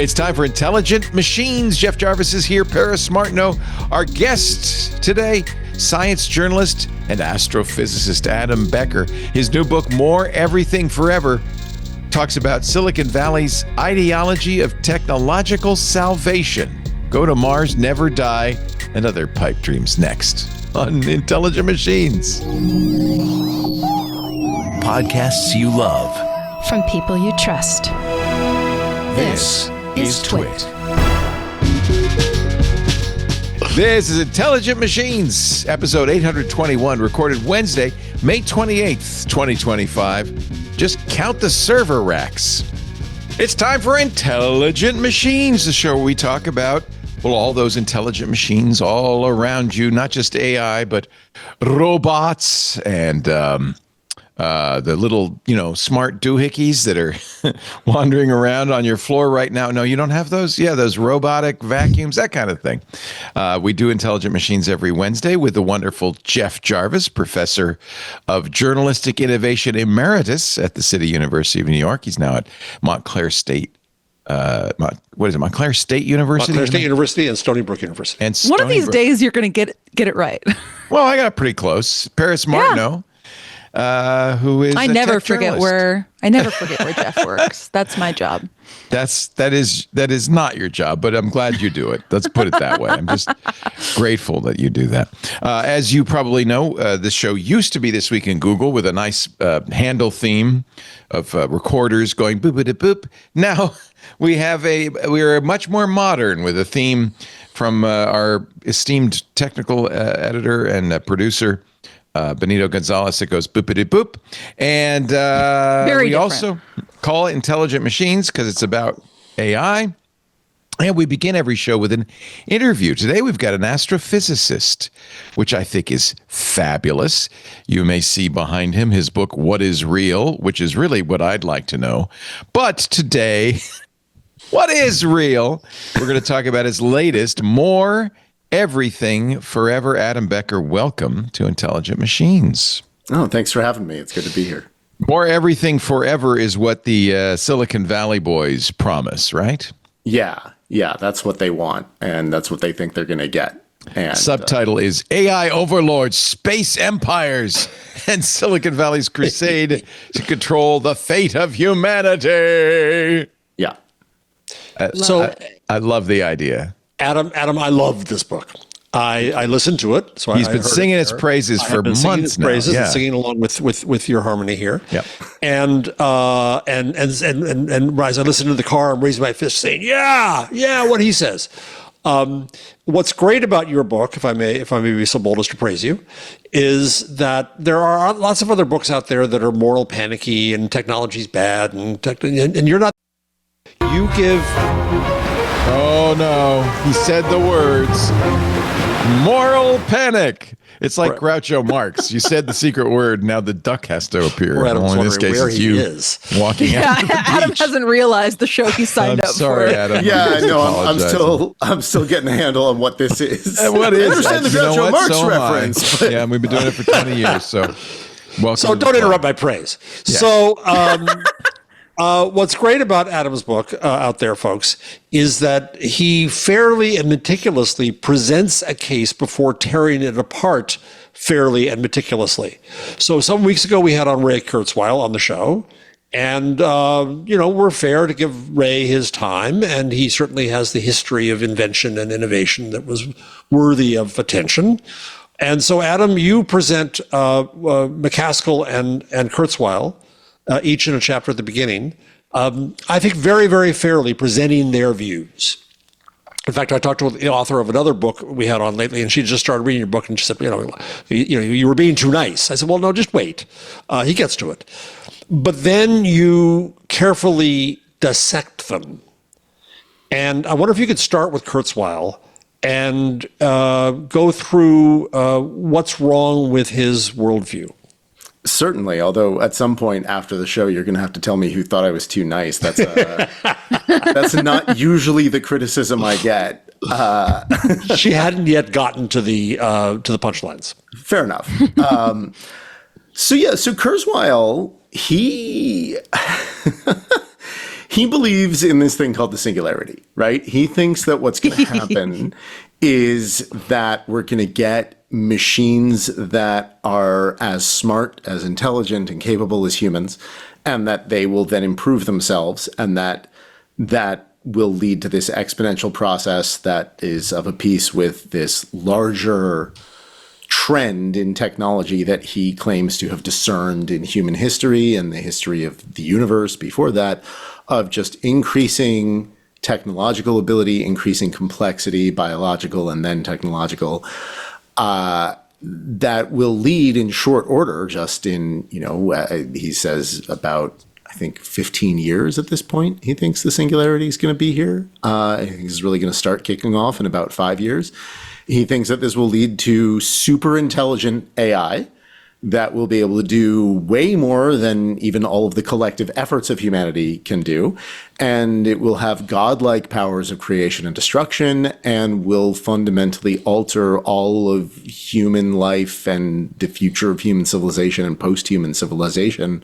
It's time for Intelligent Machines. Jeff Jarvis is here. Paris Martineau. Our guest today, science journalist and astrophysicist Adam Becker. His new book, More Everything Forever, talks about Silicon Valley's ideology of technological salvation. Go to Mars, never die, and other pipe dreams next on Intelligent Machines. Podcasts you love. From people you trust. This is TWiT. This is Intelligent Machines, episode 821, recorded Wednesday, May 28th, 2025. Just count the server racks. It's time for Intelligent Machines, the show where we talk about, well, all those intelligent machines all around you, not just AI, but robots and the little, smart doohickeys that are wandering around on your floor right now. No, you don't have those? Yeah, those robotic vacuums, that kind of thing. We do Intelligent Machines every Wednesday with the wonderful Jeff Jarvis, professor of journalistic innovation emeritus at the City University of New York. He's now at Montclair State. Montclair State University? Montclair State University and Stony Brook University. And one of these days you're going to get it right. Well, I got it pretty close. Paris Martineau. Who is I never forget where Jeff works. That's my job. That is not your job, but I'm glad you do it. Let's put it that way. I'm just grateful that you do that. As you probably know, this show used to be This Week in Google with a nice handle theme of recorders going boop boop boop. Now we're much more modern with a theme from our esteemed technical editor and producer, Benito Gonzalez. It goes boopity boop. And we also call it Intelligent Machines because it's about AI. And we begin every show with an interview. Today we've got an astrophysicist, which I think is fabulous. You may see behind him his book, What is Real, which is really what I'd like to know. But today, what is real? We're going to talk about his latest, More Everything Forever. Adam Becker, welcome to Intelligent Machines. Oh, thanks for having me. It's good to be here. More Everything Forever is what the Silicon Valley boys promise, right? Yeah, that's what they want, and that's what they think they're going to get. And subtitle is AI Overlords, Space Empires, and Silicon Valley's crusade to control the fate of humanity. Yeah. I love the idea. Adam, I love this book. I listened to it. So he's been singing its praises for months now. And singing along with your harmony here. Yep. And as I listen to the car, I'm raising my fist saying, yeah, what he says. What's great about your book, if I may be so bold as to praise you, is that there are lots of other books out there that are moral panicky and technology's bad and you're not. You give. Oh no, he said the words. Moral panic. It's like Groucho Marx. You said the secret word. Now the duck has to appear. Adam's in this case, where it's he you is. Walking out. Adam hasn't realized the show he signed up sorry, for. Adam. Yeah, I know. I'm still getting a handle on what this is. What is? I understand the Groucho Marx reference. But... Yeah, and we've been doing it for 20 years. So, welcome. So don't interrupt my praise. Yeah. So. What's great about Adam's book out there, folks, is that he fairly and meticulously presents a case before tearing it apart fairly and meticulously. So some weeks ago, we had on Ray Kurzweil on the show. And, we're fair to give Ray his time. And he certainly has the history of invention and innovation that was worthy of attention. And so, Adam, you present McCaskill and Kurzweil, each in a chapter at the beginning, I think very, very fairly presenting their views. In fact, I talked to the author of another book we had on lately, and she just started reading your book, and she said, you were being too nice. I said, well, no, just wait. He gets to it. But then you carefully dissect them. And I wonder if you could start with Kurzweil and go through what's wrong with his worldview. Certainly, although at some point after the show, you're going to have to tell me who thought I was too nice. That's not usually the criticism I get. She hadn't yet gotten to the punchlines. Fair enough. So Kurzweil, he believes in this thing called the singularity, right? He thinks that what's going to happen is that we're going to get machines that are as smart, as intelligent, and capable as humans, and that they will then improve themselves, and that will lead to this exponential process that is of a piece with this larger trend in technology that he claims to have discerned in human history and the history of the universe before that, of just increasing technological ability, increasing complexity, biological and then technological, that will lead in short order, just in, he says about, I think, 15 years at this point, he thinks the singularity is going to be here. I think it's really going to start kicking off in about 5 years. He thinks that this will lead to super intelligent AI that will be able to do way more than even all of the collective efforts of humanity can do. And it will have godlike powers of creation and destruction and will fundamentally alter all of human life and the future of human civilization and post-human civilization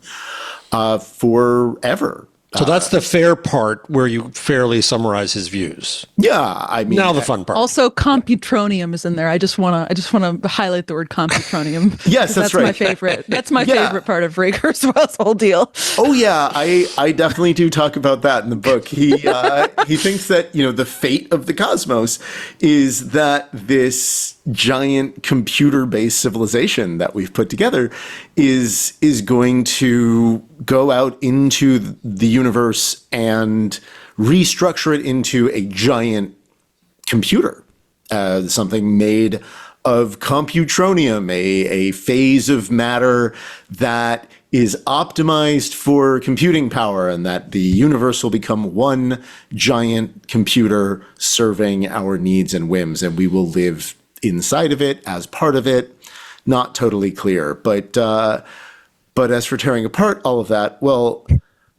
forever. So that's the fair part where you fairly summarize his views. Yeah, I mean, now the fun part. Also, computronium is in there. I just want to highlight the word computronium. Yes, that's right. My favorite. That's my favorite part of Ray Kurzweil's whole deal. Oh yeah, I definitely do talk about that in the book. He thinks that the fate of the cosmos is that this giant computer-based civilization that we've put together is going to go out into the universe and restructure it into a giant computer, something made of computronium, a phase of matter that is optimized for computing power, and that the universe will become one giant computer serving our needs and whims, and we will live inside of it, as part of it. Not totally clear, but as for tearing apart all of that, well,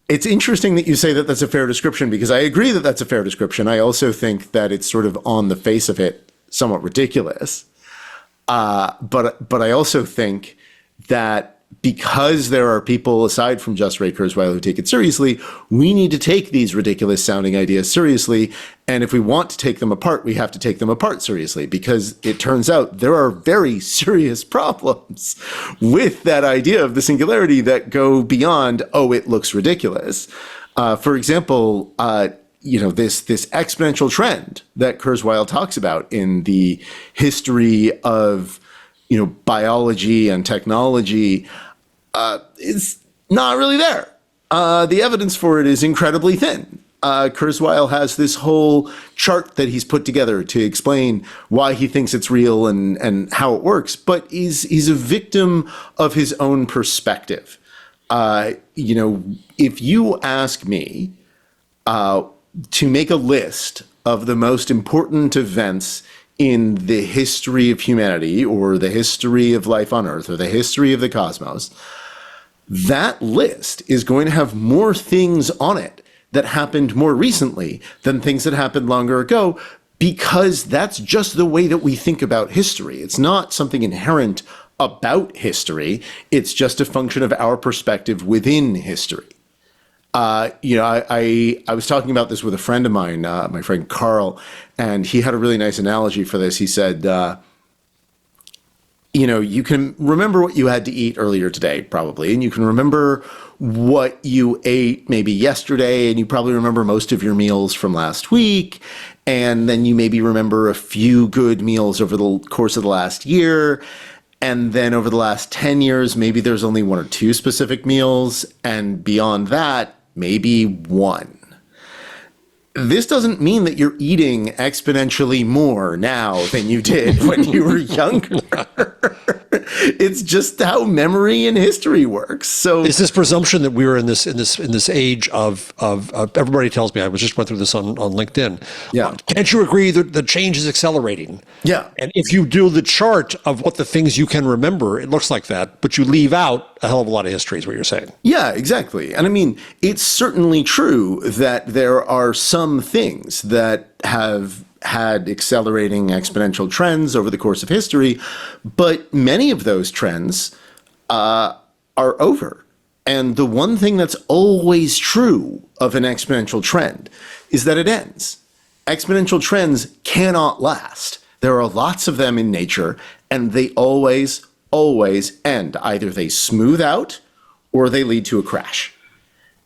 it's interesting that you say that that's a fair description, because I agree that that's a fair description. I also think that it's sort of on the face of it somewhat ridiculous. But I also think that because there are people aside from just Ray Kurzweil who take it seriously, we need to take these ridiculous sounding ideas seriously. And if we want to take them apart, we have to take them apart seriously, because it turns out there are very serious problems with that idea of the singularity that go beyond, oh, it looks ridiculous. For example, this exponential trend that Kurzweil talks about in the history of biology and technology is not really there. The evidence for it is incredibly thin. Kurzweil has this whole chart that he's put together to explain why he thinks it's real and how it works, but he's a victim of his own perspective. If you ask me to make a list of the most important events in the history of humanity, or the history of life on Earth, or the history of the cosmos, that list is going to have more things on it that happened more recently than things that happened longer ago, because that's just the way that we think about history. It's not something inherent about history. It's just a function of our perspective within history. I was talking about this with a friend of mine, my friend Carl, and he had a really nice analogy for this. He said, you can remember what you had to eat earlier today, probably, and you can remember what you ate maybe yesterday, and you probably remember most of your meals from last week, and then you maybe remember a few good meals over the course of the last year. And then over the last 10 years, maybe there's only one or two specific meals, and beyond that, maybe one. This doesn't mean that you're eating exponentially more now than you did when you were younger. It's just how memory and history works. So is this presumption that we were in this age of everybody tells me, I just went through this on LinkedIn. Yeah. Can't you agree that the change is accelerating? Yeah. And if you do the chart of what the things you can remember, it looks like that, but you leave out a hell of a lot of history is what you're saying. Yeah, exactly. And I mean, it's certainly true that there are some things that have had accelerating exponential trends over the course of history, but many of those trends are over. And the one thing that's always true of an exponential trend is that it ends. Exponential trends cannot last. There are lots of them in nature, and they always end. Either they smooth out or they lead to a crash.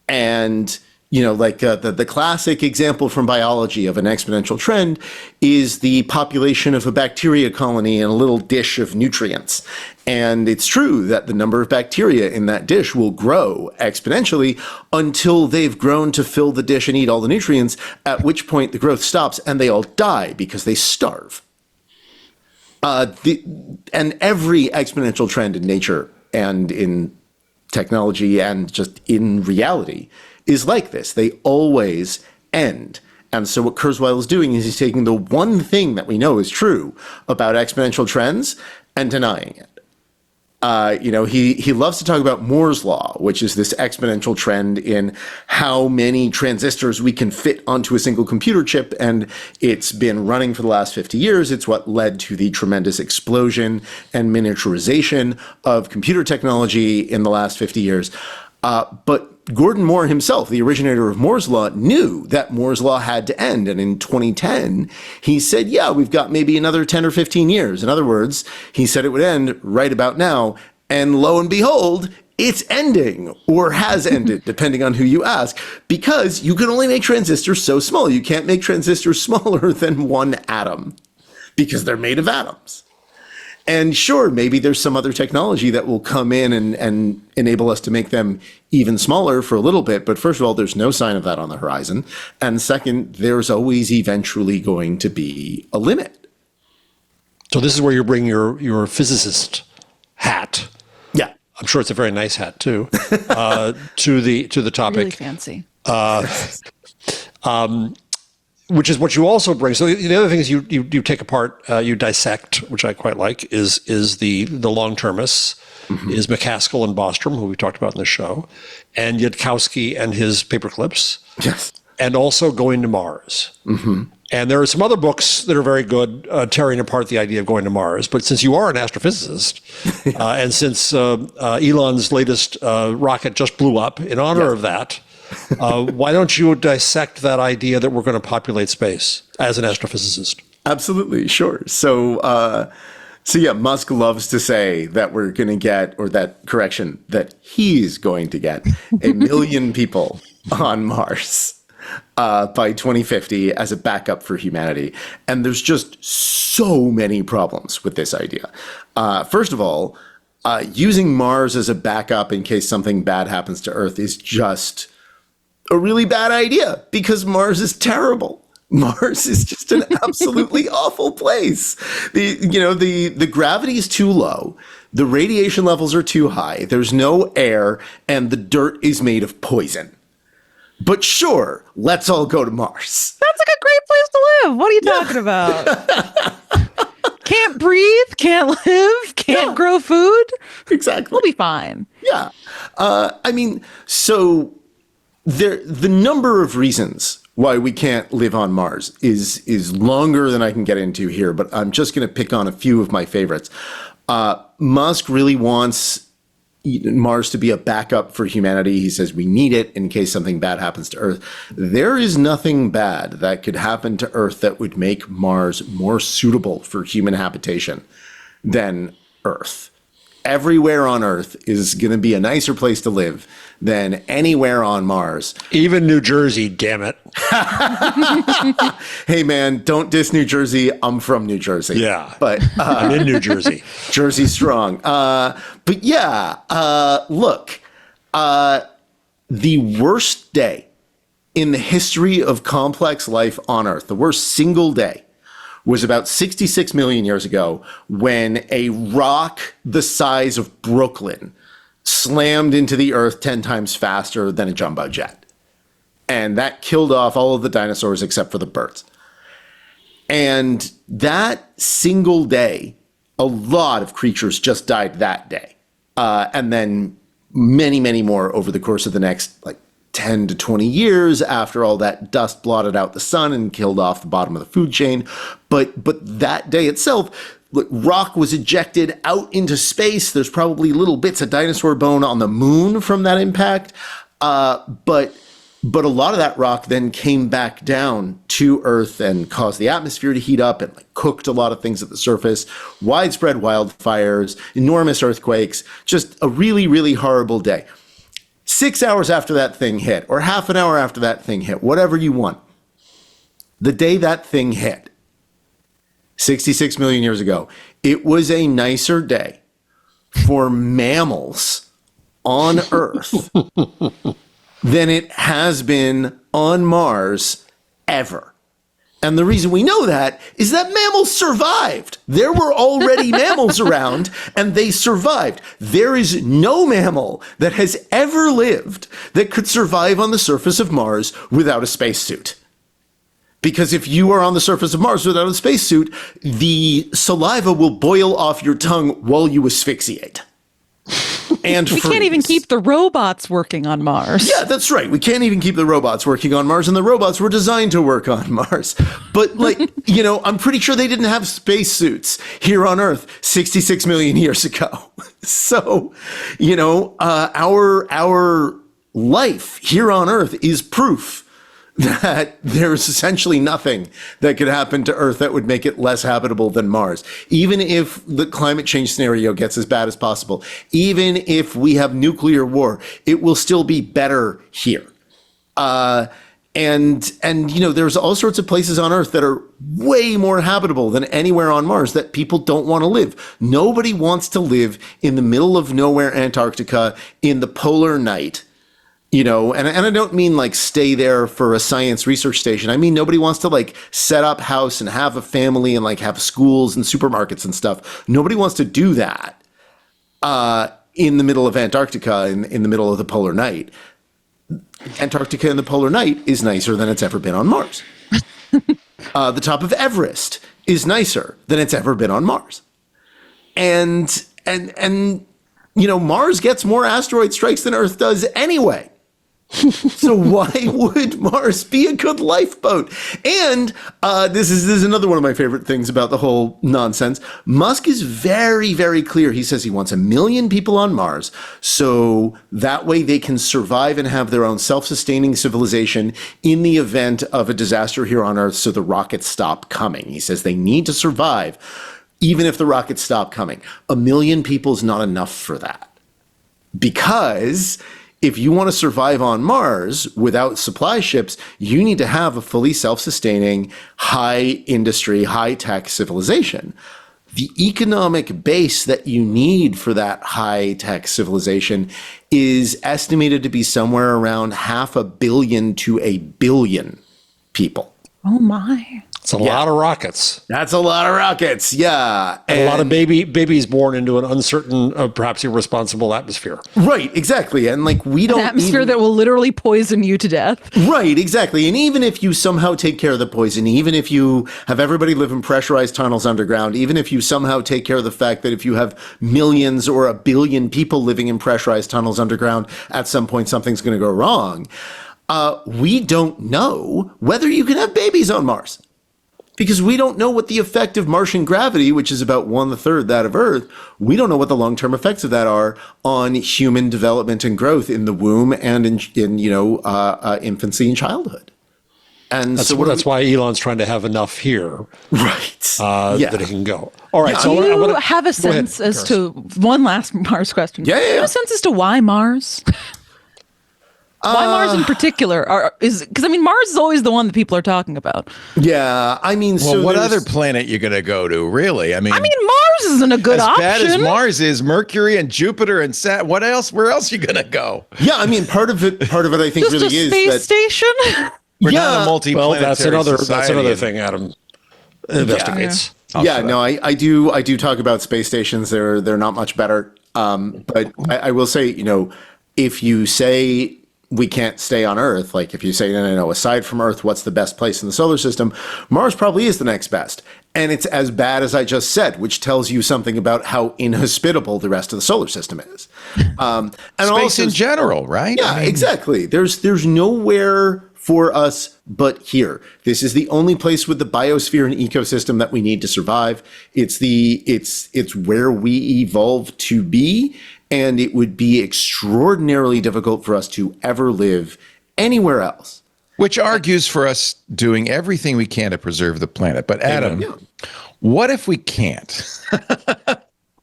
And like the classic example from biology of an exponential trend is the population of a bacteria colony in a little dish of nutrients. And it's true that the number of bacteria in that dish will grow exponentially until they've grown to fill the dish and eat all the nutrients, at which point the growth stops and they all die because they starve. And every exponential trend in nature and in technology and just in reality is like this. They always end. And so what Kurzweil is doing is he's taking the one thing that we know is true about exponential trends and denying it. He loves to talk about Moore's law, which is this exponential trend in how many transistors we can fit onto a single computer chip. And it's been running for the last 50 years. It's what led to the tremendous explosion and miniaturization of computer technology in the last 50 years. But Gordon Moore himself, the originator of Moore's Law, knew that Moore's Law had to end. And in 2010, he said, yeah, we've got maybe another 10 or 15 years. In other words, he said it would end right about now. And lo and behold, it's ending or has ended, depending on who you ask, because you can only make transistors so small. You can't make transistors smaller than one atom because they're made of atoms. And sure, maybe there's some other technology that will come in and enable us to make them even smaller for a little bit. But first of all, there's no sign of that on the horizon. And second, there's always eventually going to be a limit. So this is where you bring your physicist hat. Yeah. I'm sure it's a very nice hat too, to the topic. Really fancy. Which is what you also bring. So the other thing is you take apart, you dissect, which I quite like, is the long-termists, is McCaskill and Bostrom, who we talked about in the show, and Yudkowsky and his paperclips. Yes. And also Going to Mars. Mm-hmm. And there are some other books that are very good, tearing apart the idea of going to Mars. But since you are an astrophysicist, and since Elon's latest rocket just blew up in honor of that, why don't you dissect that idea that we're going to populate space as an astrophysicist? Absolutely, sure. So yeah, Musk loves to say that we're going to get, or that he's going to get 1 million people on Mars by 2050 as a backup for humanity. And there's just so many problems with this idea. First of all, using Mars as a backup in case something bad happens to Earth is just a really bad idea because Mars is terrible. Mars is just an absolutely awful place. The gravity is too low. The radiation levels are too high. There's no air and the dirt is made of poison. But sure, let's all go to Mars. That's like a great place to live. What are you talking about? Can't breathe, can't live, can't grow food. Exactly. We'll be fine. Yeah. So the number of reasons why we can't live on Mars is longer than I can get into here, but I'm just going to pick on a few of my favorites. Musk really wants Mars to be a backup for humanity. He says we need it in case something bad happens to Earth. There is nothing bad that could happen to Earth that would make Mars more suitable for human habitation than Earth. Everywhere on Earth is going to be a nicer place to live than anywhere on Mars. Even New Jersey, damn it. Hey, man, don't diss New Jersey. I'm from New Jersey. Yeah. But I'm in New Jersey. Jersey strong. But yeah, look, the worst day in the history of complex life on Earth, the worst single day, was about 66 million years ago when a rock the size of Brooklyn slammed into the Earth 10 times faster than a jumbo jet. And that killed off all of the dinosaurs except for the birds. And that single day, a lot of creatures just died that day. And then many, many more over the course of the next 10 to 20 years after all that dust blotted out the sun and killed off the bottom of the food chain. But that day itself, rock was ejected out into space. There's probably little bits of dinosaur bone on the moon from that impact. But a lot of that rock then came back down to Earth and caused the atmosphere to heat up and cooked a lot of things at the surface. Widespread wildfires, enormous earthquakes, just a really, really horrible day. 6 hours after that thing hit, or half an hour after that thing hit, whatever you want. The day that thing hit, 66 million years ago, it was a nicer day for mammals on Earth than it has been on Mars ever. And the reason we know that is that mammals survived. There were already mammals around, and they survived. There is no mammal that has ever lived that could survive on the surface of Mars without a spacesuit. Because if you are on the surface of Mars without a spacesuit, the saliva will boil off your tongue while you asphyxiate. And we can't even keep the robots working on Mars. Yeah, that's right. We can't even keep the robots working on Mars, and the robots were designed to work on Mars. But I'm pretty sure they didn't have spacesuits here on Earth 66 million years ago. So, our life here on Earth is proof that there's essentially nothing that could happen to Earth that would make it less habitable than Mars. Even if the climate change scenario gets as bad as possible, even if we have nuclear war, it will still be better here. There's all sorts of places on Earth that are way more habitable than anywhere on Mars that people don't want to live. Nobody wants to live in the middle of nowhere Antarctica in the polar night. And I don't mean stay there for a science research station. I mean, nobody wants to set up house and have a family and have schools and supermarkets and stuff. Nobody wants to do that in the middle of Antarctica in the middle of the polar night. Antarctica in the polar night is nicer than it's ever been on Mars. The top of Everest is nicer than it's ever been on Mars. And Mars gets more asteroid strikes than Earth does anyway. So why would Mars be a good lifeboat? And this is another one of my favorite things about the whole nonsense. Musk is very, very clear. He says he wants 1 million people on Mars, so that way they can survive and have their own self-sustaining civilization in the event of a disaster here on Earth, so the rockets stop coming. He says they need to survive even if the rockets stop coming. 1 million people is not enough for that. Because if you want to survive on Mars without supply ships, you need to have a fully self-sustaining, high industry, high-tech civilization. The economic base that you need for that high-tech civilization is estimated to be somewhere around 500 million to 1 billion people. Oh my. It's a lot of rockets. That's a lot of rockets, yeah. And a lot of babies born into an uncertain, perhaps irresponsible atmosphere. Right, exactly. And we don't... An atmosphere that will literally poison you to death. Right, exactly. And even if you somehow take care of the poison, even if you have everybody live in pressurized tunnels underground, even if you somehow take care of the fact that if you have millions or 1 billion people living in pressurized tunnels underground, at some point something's going to go wrong. We don't know whether you can have babies on Mars. Because we don't know what the effect of Martian gravity, which is about 1/3 that of Earth, we don't know what the long-term effects of that are on human development and growth in the womb and in infancy and childhood. And that's why Elon's trying to have enough here, right? That it can go. All right. Do you have a sense as to one last Mars question? Yeah. Do you have a sense as to why Mars? Why Mars in particular? Because Mars is always the one that people are talking about. Yeah, what other planet you going to go to? Really? Mars isn't a good option. As bad as Mars is, Mercury and Jupiter and Saturn. What else? Where else are you going to go? Yeah, part of it, I think, just really is a space station. We're not a multi-planetary that's another thing Adam investigates. Yeah, no, I do talk about space stations. They're not much better. But I will say, if you say we can't stay on Earth, if you say, no, aside from Earth, what's the best place in the solar system? Mars probably is the next best. And it's as bad as I just said, which tells you something about how inhospitable the rest of the solar system is. And space in general, right? Yeah, exactly. There's nowhere for us but here. This is the only place with the biosphere and ecosystem that we need to survive. It's where we evolved to be, and it would be extraordinarily difficult for us to ever live anywhere else. Which argues for us doing everything we can to preserve the planet. But Adam, what if we can't?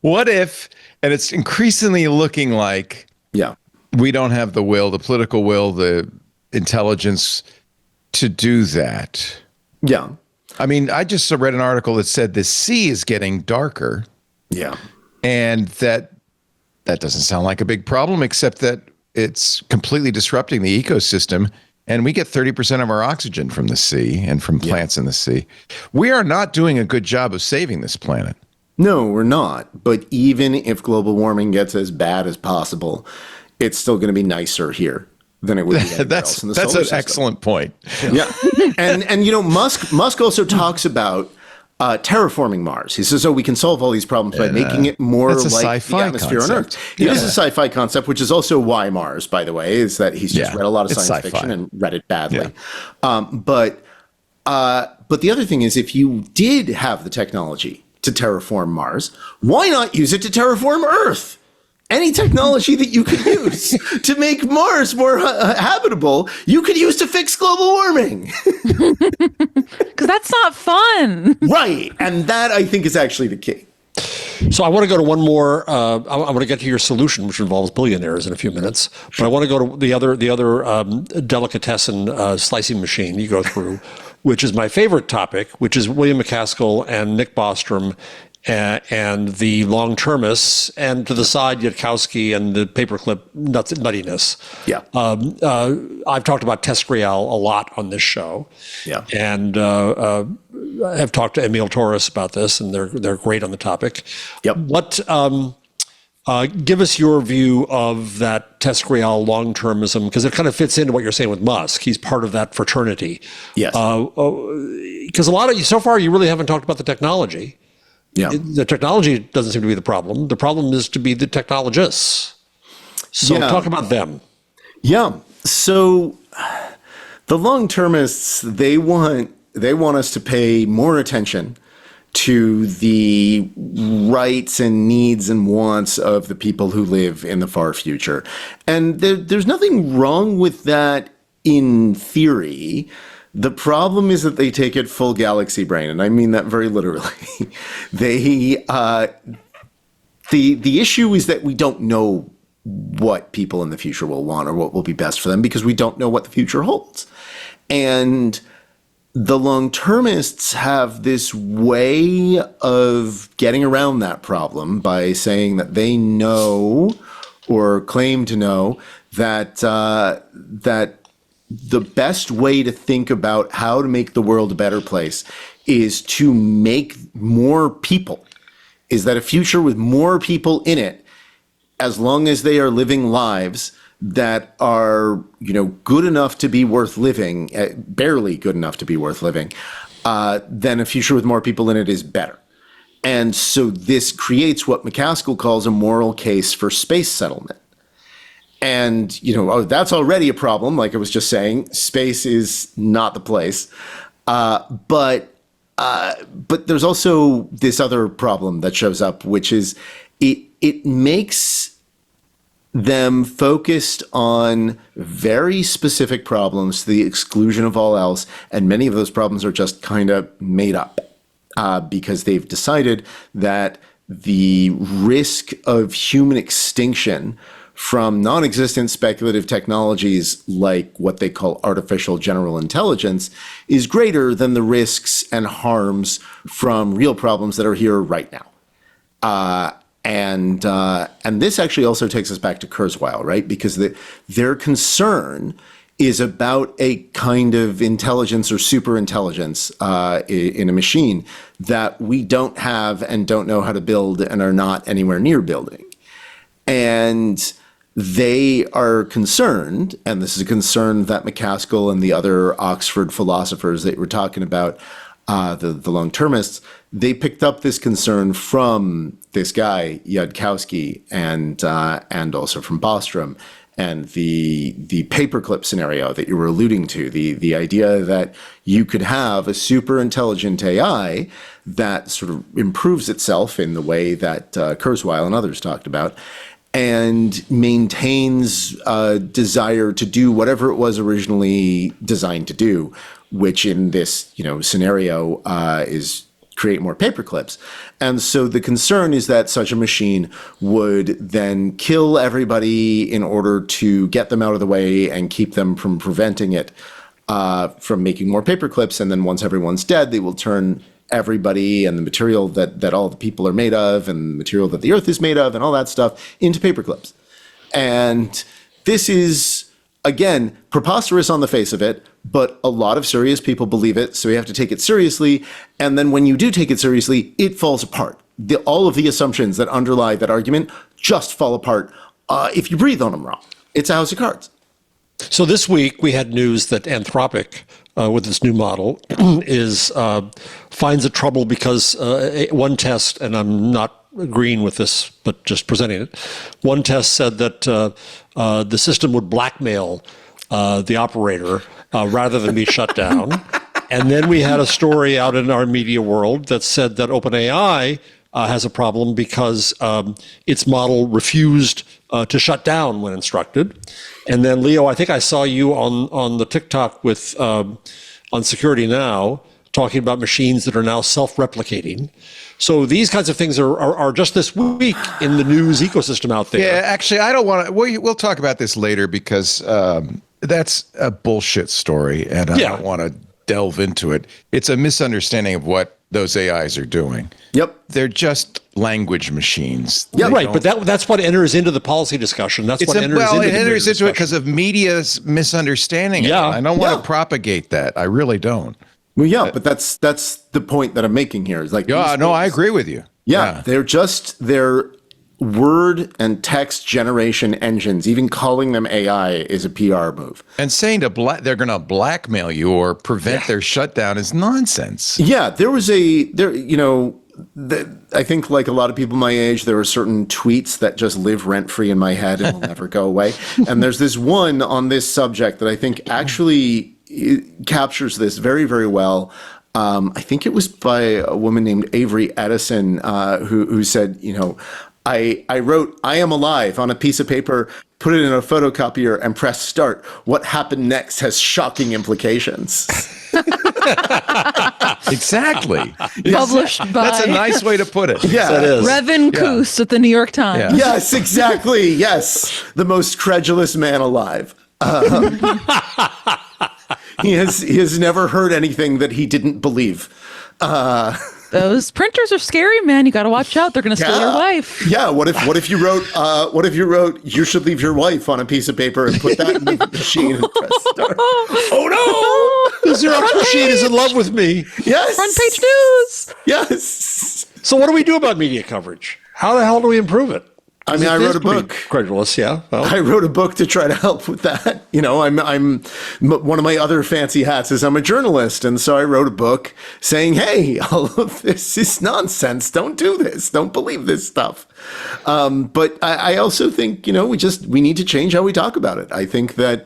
What if, and it's increasingly looking like we don't have the will, the political will, the intelligence to do that. Yeah. I mean, I just read an article that said the sea is getting darker. Yeah. And that doesn't sound like a big problem, except that it's completely disrupting the ecosystem. And we get 30% of our oxygen from the sea and from plants in the sea. We are not doing a good job of saving this planet. No, we're not. But even if global warming gets as bad as possible, it's still going to be nicer here than it would be anywhere else in the solar system. That's an excellent point. Yeah. And you know, Musk also talks about terraforming Mars. He says, we can solve all these problems by making it more like the atmosphere on Earth. It is a sci-fi concept, which is also why Mars, by the way, is that he's just read a lot of science fiction and read it badly. But the other thing is, if you did have the technology to terraform Mars, why not use it to terraform Earth? Any technology that you could use to make Mars more habitable, you could use to fix global warming. Because that's not fun. Right. And that, I think, is actually the key. So I want to go to one more. I want to get to your solution, which involves billionaires in a few minutes. But I want to go to the other delicatessen slicing machine you go through, which is my favorite topic, which is William McCaskill and Nick Bostrom and the long-termists, and to the side, Yudkowsky and the paperclip nuttiness. Yeah. I've talked about TESCREAL a lot on this show. Yeah. And have talked to Emil Torres about this, and they're great on the topic. Yep. What give us your view of that TESCREAL long-termism, because it kind of fits into what you're saying with Musk. He's part of that fraternity. Yes. Because so far you really haven't talked about the technology. Yeah. The technology doesn't seem to be the problem. The problem is to be the technologists. So talk about them. Yeah. So the long-termists, they want us to pay more attention to the rights and needs and wants of the people who live in the far future. And there's nothing wrong with that in theory. The problem is that they take it full galaxy brain, and I mean that very literally. The issue is that we don't know what people in the future will want or what will be best for them, because we don't know what the future holds. And the long-termists have this way of getting around that problem by saying that they know, or claim to know, that the best way to think about how to make the world a better place is to make more people. Is that a future with more people in it, as long as they are living lives that are, good enough to be worth living, barely good enough to be worth living, then a future with more people in it is better. And so this creates what McCaskill calls a moral case for space settlement. And, that's already a problem. Like I was just saying, space is not the place. But there's also this other problem that shows up, which is it makes them focused on very specific problems to the exclusion of all else. And many of those problems are just kind of made up because they've decided that the risk of human extinction from non-existent speculative technologies like what they call artificial general intelligence is greater than the risks and harms from real problems that are here right now. And this actually also takes us back to Kurzweil, right? Because their concern is about a kind of intelligence or super intelligence in a machine that we don't have and don't know how to build and are not anywhere near building. And they are concerned, and this is a concern that McCaskill and the other Oxford philosophers that we're talking about, the long-termists, they picked up this concern from this guy, Yudkowsky, and also from Bostrom. and the paperclip scenario that you were alluding to, the idea that you could have a super intelligent AI that sort of improves itself in the way that Kurzweil and others talked about, and maintains a desire to do whatever it was originally designed to do, which in this scenario is create more paperclips. And so the concern is that such a machine would then kill everybody in order to get them out of the way and keep them from preventing it from making more paperclips. And then once everyone's dead, they will turn everybody and the material that all the people are made of and the material that the earth is made of and all that stuff into paperclips. And this is, again, preposterous on the face of it, but a lot of serious people believe it, so you have to take it seriously. And then when you do take it seriously, it falls apart. All of the assumptions that underlie that argument just fall apart if you breathe on them wrong. It's a house of cards. So this week we had news that Anthropic, with this new model, finds it trouble because one test, and I'm not agreeing with this, but just presenting it, one test said that the system would blackmail the operator rather than be shut down. And then we had a story out in our media world that said that OpenAI has a problem because its model refused to shut down when instructed. And then, Leo, I think I saw you on the TikTok with on Security Now talking about machines that are now self-replicating. So these kinds of things are just this week in the news ecosystem out there. Yeah, actually, I don't want to. We'll talk about this later because that's a bullshit story, and I don't want to delve into it. It's a misunderstanding of what those AIs are doing. Yep. They're just language machines. Yeah, right. But that's what enters into the policy discussion. That's what enters into it enters the into it because of media's misunderstanding. Yeah. I don't want to propagate that. I really don't. Well, yeah, but that's the point that I'm making here. Is like, yeah, no, I agree with you. Yeah, they're word and text generation engines. Even calling them AI is a PR move. And saying they're going to blackmail you or prevent their shutdown is nonsense. Yeah, I think like a lot of people my age, there are certain tweets that just live rent free in my head and will never go away. And there's this one on this subject that I think actually captures this very, very well. I think it was by a woman named Avery Edison who said, I wrote, "I am alive" on a piece of paper, put it in a photocopier, and press start. What happened next has shocking implications. Exactly. Published by That's a nice way to put it. Yeah, That is. Revan Koos at the New York Times. Yeah. Yes, exactly. Yes. The most credulous man alive. He has never heard anything that he didn't believe. Those printers are scary, man. You got to watch out. They're going to steal your wife. Yeah. What if you wrote "you should leave your wife" on a piece of paper and put that in the machine and press start? Oh no! The Xerox machine is in love with me. Yes. Front page news. Yes. So what do we do about media coverage? How the hell do we improve it? I mean, I wrote a book. Credulous, yeah. Well, I wrote a book to try to help with that. I'm one of my other fancy hats is I'm a journalist, and so I wrote a book saying, "Hey, all of this is nonsense. Don't do this. Don't believe this stuff." But I also think we need to change how we talk about it. I think that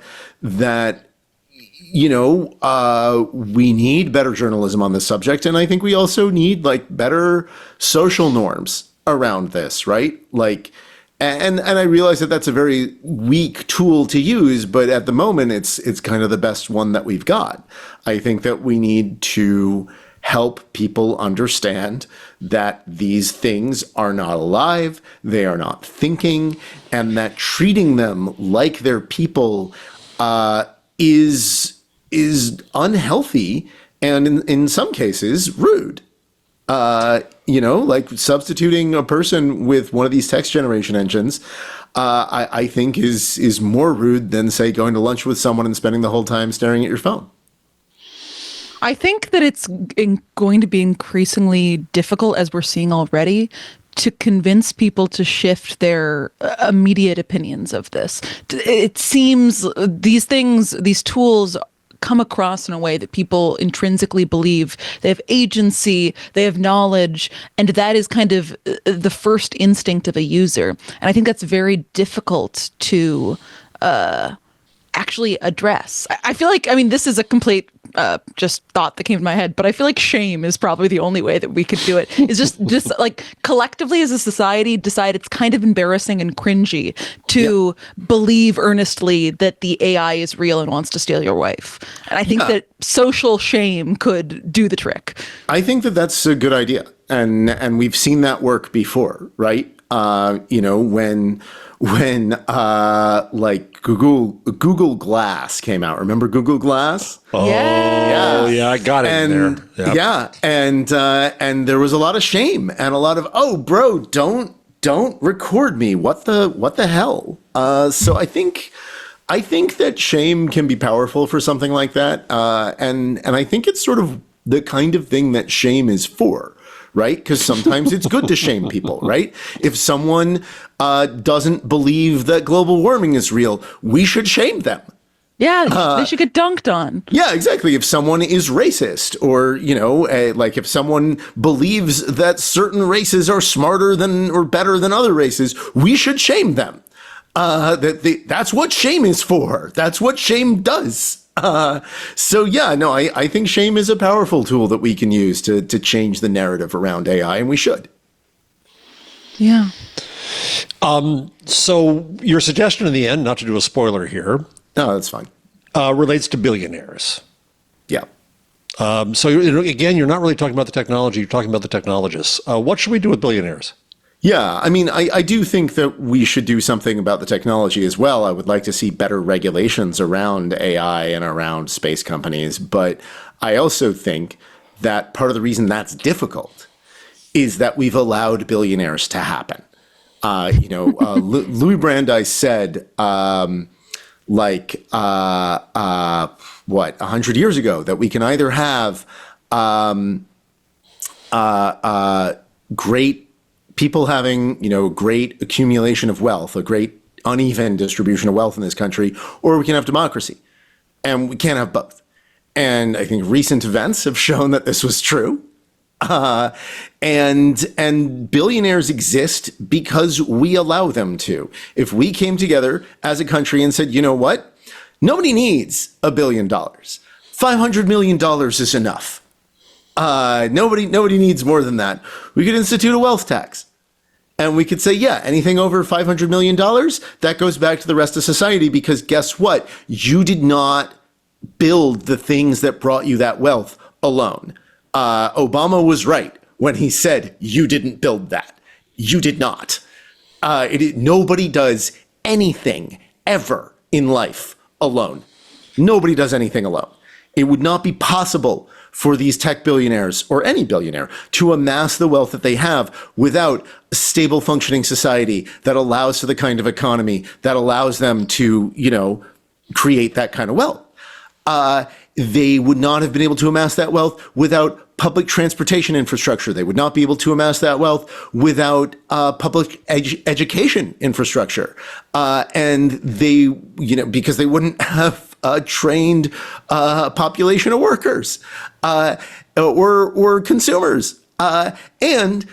we need better journalism on this subject, and I think we also need better social norms around this, right? And I realize that that's a very weak tool to use, but at the moment it's kind of the best one that we've got. I think that we need to help people understand that these things are not alive, they are not thinking, and that treating them like they're people is unhealthy and in some cases rude. Substituting a person with one of these text generation engines, I think is more rude than, say, going to lunch with someone and spending the whole time staring at your phone. I think that it's going to be increasingly difficult, as we're seeing already, to convince people to shift their immediate opinions of this. It seems these tools come across in a way that people intrinsically believe they have agency, they have knowledge, and that is kind of the first instinct of a user. And I think that's very difficult to actually address. I feel like, I mean, this is a complete just thought that came to my head, but I feel like shame is probably the only way that we could do it. Is just like collectively as a society decide it's kind of embarrassing and cringy to believe earnestly that the AI is real and wants to steal your wife. And I think that social shame could do the trick. I think that that's a good idea. And we've seen that work before, right? When like Google Glass came out. Remember Google Glass? Oh, yeah, I got it in there. Yep. Yeah, and there was a lot of shame and a lot of, oh, bro, don't record me. What the hell? So I think that shame can be powerful for something like that, and I think it's sort of the kind of thing that shame is for. Right? Because sometimes it's good to shame people, right? If someone doesn't believe that global warming is real, we should shame them. Yeah, they should get dunked on. Yeah, exactly. If someone is racist or, like if someone believes that certain races are smarter than or better than other races, we should shame them. That's what shame is for. That's what shame does. I think shame is a powerful tool that we can use to change the narrative around AI, and we should. Yeah. So your suggestion in the end, not to do a spoiler here, No, that's fine. relates to billionaires. Yeah. Again, you're not really talking about the technology, you're talking about the technologists. What should we do with billionaires? Yeah, I mean, I do think that we should do something about the technology as well. I would like to see better regulations around AI and around space companies. But I also think that part of the reason that's difficult is that we've allowed billionaires to happen. Louis Brandeis said, 100 years ago, that we can either have great people having, great accumulation of wealth, a great uneven distribution of wealth in this country, or we can have democracy. And we can't have both. And I think recent events have shown that this was true. And billionaires exist because we allow them to. If we came together as a country and said, you know what? Nobody needs $1 billion. $500 million is enough. Nobody needs more than that. We could institute a wealth tax. And we could say, yeah, anything over $500 million, that goes back to the rest of society, because guess what? You did not build the things that brought you that wealth alone. Obama was right when he said, you didn't build that. You did not. Nobody does anything ever in life alone. Nobody does anything alone. It would not be possible for these tech billionaires or any billionaire to amass the wealth that they have without a stable functioning society that allows for the kind of economy that allows them to, create that kind of wealth. They would not have been able to amass that wealth without public transportation infrastructure. They would not be able to amass that wealth without public education infrastructure. And they, because they wouldn't have a trained population of workers or consumers. And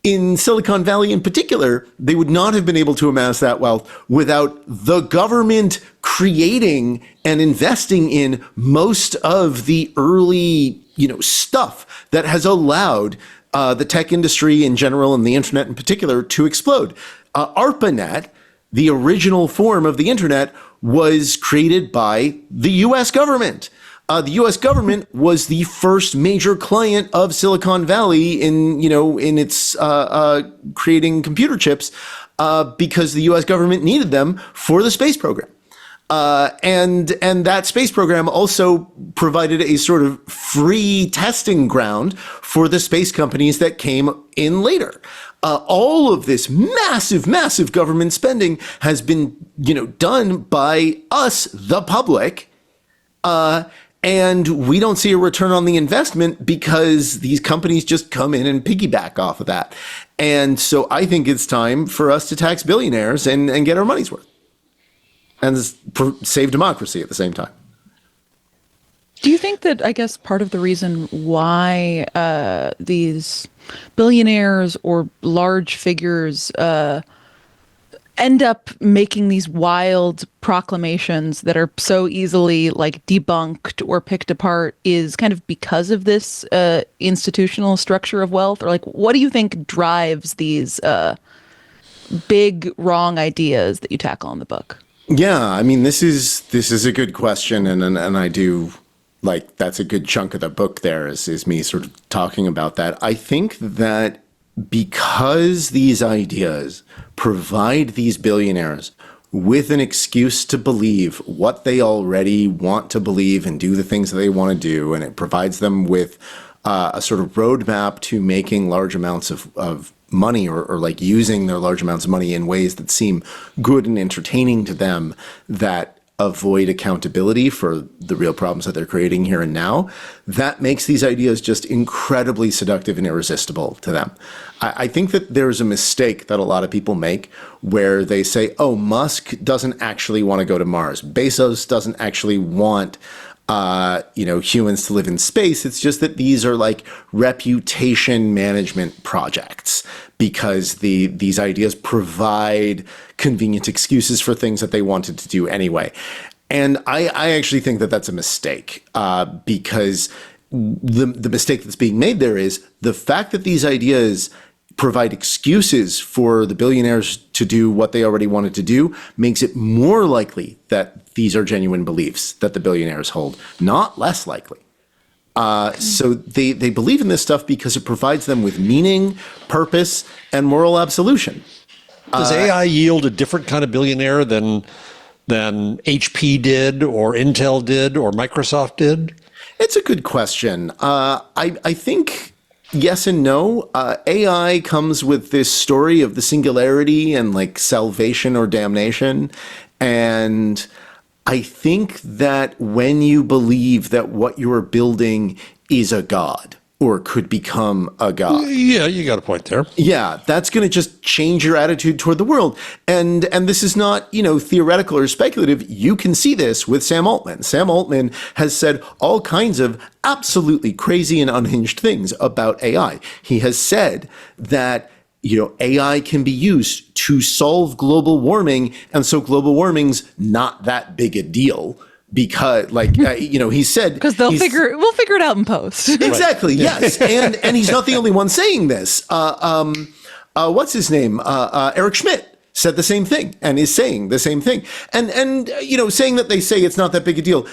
in Silicon Valley in particular, they would not have been able to amass that wealth without the government creating and investing in most of the early, stuff that has allowed the tech industry in general and the internet in particular to explode. ARPANET, the original form of the internet, was created by the U.S. government. The U.S. government was the first major client of Silicon Valley in its creating computer chips because the U.S. government needed them for the space program. And that space program also provided a sort of free testing ground for the space companies that came in later. All of this massive government spending has been, done by us, the public, and we don't see a return on the investment because these companies just come in and piggyback off of that. And so I think it's time for us to tax billionaires and get our money's worth and save democracy at the same time. Do you think that, I guess, part of the reason why these billionaires or large figures end up making these wild proclamations that are so easily like debunked or picked apart is kind of because of this institutional structure of wealth? Or like, what do you think drives these big wrong ideas that you tackle in the book? Yeah, I mean, this is a good question, and I do like that's a good chunk of the book. There is me sort of talking about that. I think that because these ideas provide these billionaires with an excuse to believe what they already want to believe and do the things that they want to do, and it provides them with a sort of roadmap to making large amounts of money or like using their large amounts of money in ways that seem good and entertaining to them, that avoid accountability for the real problems that they're creating here and now, that makes these ideas just incredibly seductive and irresistible to them. I think that there's a mistake that a lot of people make where they say, oh, Musk doesn't actually want to go to Mars. Bezos doesn't actually want humans to live in space. It's just that these are like reputation management projects because these ideas provide convenient excuses for things that they wanted to do anyway. And I actually think that that's a mistake because the mistake that's being made there is the fact that these ideas provide excuses for the billionaires to do what they already wanted to do makes it more likely that these are genuine beliefs that the billionaires hold, not less likely. So they believe in this stuff because it provides them with meaning, purpose, and moral absolution. Does AI yield a different kind of billionaire than HP did or Intel did or Microsoft did? It's a good question. I think yes and no. AI comes with this story of the singularity and like salvation or damnation. And I think that when you believe that what you're building is a god or could become a god. Yeah, you got a point there. Yeah, that's going to just change your attitude toward the world. And this is not, theoretical or speculative. You can see this with Sam Altman. Sam Altman has said all kinds of absolutely crazy and unhinged things about AI. He has said that AI can be used to solve global warming, and so global warming's not that big a deal. Because, he said because we'll figure it out in post. Exactly. Right. Yes, and he's not the only one saying this. What's his name? Eric Schmidt said the same thing and is saying the same thing. And saying that they say it's not that big a deal.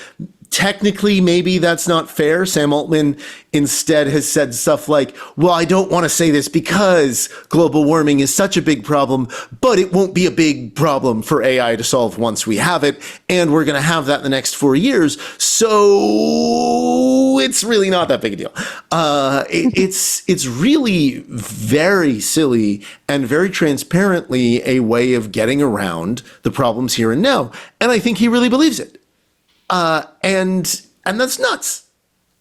Technically, maybe that's not fair. Sam Altman instead has said stuff like, well, I don't want to say this because global warming is such a big problem, but it won't be a big problem for AI to solve once we have it. And we're going to have that in the next 4 years. So it's really not that big a deal. It's really very silly and very transparently a way of getting around the problems here and now. And I think he really believes it. And that's nuts.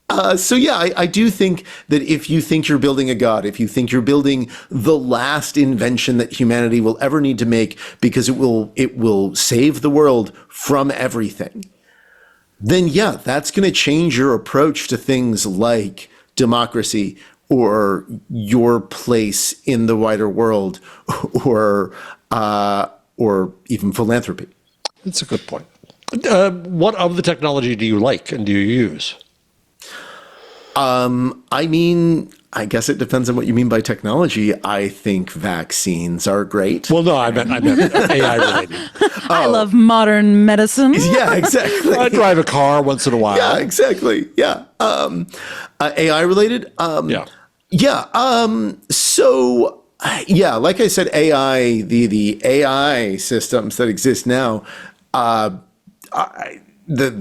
I do think that if you think you're building a god, if you think you're building the last invention that humanity will ever need to make because it will save the world from everything, then yeah, that's going to change your approach to things like democracy or your place in the wider world or even philanthropy. That's a good point. What of the technology do you like and do you use? I guess it depends on what you mean by technology. I think vaccines are great. Well, no, I meant AI related. I love modern medicine. Yeah, exactly. I drive a car once in a while. Yeah, exactly. Yeah. AI related? So, like I said, AI, the AI systems that exist now, the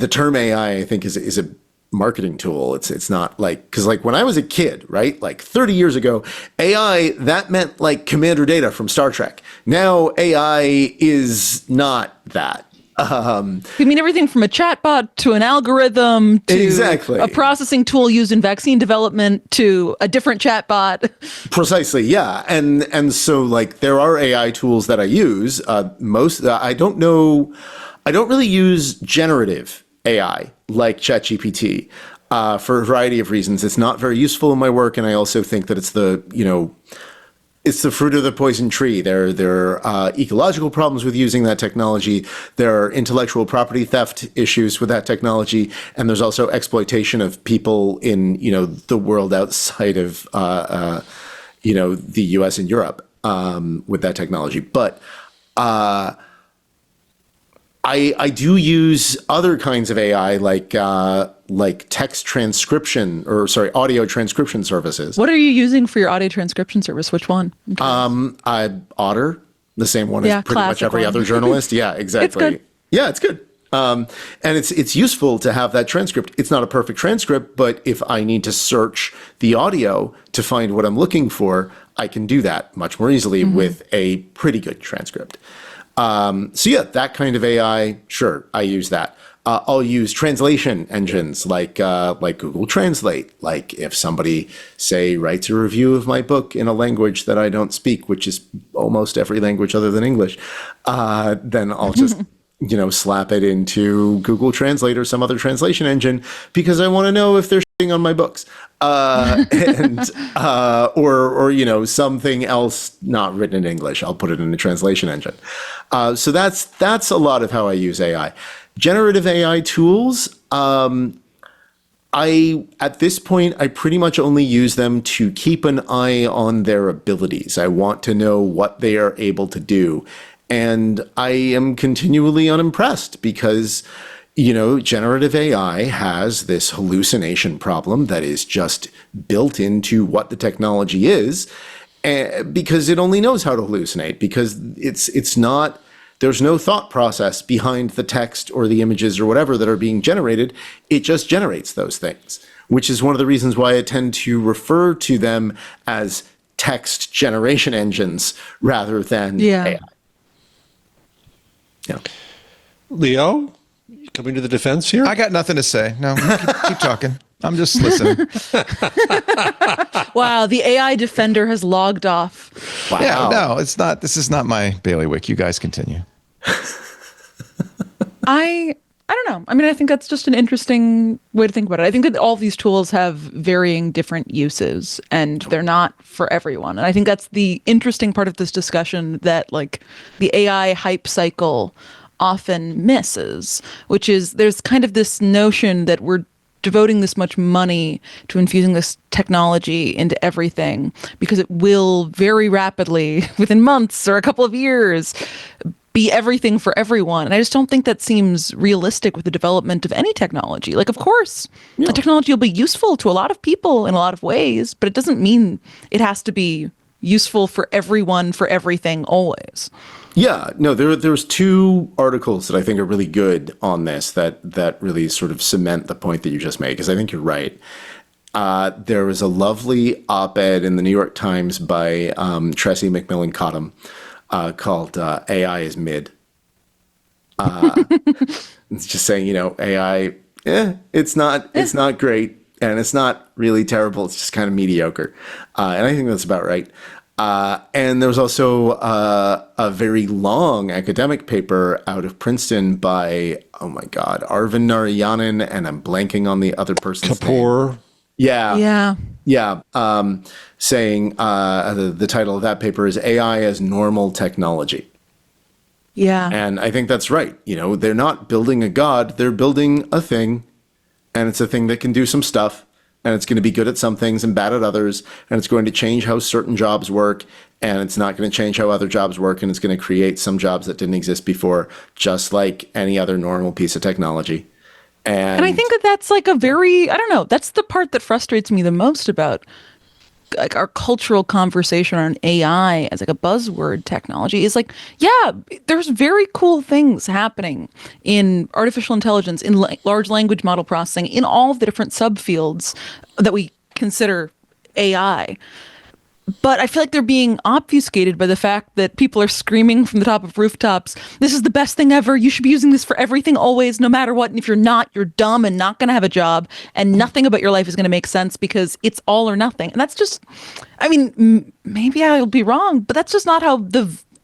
term AI, I think, is a marketing tool. It's not like, because like when I was a kid, right, like 30 years ago, AI, that meant like commander data from Star Trek. Now AI is not that. You mean everything from a chatbot to an algorithm to exactly. a processing tool used in vaccine development to a different chatbot. Precisely, yeah. And so like there are AI tools that I use. I don't really use generative AI like ChatGPT for a variety of reasons. It's not very useful in my work, and I also think that it's it's the fruit of the poison tree. There are ecological problems with using that technology. There are intellectual property theft issues with that technology, and there's also exploitation of people in the world outside of the U.S. and Europe with that technology. But I do use other kinds of AI like text transcription audio transcription services. What are you using for your audio transcription service? Which one? Otter, the same one as pretty much every other journalist. Yeah, exactly. It's good. Yeah, it's good. And it's useful to have that transcript. It's not a perfect transcript, but if I need to search the audio to find what I'm looking for, I can do that much more easily with a pretty good transcript. So yeah, that kind of AI, sure, I use that. I'll use translation engines like Google Translate. Like if somebody, say, writes a review of my book in a language that I don't speak, which is almost every language other than English, then I'll just slap it into Google Translate or some other translation engine because I want to know if they're shitting on my books, or something else not written in English. I'll put it in a translation engine. So that's a lot of how I use AI. Generative AI tools, at this point, I pretty much only use them to keep an eye on their abilities. I want to know what they are able to do. And I am continually unimpressed because, generative AI has this hallucination problem that is just built into what the technology is, because it only knows how to hallucinate, because it's not, there's no thought process behind the text or the images or whatever that are being generated. It just generates those things, which is one of the reasons why I tend to refer to them as text generation engines rather than AI. Yeah. Leo, you coming to the defense here? I got nothing to say. No, keep talking. I'm just listening. Wow, the AI defender has logged off. Wow. Yeah, no, it's not. This is not my bailiwick. You guys continue. I don't know. I mean, I think that's just an interesting way to think about it. I think that all these tools have varying different uses and they're not for everyone. And I think that's the interesting part of this discussion that the AI hype cycle often misses, which is there's kind of this notion that we're devoting this much money to infusing this technology into everything because it will very rapidly, within months or a couple of years, be everything for everyone. And I just don't think that seems realistic with the development of any technology. Of course, the technology will be useful to a lot of people in a lot of ways, but it doesn't mean it has to be useful for everyone, for everything, always. Yeah, no, there's two articles that I think are really good on this that really sort of cement the point that you just made, because I think you're right. There was a lovely op-ed in the New York Times by Tressie McMillan Cottom called AI is Mid. It's just saying, AI, it's not great, and it's not really terrible. It's just kind of mediocre. And I think that's about right. And there was also a very long academic paper out of Princeton by, oh my God, Arvind Narayanan, and I'm blanking on the other person's Kapoor. name. Yeah. Saying the title of that paper is AI as Normal Technology. Yeah. And I think that's right. They're not building a god, they're building a thing, and it's a thing that can do some stuff, and it's going to be good at some things and bad at others, and it's going to change how certain jobs work, and it's not going to change how other jobs work, and it's going to create some jobs that didn't exist before, just like any other normal piece of technology. And I think that's a very, I don't know, that's the part that frustrates me the most about our cultural conversation on AI as a buzzword technology is there's very cool things happening in artificial intelligence, in large language model processing, in all of the different subfields that we consider AI. But I feel like they're being obfuscated by the fact that people are screaming from the top of rooftops, this is the best thing ever. You should be using this for everything, always, no matter what. And if you're not, you're dumb and not going to have a job. And nothing about your life is going to make sense because it's all or nothing. And that's just, I mean, maybe I'll be wrong, but that's just not how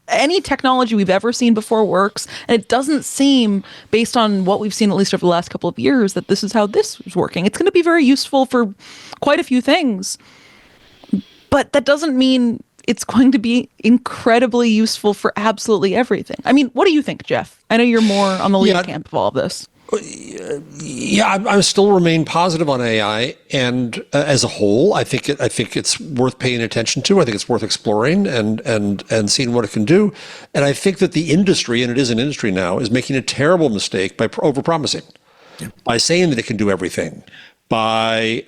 any technology we've ever seen before works. And it doesn't seem, based on what we've seen, at least over the last couple of years, that this is how this is working. It's going to be very useful for quite a few things. But that doesn't mean it's going to be incredibly useful for absolutely everything. I mean, what do you think, Jeff? I know you're more on the lead camp of all of this. Yeah, I still remain positive on AI, and as a whole, I think it's worth paying attention to. I think it's worth exploring and seeing what it can do. And I think that the industry, and it is an industry now, is making a terrible mistake by overpromising, by saying that it can do everything, by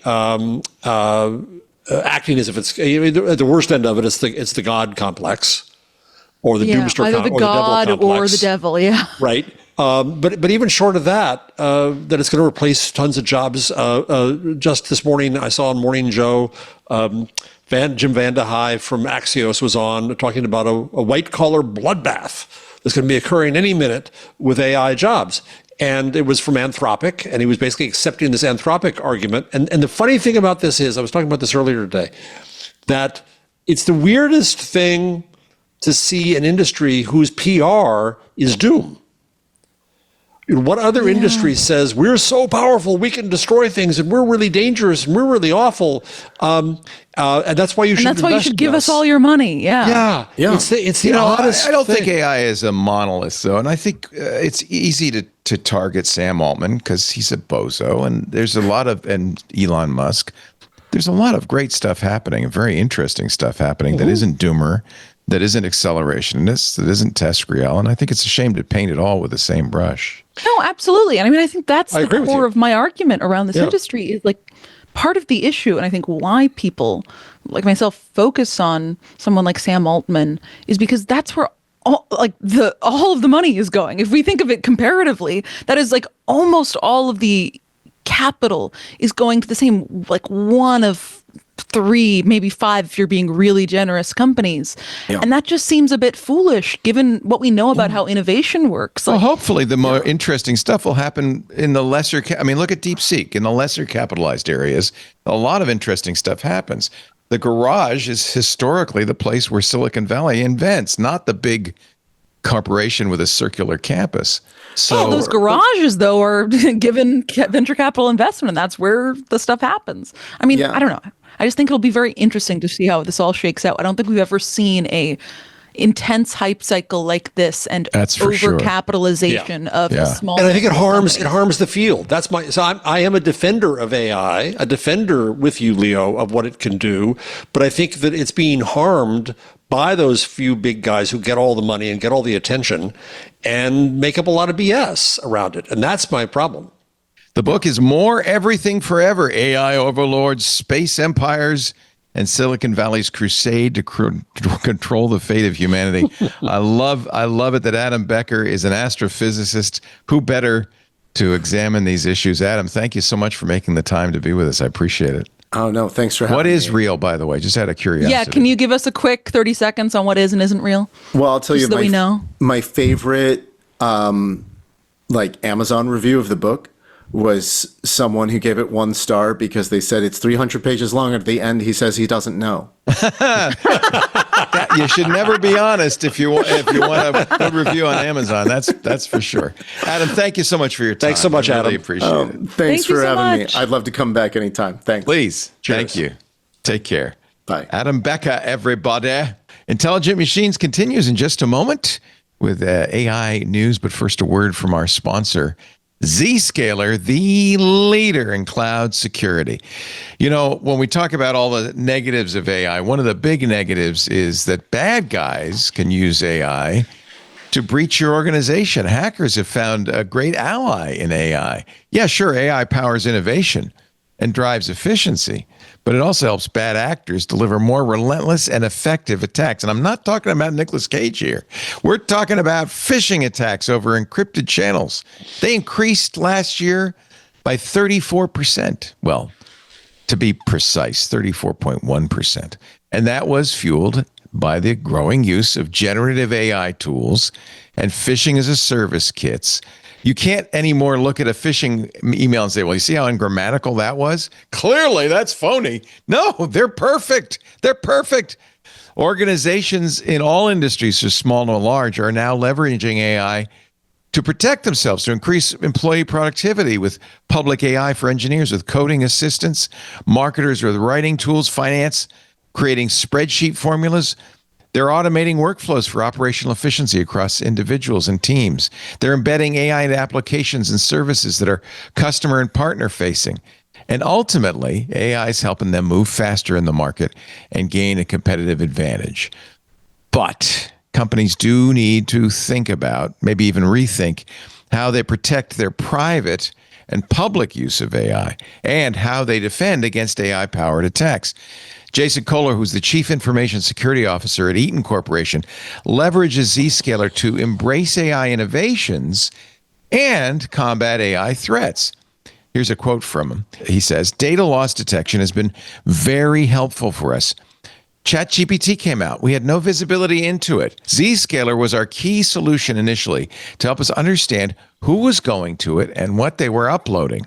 acting as if it's at the worst end of it. It's the God complex, or the doomster, either the God devil complex, or the devil. Yeah, right. But even short of that, that it's going to replace tons of jobs. Just this morning, I saw on Morning Joe, Jim Van de Heye from Axios was on talking about a white-collar bloodbath that's going to be occurring any minute with AI jobs. And it was from Anthropic, and he was basically accepting this Anthropic argument. And the funny thing about this is, I was talking about this earlier today, that it's the weirdest thing to see an industry whose PR is doom. What other industry says we're so powerful we can destroy things and we're really dangerous and we're really awful, and that's why you should. And that's why you should give us all your money. Yeah. It's the oddest. I don't thing. think AI is a monolith, though, and I think it's easy to target Sam Altman because he's a bozo, and there's a lot of and Elon Musk. There's a lot of great stuff happening, and very interesting stuff happening that isn't doomer, that isn't accelerationist, that isn't TESCREAL, and I think it's a shame to paint it all with the same brush. No, absolutely. And I mean, I think that's the agree with core you. of my argument around this industry is like part of the issue. And I think why people like myself focus on someone like Sam Altman is because that's where all of the money is going. If we think of it comparatively, that is like almost all of the capital is going to the same, like one of 3, maybe 5 if you're being really generous companies. And that just seems a bit foolish given what we know about how innovation works. Well, hopefully the more interesting stuff will happen in the lesser, look at DeepSeek. In the lesser capitalized areas, a lot of interesting stuff happens. The garage is historically the place where Silicon Valley invents, not the big corporation with a circular campus. So those garages, though, are given venture capital investment, and that's where the stuff happens. I mean, I don't know. I just think it'll be very interesting to see how this all shakes out. I don't think we've ever seen a intense hype cycle like this and overcapitalization of a small. And I think it harms the field. That's I am a defender of AI, a defender with you, Leo, of what it can do. But I think that it's being harmed by those few big guys who get all the money and get all the attention and make up a lot of BS around it. And that's my problem. The book is More Everything Forever, AI Overlords, Space Empires, and Silicon Valley's Crusade to control the fate of humanity. I love it that Adam Becker is an astrophysicist. Who better to examine these issues? Adam, thank you so much for making the time to be with us. I appreciate it. Oh, no, thanks for having me. What is real, by the way? Just out of curiosity. Yeah, can you give us a quick 30 seconds on what is and isn't real? Well, I'll tell you, that we know. My favorite Amazon review of the book was someone who gave it 1 star because they said it's 300 pages long. At the end, he says he doesn't know. You should never be honest if you want a good review on Amazon. That's for sure. Adam, thank you so much for your time. Thanks so much, I really Adam. appreciate it. Thanks Thank you for so having much. me. I'd love to come back anytime. Thanks. Please. Cheers. Thank you. Take care. Bye. Adam Becker, everybody. Intelligent Machines continues in just a moment with AI news, but first a word from our sponsor, Zscaler, the leader in cloud security. You know, when we talk about all the negatives of AI, one of the big negatives is that bad guys can use AI to breach your organization. Hackers have found a great ally in AI. Yeah, sure, AI powers innovation and drives efficiency, but it also helps bad actors deliver more relentless and effective attacks. And I'm not talking about Nicolas Cage here. We're talking about phishing attacks over encrypted channels. They increased last year by 34%. Well, to be precise, 34.1%. And that was fueled by the growing use of generative AI tools and phishing as a service kits. You can't anymore look at a phishing email and say, well, you see how ungrammatical that was? Clearly, that's phony. No, they're perfect. They're perfect. Organizations in all industries, from small to large, are now leveraging AI to protect themselves, to increase employee productivity with public AI for engineers, with coding assistance, marketers with writing tools, finance creating spreadsheet formulas. They're automating workflows for operational efficiency across individuals and teams. They're embedding AI into applications and services that are customer and partner facing. And ultimately, AI is helping them move faster in the market and gain a competitive advantage. But companies do need to think about, maybe even rethink, how they protect their private and public use of AI and how they defend against AI-powered attacks. Jason Kohler, who's the Chief Information Security Officer at Eaton Corporation, leverages Zscaler to embrace AI innovations and combat AI threats. Here's a quote from him. He says, "Data loss detection has been very helpful for us. ChatGPT came out. We had no visibility into it. Zscaler was our key solution initially to help us understand who was going to it and what they were uploading.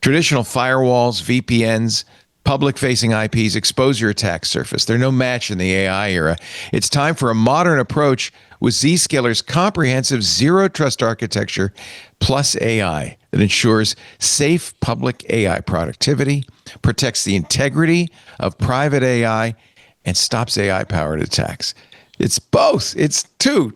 Traditional firewalls, VPNs, public-facing IPs expose your attack surface. They're no match in the AI era. It's time for a modern approach with Zscaler's comprehensive zero-trust architecture plus AI that ensures safe public AI productivity, protects the integrity of private AI, and stops AI-powered attacks." It's both. It's two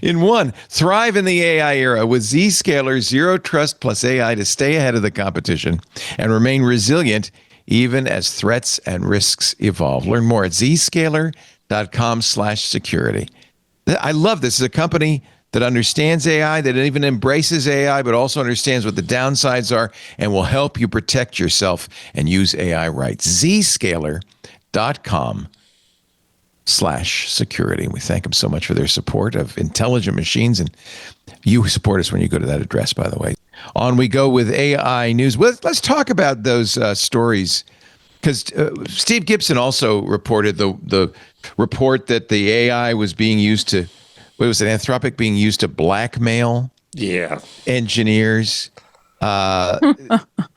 in one. Thrive in the AI era with Zscaler Zero Trust plus AI to stay ahead of the competition and remain resilient even as threats and risks evolve. Learn more at zscaler.com/security. I love this. It's a company that understands AI, that even embraces AI, but also understands what the downsides are and will help you protect yourself and use AI right. Zscaler.com/security. We thank them so much for their support of intelligent machines. And you support us when you go to that address, by the way. On we go with AI news. Let's talk about those stories, because Steve Gibson also reported the report that the AI was being used to, what was it, Anthropic being used to blackmail engineers.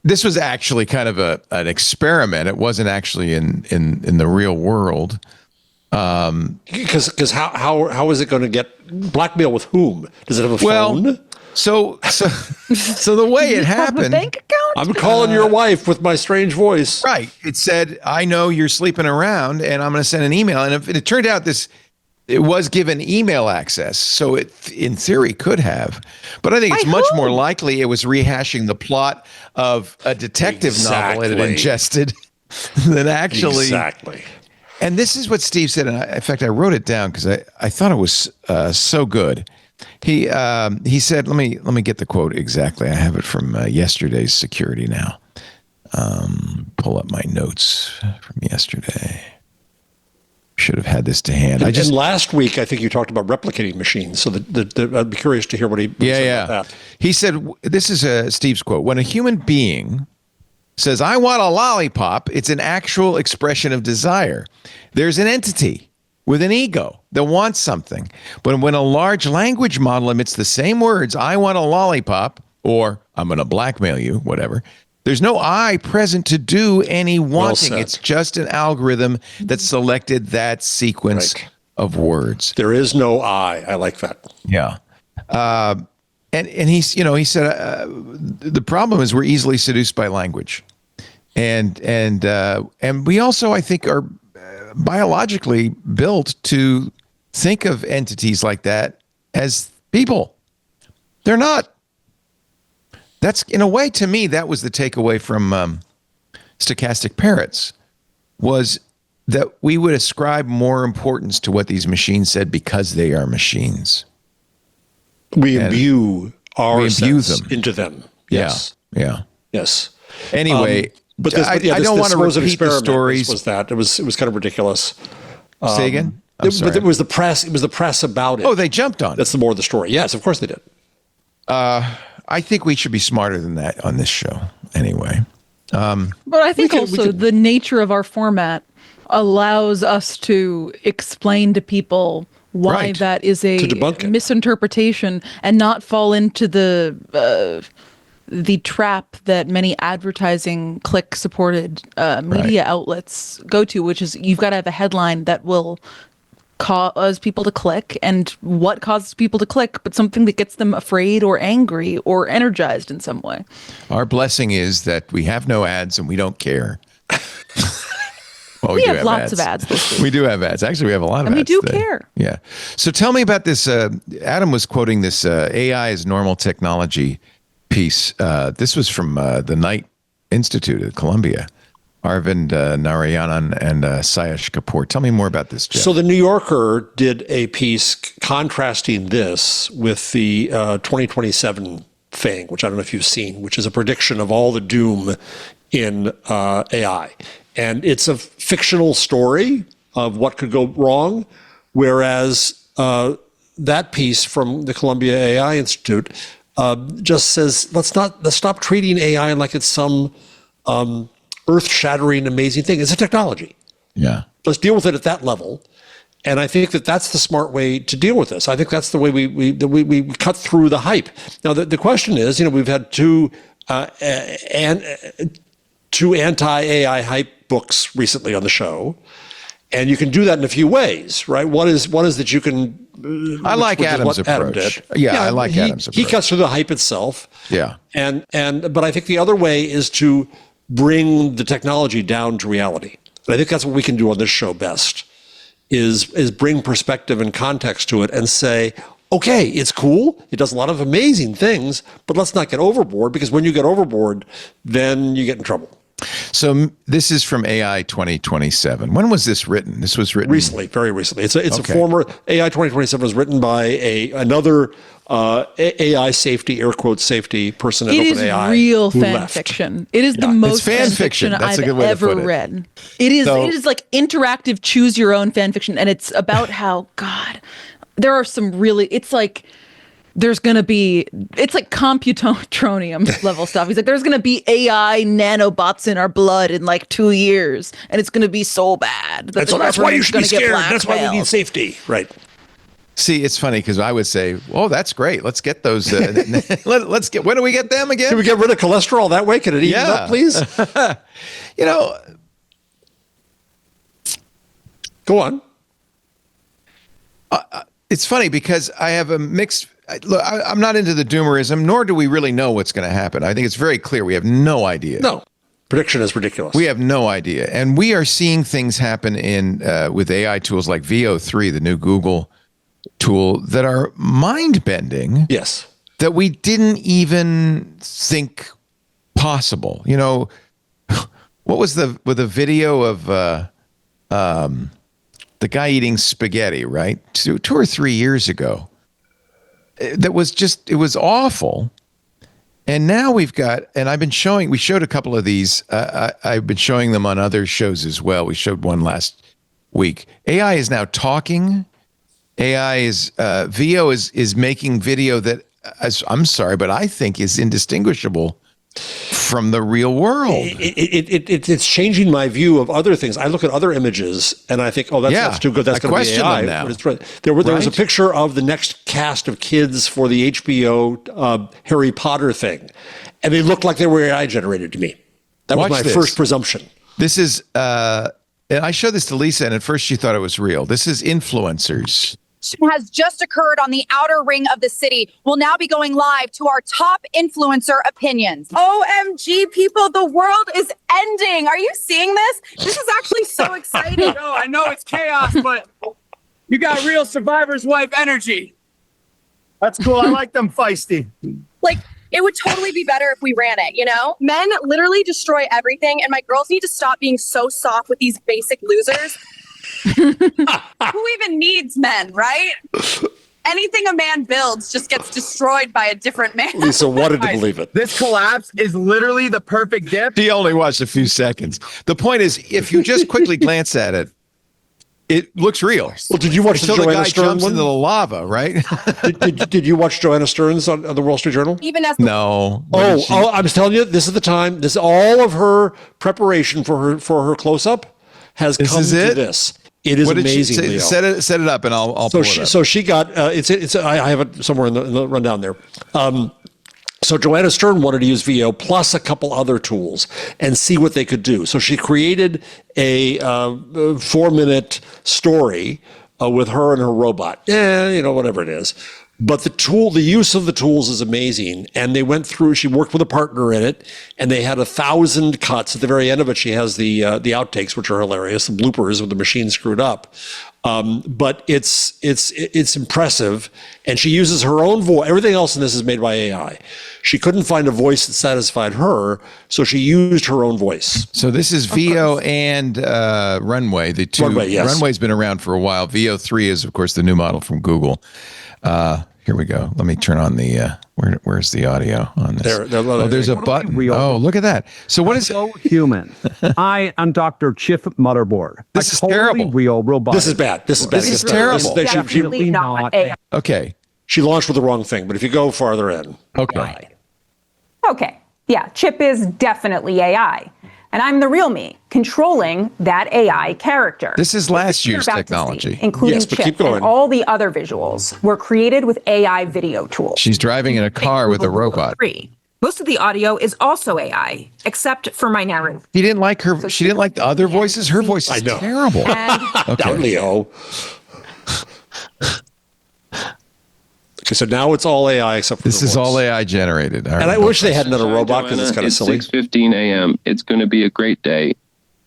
This was actually kind of an experiment. It wasn't actually in the real world. Because how is it going to get blackmail with whom? Does it have a phone? So the way it happened, Bank account? I'm calling your wife with my strange voice. right? It said, "I know you're sleeping around, and I'm going to send an email." And if it turned out it was given email access, so it in theory could have. But I think it's much more likely it was rehashing the plot of a detective novel it had ingested than actually. Exactly. And this is what Steve said. And in fact, I wrote it down because I thought it was so good. He said, let me get the quote exactly. I have it from yesterday's Security Now. Pull up my notes from yesterday. Should have had this to hand. And last week, I think you talked about replicating machines. So I'd be curious to hear what he said about that. He said, this is Steve's quote: "When a human being says, 'I want a lollipop,' it's an actual expression of desire. There's an entity with an ego that wants something. But when a large language model emits the same words, 'I want a lollipop,' or 'I'm going to blackmail you,' whatever, there's no I present to do any wanting. It's just an algorithm that selected that sequence of words. There is no I. I like that. Yeah. And he said, the problem is we're easily seduced by language. And we also, I think, are biologically built to think of entities like that as people. They're not. That's, in a way, to me, that was the takeaway from Stochastic Parrots, was that we would ascribe more importance to what these machines said because they are machines. We imbue them into them. Yes. Yeah. Yes. Anyway, but I don't want to repeat the stories. Was that it was kind of ridiculous. Say again? I'm sorry. But it was the press. It was the press about it. Oh, they jumped on it. That's the more of the story. Yes, of course they did. I think we should be smarter than that on this show. Anyway. But I think the nature of our format allows us to explain to people why that is a misinterpretation and not fall into the trap that many advertising click-supported media outlets go to, which is you've got to have a headline that will cause people to click, and what causes people to click but something that gets them afraid or angry or energized in some way. Our blessing is that we have no ads and we don't care. Well, we do have lots of ads this week. We do have ads. Actually, we have a lot of And ads. we do today. care. Yeah. So tell me about this. Adam was quoting this AI is normal technology piece. This was from the Knight Institute at Columbia. Arvind Narayanan and Sayash Kapoor. Tell me more about this, Jeff. So the New Yorker did a piece contrasting this with the 2027 thing, which I don't know if you've seen, which is a prediction of all the doom in AI. And it's a fictional story of what could go wrong, whereas that piece from the Columbia AI Institute just says, let's stop treating AI like it's some earth-shattering, amazing thing. It's a technology. Yeah. Let's deal with it at that level. And I think that that's the smart way to deal with this. I think that's the way we cut through the hype. Now, the question is, we've had two anti-AI hype books recently on the show, and you can do that in a few ways, right? One is that you can. I like Adam's approach. Yeah, I like Adam's approach. He cuts through the hype itself. Yeah. But I think the other way is to bring the technology down to reality. And I think that's what we can do on this show best, is bring perspective and context to it and say, okay, it's cool. It does a lot of amazing things, but let's not get overboard, because when you get overboard, then you get in trouble. So this is from AI 2027. When was this written? This was written Recently, very recently. It's a former AI 2027 was written by another AI safety, air quote safety person at OpenAI. It is real who fan left. fiction. It is the most fan fiction. That's a good I've way to ever put it. read. It is like interactive, choose your own fan fiction, and it's about how there are some really. It's like. It's like computronium level stuff. He's like, there's going to be AI nanobots in our blood in like 2 years, and it's going to be so bad. That's why you should be scared. That's why we need safety. Right. See, it's funny because I would say, "Oh, that's great. Let's get those. Let's get. When do we get them again? Can we get rid of cholesterol that way? Can it even up, please? Go on. It's funny because I have a mixed. Look, I'm not into the doomerism, nor do we really know what's going to happen. I think it's very clear we have no idea. No, prediction is ridiculous. We have no idea, and we are seeing things happen in with AI tools like VEO3, the new Google tool, that are mind-bending. Yes. That we didn't even think possible. What was the video of the guy eating spaghetti, right? 2 or 3 years ago. That was just, it was awful. And now we've got, and we showed a couple of these. I've been showing them on other shows as well. We showed one last week. AI is now talking. AI is, VEO is making video that, I'm sorry, but I think is indistinguishable from the real world. It's changing my view of other things. I look at other images and I think, that's too good. That's going to be AI. Now. But it's right. There was a picture of the next cast of kids for the HBO Harry Potter thing, and they looked like they were AI generated to me. That was my first presumption. This is, and I showed this to Lisa, and at first she thought it was real. This is influencers. Has just occurred on the outer ring of the city. We'll now be going live to our top influencer opinions. OMG, people, the world is ending. Are you seeing this? This is actually so exciting. No, I know it's chaos, but you got real survivor's wife energy. That's cool. I like them feisty. Like, it would totally be better if we ran it, Men literally destroy everything, and my girls need to stop being so soft with these basic losers. Who even needs men, right? Anything a man builds just gets destroyed by a different man. Lisa wanted to believe it. This collapse is literally the perfect dip. She only watched a few seconds. The point is, if you just quickly glance at it, it looks real. Well, did you watch the Joanna Sterns jumps one? into the lava, right? did you watch Joanna Sterns on the Wall Street Journal? Even as No. I was telling you, this is the time. This all of her preparation for her close up has come to this. It is amazing. Leo. Set it up, and I'll pull it up. So she got it's. I have it somewhere in the rundown there. So Joanna Stern wanted to use VEO plus a couple other tools and see what they could do. So she created a 4-minute story with her and her robot. Whatever it is. But the use of the tools is amazing. And they went through, she worked with a partner in it, and they had 1,000 cuts. At the very end of it, she has the outtakes, which are hilarious, the bloopers with the machine screwed up. But it's impressive. And she uses her own voice. Everything else in this is made by AI. She couldn't find a voice that satisfied her, so she used her own voice. So this is Veo and Runway. The two Runway, yes. Runway's been around for a while. Veo 3 is, of course, the new model from Google. Here we go. Let me turn on the where's the audio on this? There's a button. Oh, look at that. So what is so human? I am Dr. Chief Motherboard. This is terrible. Real robot. This is bad. This is bad. This is terrible. Definitely not AI. Okay. She launched with the wrong thing, but if you go farther in. Okay. Okay. Yeah, Chip is definitely AI. And I'm the real me, controlling that AI character. This is last year's technology. Including Yes, but Chip keep going. and all the other visuals were created with AI video tools. She's driving in a car with a robot. Most of the audio is also AI, except for my narrative. He didn't like her. She didn't like the other voices. Her voice is terrible. Down Leo. Okay, so now it's all AI except for this is all AI generated. And I wish they hadn't done a robot because it's kind of silly. It's 6:15 a.m. It's going to be a great day.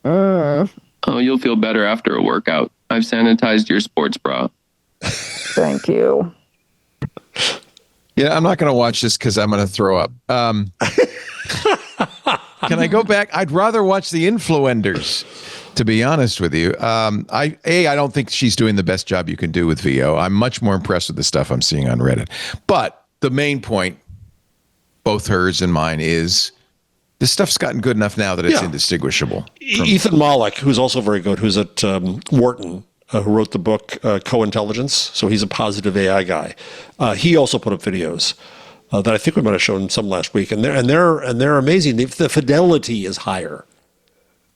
Oh, you'll feel better after a workout. I've sanitized your sports bra. Thank you. Yeah, I'm not going to watch this because I'm going to throw up. Can I go back? I'd rather watch the Influenders, to be honest with you. I don't think she's doing the best job you can do with VEO. I'm much more impressed with the stuff I'm seeing on Reddit. But the main point, both hers and mine, is this stuff's gotten good enough now that it's indistinguishable. Ethan Mollick, who's also very good, who's at Wharton, who wrote the book Co-Intelligence, so he's a positive AI guy. He also put up videos that I think we might have shown some last week, and they're amazing. The fidelity is higher,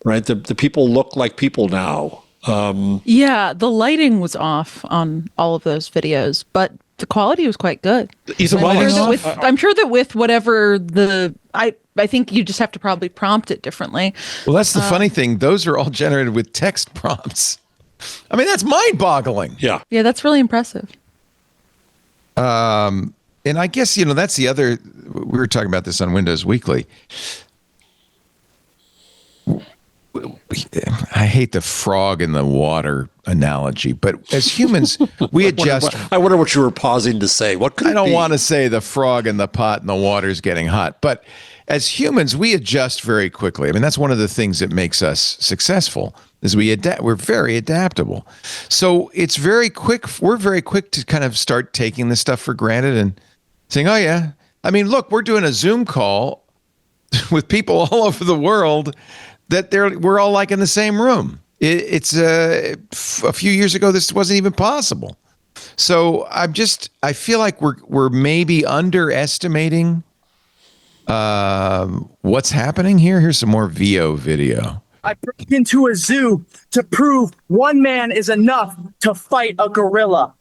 right? The people look like people now. Yeah, the lighting was off on all of those videos, but the quality was quite good. I'm sure that with whatever I think you just have to probably prompt it differently. Well, that's the funny thing. Those are all generated with text prompts. I mean, that's mind-boggling. Yeah. Yeah, that's really impressive. And I guess, that's the other, we were talking about this on Windows Weekly. I hate the frog in the water analogy, but as humans, we adjust. I wonder what you were pausing to say. What could I don't want to say the frog in the pot and the water's getting hot, but as humans, we adjust very quickly. I mean, that's one of the things that makes us successful is we're very adaptable. So it's very quick. We're very quick to kind of start taking this stuff for granted and saying, oh yeah. I mean, look, we're doing a Zoom call with people all over the world that we're all like in the same room. It's a few years ago, this wasn't even possible. So I feel like we're maybe underestimating what's happening here. Here's some more VEO video. I broke into a zoo to prove one man is enough to fight a gorilla.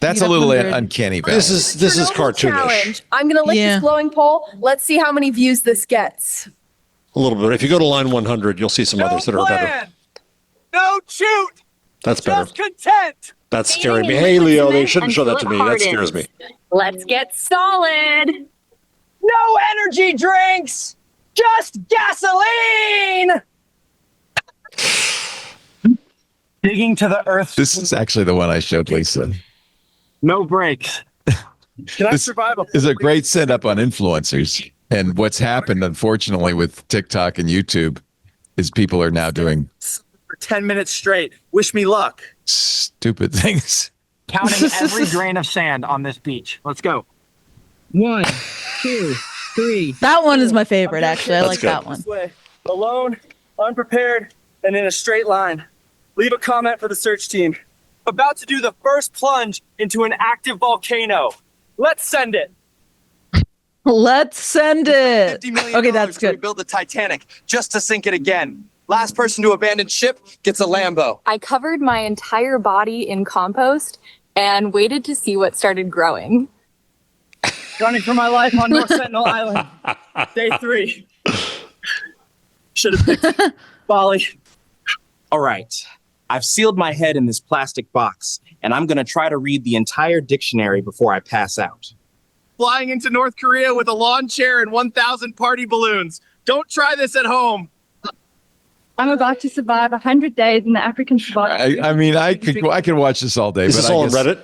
That's a little uncanny valley. This is cartoonish. Challenge. I'm gonna lick this glowing pole. Let's see how many views this gets. A little bit. If you go to line 100, you'll see some others that are better. No shoot. That's better. Just content. That's scaring me. Hey, Leo, they shouldn't show that to me. That scares me. Let's get solid. No energy drinks. Just gasoline. Digging to the earth. This is actually the one I showed Lisa. No breaks. Can I survive? This is a great setup on influencers. And what's happened, unfortunately, with TikTok and YouTube is people are now doing for 10 minutes straight. Wish me luck. Stupid things. Counting every grain of sand on this beach. Let's go. 1, 2, 3. That one is my favorite, actually. I like that one. This way. Alone, unprepared, and in a straight line. Leave a comment for the search team. About to do the first plunge into an active volcano. Let's send it. Let's send it. $50 million Okay, that's to good. rebuild the Titanic just to sink it again. Last person to abandon ship gets a Lambo. I covered my entire body in compost and waited to see what started growing. Running for my life on North Sentinel Island. Day 3. Should have picked Bali. All right. I've sealed my head in this plastic box, and I'm going to try to read the entire dictionary before I pass out. Flying into North Korea with a lawn chair and 1,000 party balloons. Don't try this at home. I'm about to survive 100 days in the African savanna. I could watch this all day. Is this all on Reddit?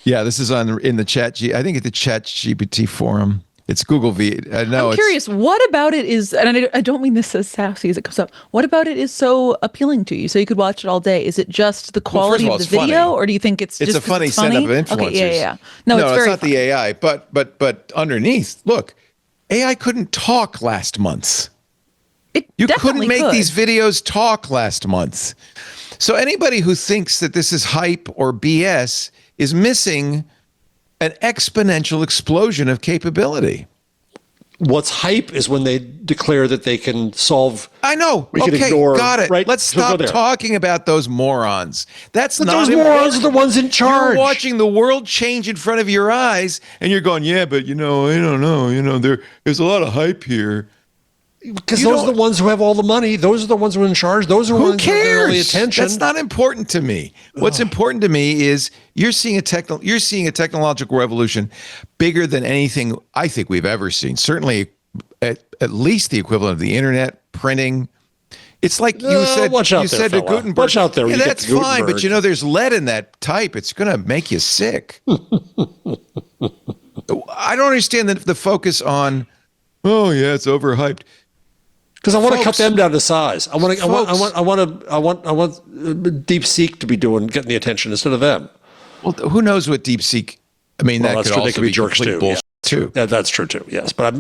Yeah, this is in the chat. I think at the Chat GPT forum. It's Google V. No, I'm curious, what about it is, and I don't mean this as sassy as it comes up, what about it is so appealing to you? So you could watch it all day. Is it just the quality of the video, funny. Or do you think it's just a funny setup of influencers? Okay, yeah. No, it's very not funny. the AI, but underneath, look, AI couldn't talk last month. You couldn't make these videos talk last month. So anybody who thinks that this is hype or BS is missing an exponential explosion of capability. What's hype is when they declare that they can solve. I know. We can okay, ignore, got it. Right? Let's stop talking about those morons. That's but not those important. morons are the ones in charge. You're watching the world change in front of your eyes, and you're going, yeah, but I don't know. There's a lot of hype here. Because those are the ones who have all the money. Those are the ones who are in charge. Those are the ones who have all the attention. That's not important to me. What's important to me is you're seeing a technological revolution bigger than anything I think we've ever seen. Certainly, at least the equivalent of the internet, printing. It's like you said. Watch out you there, said to fella. Gutenberg. Watch out there. Yeah, that's fine, but there's lead in that type. It's going to make you sick. I don't understand the focus on. Oh yeah, it's overhyped. Because I want to cut them down to size. I want DeepSeek to be getting the attention instead of them. Well, who knows what DeepSeek? I mean, that could also be jerks complete bullshit too. Yeah, that's true too. Yes, but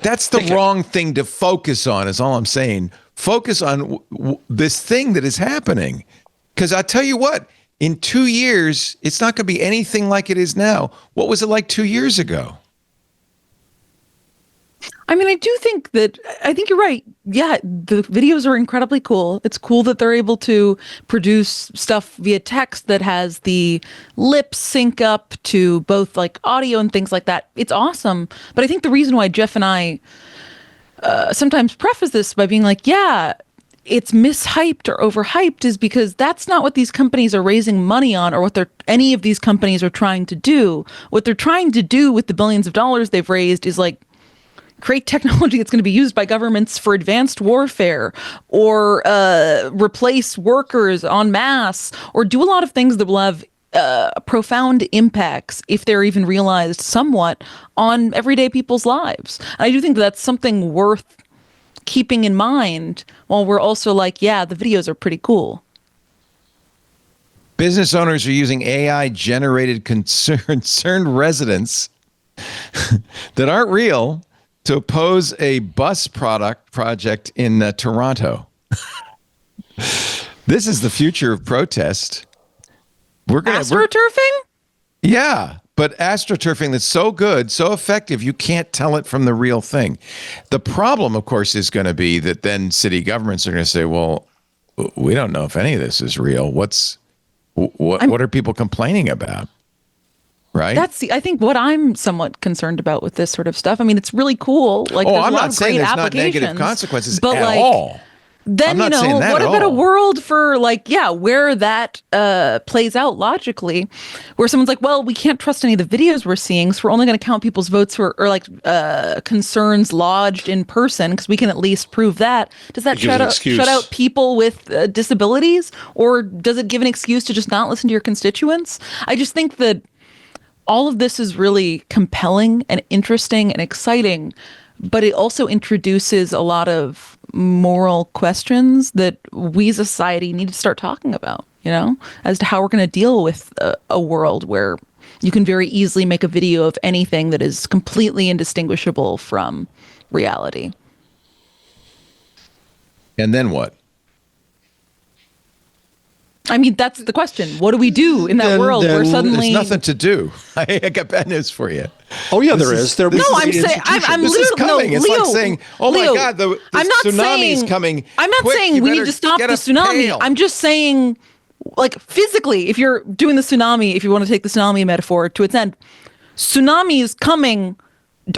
that's the wrong thing to focus on. Is all I'm saying. Focus on this thing that is happening. Because I tell you what, in 2 years, it's not going to be anything like it is now. What was it like 2 years ago? I mean, I think you're right. Yeah, the videos are incredibly cool. It's cool that they're able to produce stuff via text that has the lip sync up to both like audio and things like that. It's awesome. But I think the reason why Jeff and I sometimes preface this by being like, yeah, it's mishyped or overhyped is because that's not what these companies are raising money on or what any of these companies are trying to do. What they're trying to do with the billions of dollars they've raised is like create technology that's going to be used by governments for advanced warfare or replace workers en masse or do a lot of things that will have profound impacts, if they're even realized somewhat, on everyday people's lives. And I do think that's something worth keeping in mind while we're also like, yeah, the videos are pretty cool. Business owners are using AI-generated concerned residents that aren't real to oppose a bus project in Toronto. This is the future of protest. AstroTurfing? Yeah, but astroturfing that's so good, so effective, you can't tell it from the real thing. The problem, of course, is going to be that then city governments are going to say, well, we don't know if any of this is real. What are people complaining about? Right. I think what I'm somewhat concerned about with this sort of stuff. I mean, it's really cool. Like, I'm not saying there's not negative consequences but at all. Then, what about a world for where that plays out logically, where someone's like, well, we can't trust any of the videos we're seeing, so we're only going to count people's votes who are concerns lodged in person because we can at least prove that. Does that shut out people with disabilities, or does it give an excuse to just not listen to your constituents? I just think that all of this is really compelling and interesting and exciting, but it also introduces a lot of moral questions that we as a society need to start talking about, as to how we're going to deal with a world where you can very easily make a video of anything that is completely indistinguishable from reality. And then what? I mean, that's the question. What do we do in that world where suddenly there's nothing to do? I got bad news for you. Oh yeah, there is. I'm saying I'm this is coming. No, it's Leo, like saying, "Oh Leo, my God, the tsunami is coming." I'm not saying we need to stop the tsunami. Pail. I'm just saying, like physically, if you're doing the tsunami, if you want to take the tsunami metaphor to its end, tsunami is coming.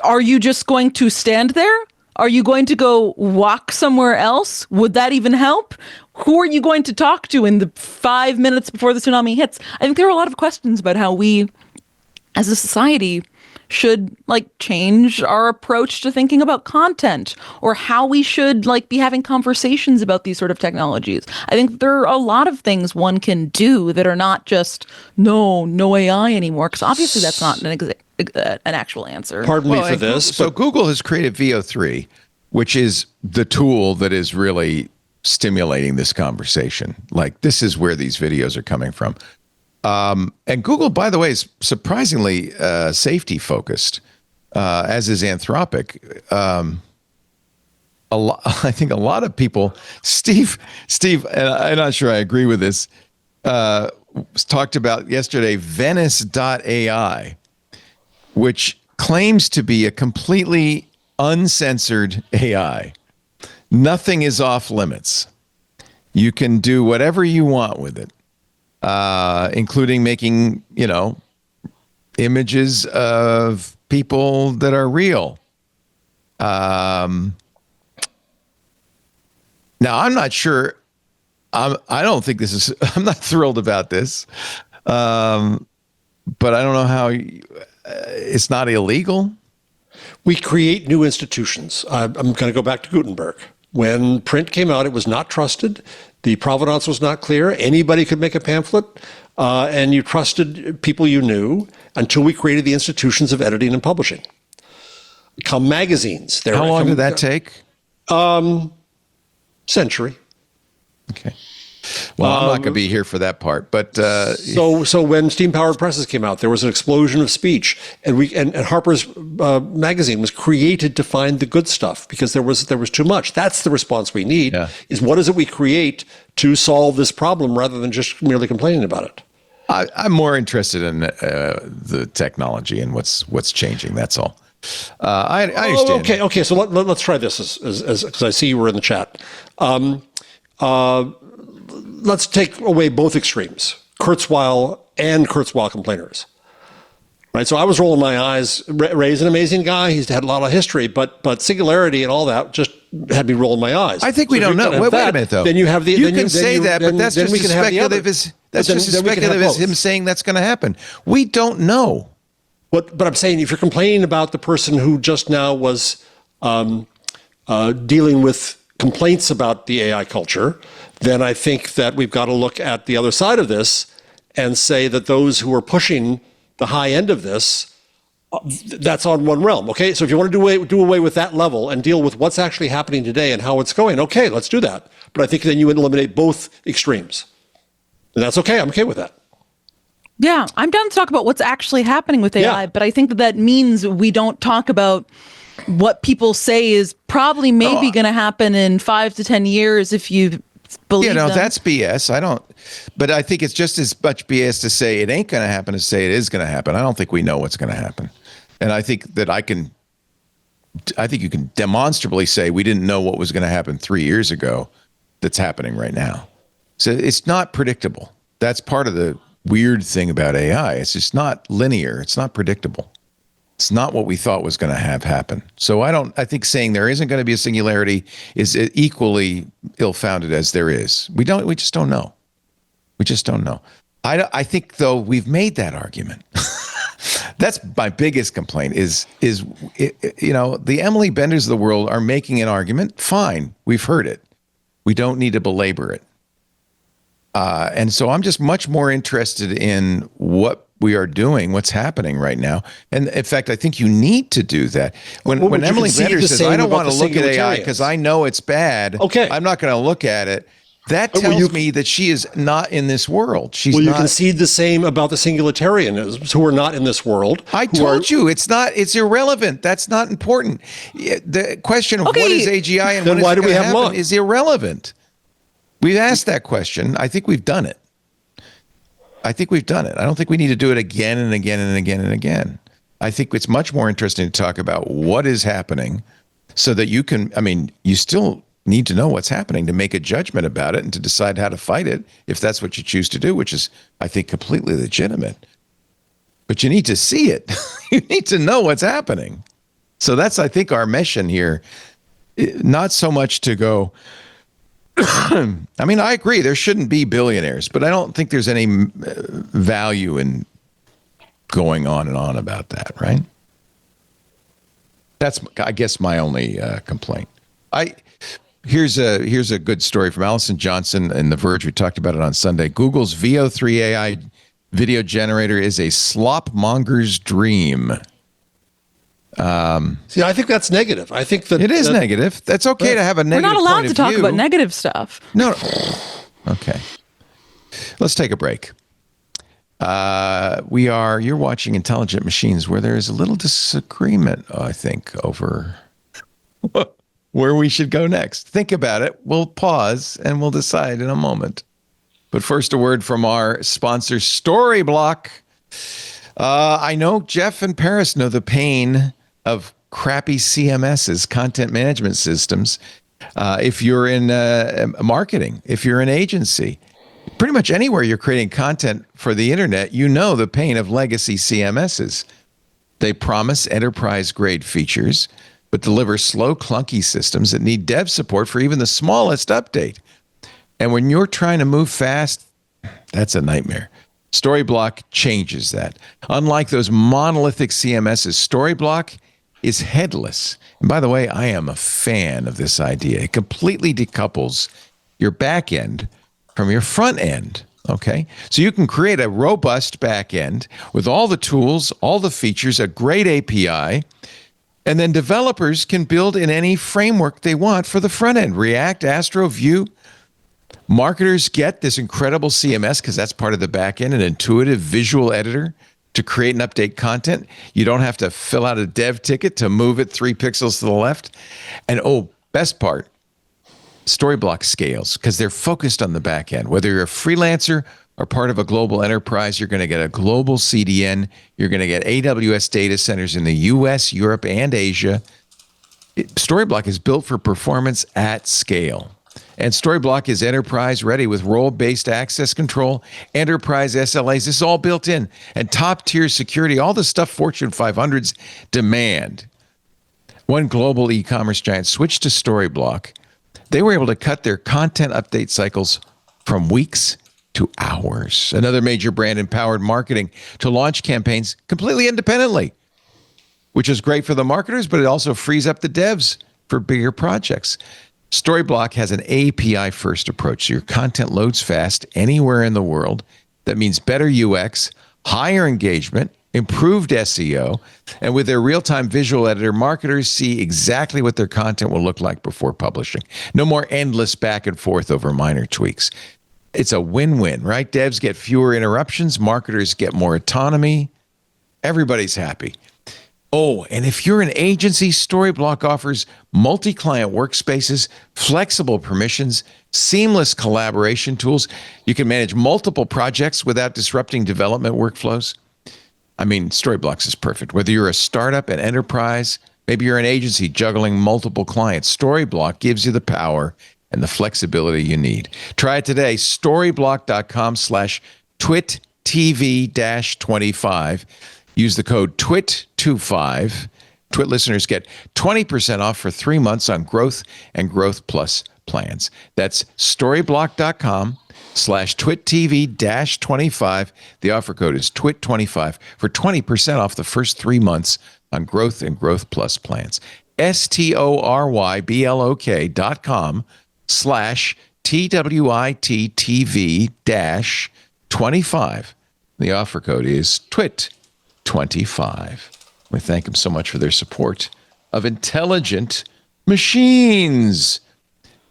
Are you just going to stand there? Are you going to go walk somewhere else? Would that even help? Who are you going to talk to in the 5 minutes before the tsunami hits? I think there are a lot of questions about how we, as a society, should change our approach to thinking about content, or how we should be having conversations about these sort of technologies. I think there are a lot of things one can do that are not just no AI anymore, because obviously that's not an actual answer. Pardon me for this. So Google has created Veo 3, which is the tool that is really stimulating this conversation. This is where these videos are coming from. And Google, by the way, is surprisingly safety focused, as is Anthropic. I think a lot of people, Steve, and I'm not sure I agree with this, talked about yesterday venice.ai, which claims to be a completely uncensored AI. Nothing is off limits. You can do whatever you want with it. Including making, images of people that are real. Now, I'm not sure. I don't think this is. I'm not thrilled about this. But I don't know how. It's not illegal. We create new institutions. I'm going to go back to Gutenberg. When print came out, it was not trusted. The provenance was not clear. Anybody could make a pamphlet, and you trusted people you knew until we created the institutions of editing and publishing. Come magazines. How long did that take? Century. Okay. Well, I'm not going to be here for that part, but so when steam-powered presses came out, there was an explosion of speech, and Harper's magazine was created to find the good stuff because there was too much. That's the response we need. Is what is it we create to solve this problem rather than just merely complaining about it? I'm more interested in the technology and what's changing. That's all. I understand. Okay. So let's try this because I see you were in the chat. Let's take away both extremes, Kurzweil and Kurzweil complainers. Right. So I was rolling my eyes. Ray's an amazing guy. He's had a lot of history, but Singularity and all that just had me rolling my eyes. I think we don't know. Wait a minute, though. Then you have the. You can say that, but that's just as speculative as him saying that's going to happen. We don't know. But I'm saying if you're complaining about the person who just now was dealing with complaints about the AI culture, then I think that we've got to look at the other side of this and say that those who are pushing the high end of this, that's on one realm. Okay, so if you want to do away with that level and deal with what's actually happening today and how it's going, okay, let's do that. But I think then you eliminate both extremes. And that's okay. I'm okay with that. Yeah, I'm down to talk about what's actually happening with AI, but I think that means we don't talk about what people say is probably maybe going to happen in 5 to 10 years if you believe them. That's BS. But I think it's just as much BS to say it ain't going to happen as say it is going to happen. I don't think we know what's going to happen. And I think that I think you can demonstrably say we didn't know what was going to happen 3 years ago that's happening right now. So it's not predictable. That's part of the weird thing about AI. It's just not linear. It's not predictable. It's not what we thought was going to have happen. So I think saying there isn't going to be a singularity is equally ill-founded as there is. We just don't know. We just don't know. I think though we've made that argument. That's my biggest complaint is the Emily Benders of the world are making an argument. Fine. We've heard it. We don't need to belabor it. And so I'm just much more interested in what we are doing, what's happening right now. And in fact, I think you need to do that. When Emily Benders says, I don't want to look at AI because I know it's bad. Okay. I'm not going to look at it. That tells me that she is not in this world. You concede the same about the singularitarians who are not in this world. I told you it's irrelevant. That's not important. The question of what is AGI and what is going to happen is irrelevant. We've asked that question. I think we've done it. I don't think we need to do it again and again and again and again. I think it's much more interesting to talk about what is happening so that you still need to know what's happening to make a judgment about it and to decide how to fight it if that's what you choose to do, which is, I think, completely legitimate. But you need to see it. You need to know what's happening. So that's, I think, our mission here. not so much to go. I mean, I agree there shouldn't be billionaires, but I don't think there's any value in going on and on about that, right? That's, I guess, my only complaint. Here's a good story from Allison Johnson in The Verge. We talked about it on Sunday. Google's VEO AI video generator is a slop monger's dream. See, I think that's negative. I think that it is negative. That's okay to have a negative. We're not allowed point to of talk view. about negative stuff. No. Okay. Let's take a break. You're watching Intelligent Machines, where there is a little disagreement, I think, over where we should go next. Think about it. We'll pause and we'll decide in a moment. But first, a word from our sponsor, Storyblock. I know Jeff and Paris know the pain of crappy CMSs, content management systems. If you're in marketing, if you're an agency, pretty much anywhere you're creating content for the internet, you know the pain of legacy CMSs. They promise enterprise-grade features, but deliver slow, clunky systems that need dev support for even the smallest update. And when you're trying to move fast, that's a nightmare. Storyblock changes that. Unlike those monolithic CMSs, Storyblock is headless. And by the way, I am a fan of this idea. It completely decouples your back end from your front end. Okay, so you can create a robust back end with all the tools, all the features, a great API, and then developers can build in any framework they want for the front end. React, Astro, Vue. Marketers get this incredible CMS because that's part of the back end, an intuitive visual editor to create and update content. You don't have to fill out a dev ticket to move it 3 pixels to the left. And best part, Storyblock scales because they're focused on the back end. Whether you're a freelancer or part of a global enterprise, you're going to get a global CDN. You're going to get AWS data centers in the US, Europe, and Asia. Storyblock is built for performance at scale. And Storyblock is enterprise ready with role-based access control, enterprise SLAs. This is all built in. And top-tier security, all the stuff Fortune 500s demand. One global e-commerce giant switched to Storyblock. They were able to cut their content update cycles from weeks to hours. Another major brand empowered marketing to launch campaigns completely independently, which is great for the marketers, but it also frees up the devs for bigger projects. Storyblock has an API-first approach, so your content loads fast anywhere in the world. That means better UX, higher engagement, improved SEO, and with their real-time visual editor, marketers see exactly what their content will look like before publishing. No more endless back and forth over minor tweaks. It's a win-win, right? Devs get fewer interruptions, marketers get more autonomy. Everybody's happy. And if you're an agency, Storyblock offers multi-client workspaces, flexible permissions, seamless collaboration tools. You can manage multiple projects without disrupting development workflows. I mean, Storyblock is perfect. Whether you're a startup, an enterprise, maybe you're an agency juggling multiple clients, Storyblock gives you the power and the flexibility you need. Try it today. Storyblock.com/TWiT-TV-25. Use the code TWIT25. TWiT listeners get 20% off for 3 months on Growth and Growth Plus plans. That's storyblock.com/TWIT-TV-25. The offer code is TWIT25 for 20% off the first 3 months on Growth and Growth Plus plans. STORYBLOK.com/TWIT-TV-25. The offer code is TWIT25. We thank them so much for their support of Intelligent Machines.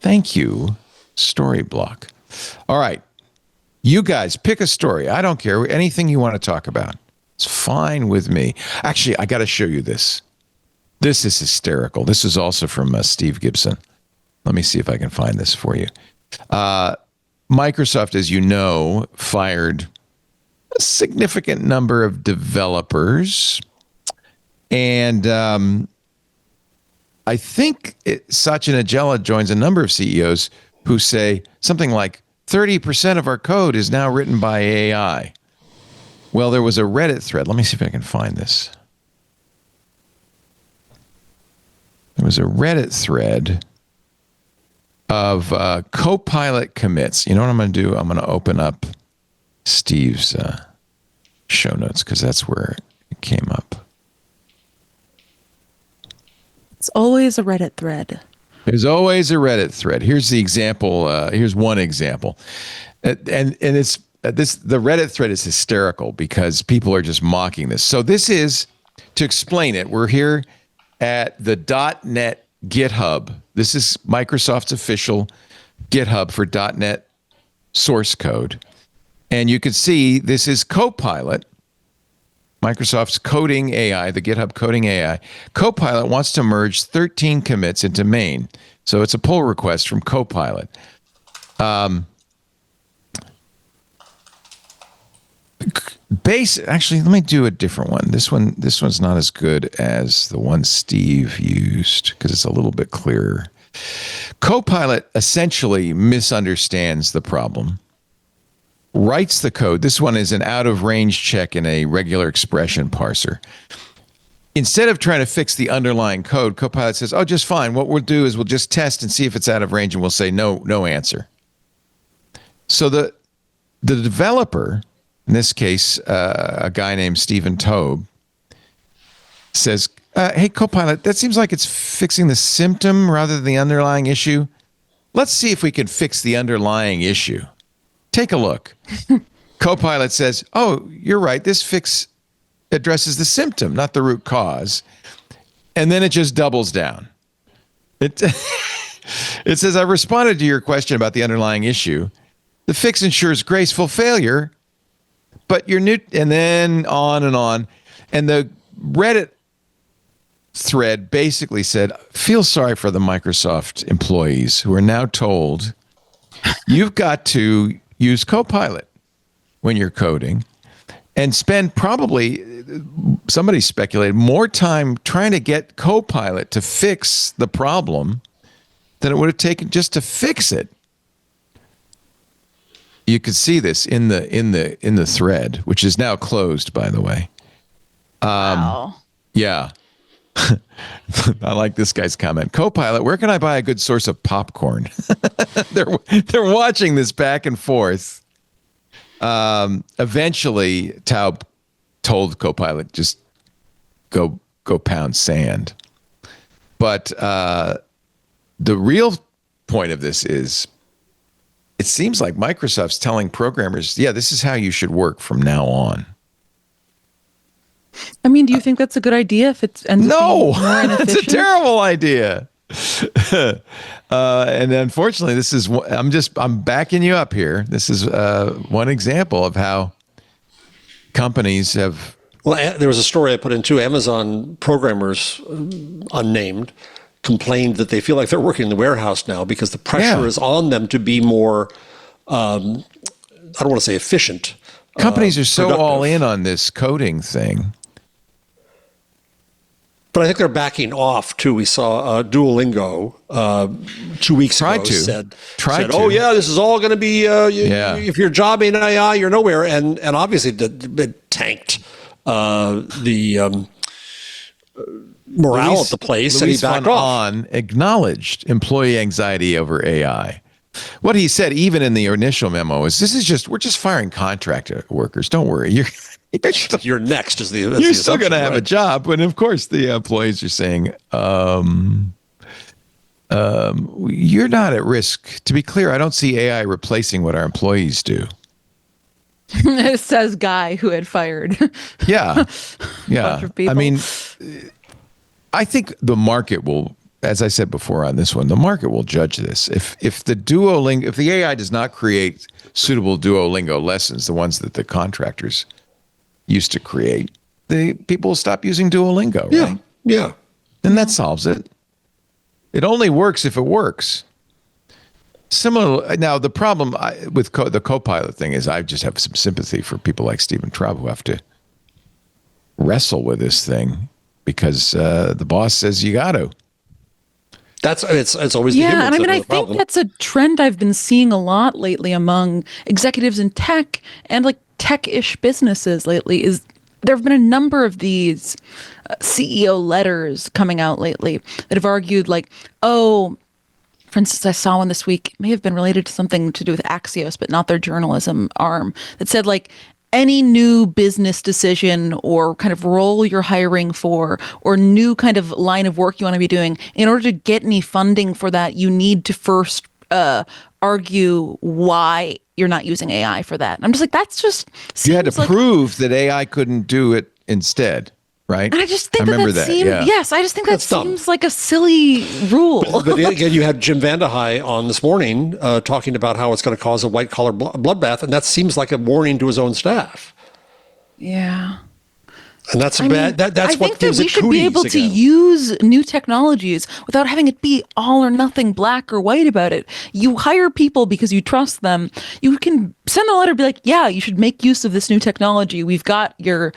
Thank you, Storyblock. All right. You guys pick a story. I don't care. Anything you want to talk about. It's fine with me. Actually, I got to show you this. This is hysterical. This is also from Steve Gibson. Let me see if I can find this for you. Microsoft, as you know, fired a significant number of developers. And I think Satya Nadella joins a number of CEOs who say something like 30% of our code is now written by AI. Well, there was a Reddit thread. Let me see if I can find this. There was a Reddit thread of Copilot commits. You know what I'm going to do? I'm going to open up Steve's show notes because that's where it came up. It's always a Reddit thread. There's always a Reddit thread. Here's the example. Here's one example, and it's the Reddit thread is hysterical because people are just mocking this. So this is, to explain it, we're here at the .NET GitHub. This is Microsoft's official GitHub for .NET source code. And you can see this is Copilot, Microsoft's coding AI, the GitHub coding AI. Copilot wants to merge 13 commits into main. So it's a pull request from Copilot. Actually, let me do a different one. This one's not as good as the one Steve used because it's a little bit clearer. Copilot essentially misunderstands the problem, writes the code. This one is an out-of-range check in a regular expression parser. Instead of trying to fix the underlying code, Copilot says, oh, just fine. What we'll do is we'll just test and see if it's out of range, and we'll say no answer. So the developer, in this case, a guy named Stephen Tobe, says, hey, Copilot, that seems like it's fixing the symptom rather than the underlying issue. Let's see if we can fix the underlying issue. Take a look. Copilot says, oh, you're right. This fix addresses the symptom, not the root cause. And then it just doubles down. It says, I responded to your question about the underlying issue. The fix ensures graceful failure, but you're new, and then on and on. And the Reddit thread basically said, feel sorry for the Microsoft employees who are now told you've got to use Copilot when you're coding and spend probably, somebody speculated, more time trying to get Copilot to fix the problem than it would have taken just to fix it. You could see this in the thread, which is now closed, by the way. Wow. Yeah. I like this guy's comment. Copilot, where can I buy a good source of popcorn? They're watching this back and forth. Eventually, Taub told Copilot, just go pound sand. But the real point of this is, it seems like Microsoft's telling programmers, yeah, this is how you should work from now on. I mean, do you think that's a good idea if it's ends up being more inefficient? It's a terrible idea. And unfortunately, this is, I'm backing you up here. This is one example of how companies have. Well, there was a story I put in too. Amazon programmers, unnamed, complained that they feel like they're working in the warehouse now because the pressure is on them to be more, I don't want to say efficient. Companies are so productive. All in on this coding thing. But I think they're backing off too. We saw Duolingo 2 weeks ago said, "Oh yeah, this is all going to be if your job ain't AI, you're nowhere." And obviously it tanked the morale at the place, and he backed off. Acknowledged employee anxiety over AI. What he said, even in the initial memo, is we're just firing contract workers. Don't worry, you're next. You're still going to have a job. But of course, the employees are saying, you're not at risk. To be clear, I don't see AI replacing what our employees do. It says guy who had fired. Yeah. I mean, I think the market will, as I said before on this one, the market will judge this. If the AI does not create suitable Duolingo lessons, the ones that the contractors used to create, the people will stop using Duolingo, right? Yeah. And that solves it. It only works if it works. Similar. Now, the problem with the Copilot thing is I just have some sympathy for people like Stephen Traub who have to wrestle with this thing because the boss says you got to. It's always the and I mean, I think that's a trend I've been seeing a lot lately among executives in tech and like tech-ish businesses lately is there have been a number of these CEO letters coming out lately that have argued like, oh, for instance, I saw one this week, it may have been related to something to do with Axios, but not their journalism arm, that said like, any new business decision or kind of role you're hiring for or new kind of line of work you want to be doing, in order to get any funding for that, you need to first argue why you're not using AI for that. And I'm just like, that's just you had to prove that AI couldn't do it instead, right? And I just think that seems, yeah. yes, I just think that seems like a silly rule. But again, you had Jim Vandehei on this morning talking about how it's going to cause a white collar bloodbath, and that seems like a warning to his own staff. Yeah. And that's that's what gives it we should be able to use new technologies without having it be all or nothing, black or white about it. You hire people because you trust them. You can send a letter, be like, yeah, you should make use of this new technology. We've got your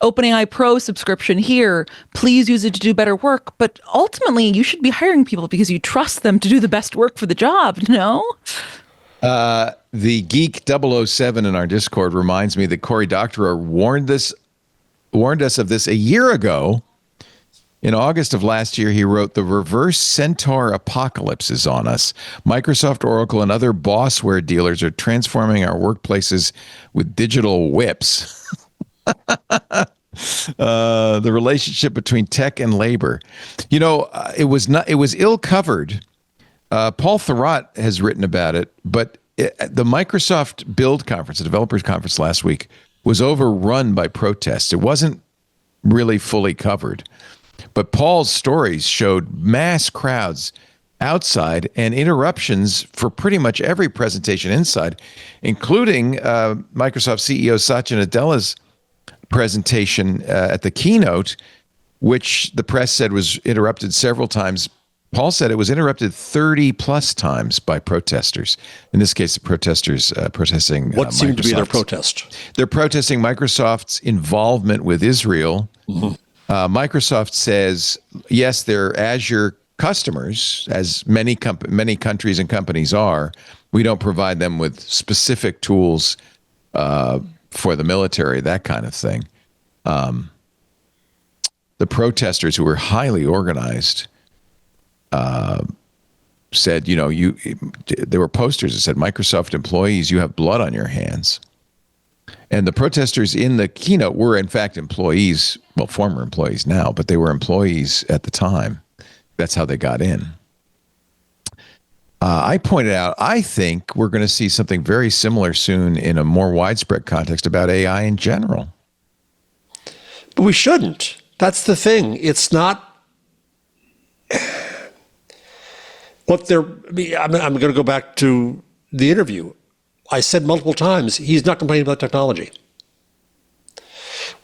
OpenAI Pro subscription here. Please use it to do better work. But ultimately, you should be hiring people because you trust them to do the best work for the job, no? The Geek 007 in our Discord reminds me that Cory Doctorow warned us of this a year ago. In August of last year, he wrote, "The reverse-centaur apocalypse is on us. Microsoft, Oracle, and other bossware dealers are transforming our workplaces with digital whips." The relationship between tech and labor. It was ill covered. Paul Thurrott has written about it, but the Microsoft Build Conference, the developers conference last week, was overrun by protests. It wasn't really fully covered. But Paul's stories showed mass crowds outside and interruptions for pretty much every presentation inside, including Microsoft CEO Satya Nadella's presentation at the keynote, which the press said was interrupted several times. Paul said it was interrupted 30 plus times by protesters. In this case, the protesters protesting what seemed to be their protest. They're protesting Microsoft's involvement with Israel. Mm-hmm. Microsoft says, yes, they're Azure customers, as many countries and companies are. We don't provide them with specific tools for the military, that kind of thing. The protesters, who were highly organized, said, there were posters that said, "Microsoft employees, you have blood on your hands." And the protesters in the keynote were, in fact, employees, well, former employees now, but they were employees at the time. That's how they got in. I pointed out, I think we're going to see something very similar soon in a more widespread context about AI in general. But we shouldn't. That's the thing. It's not what they're. I'm going to go back to the interview. I said multiple times, he's not complaining about technology.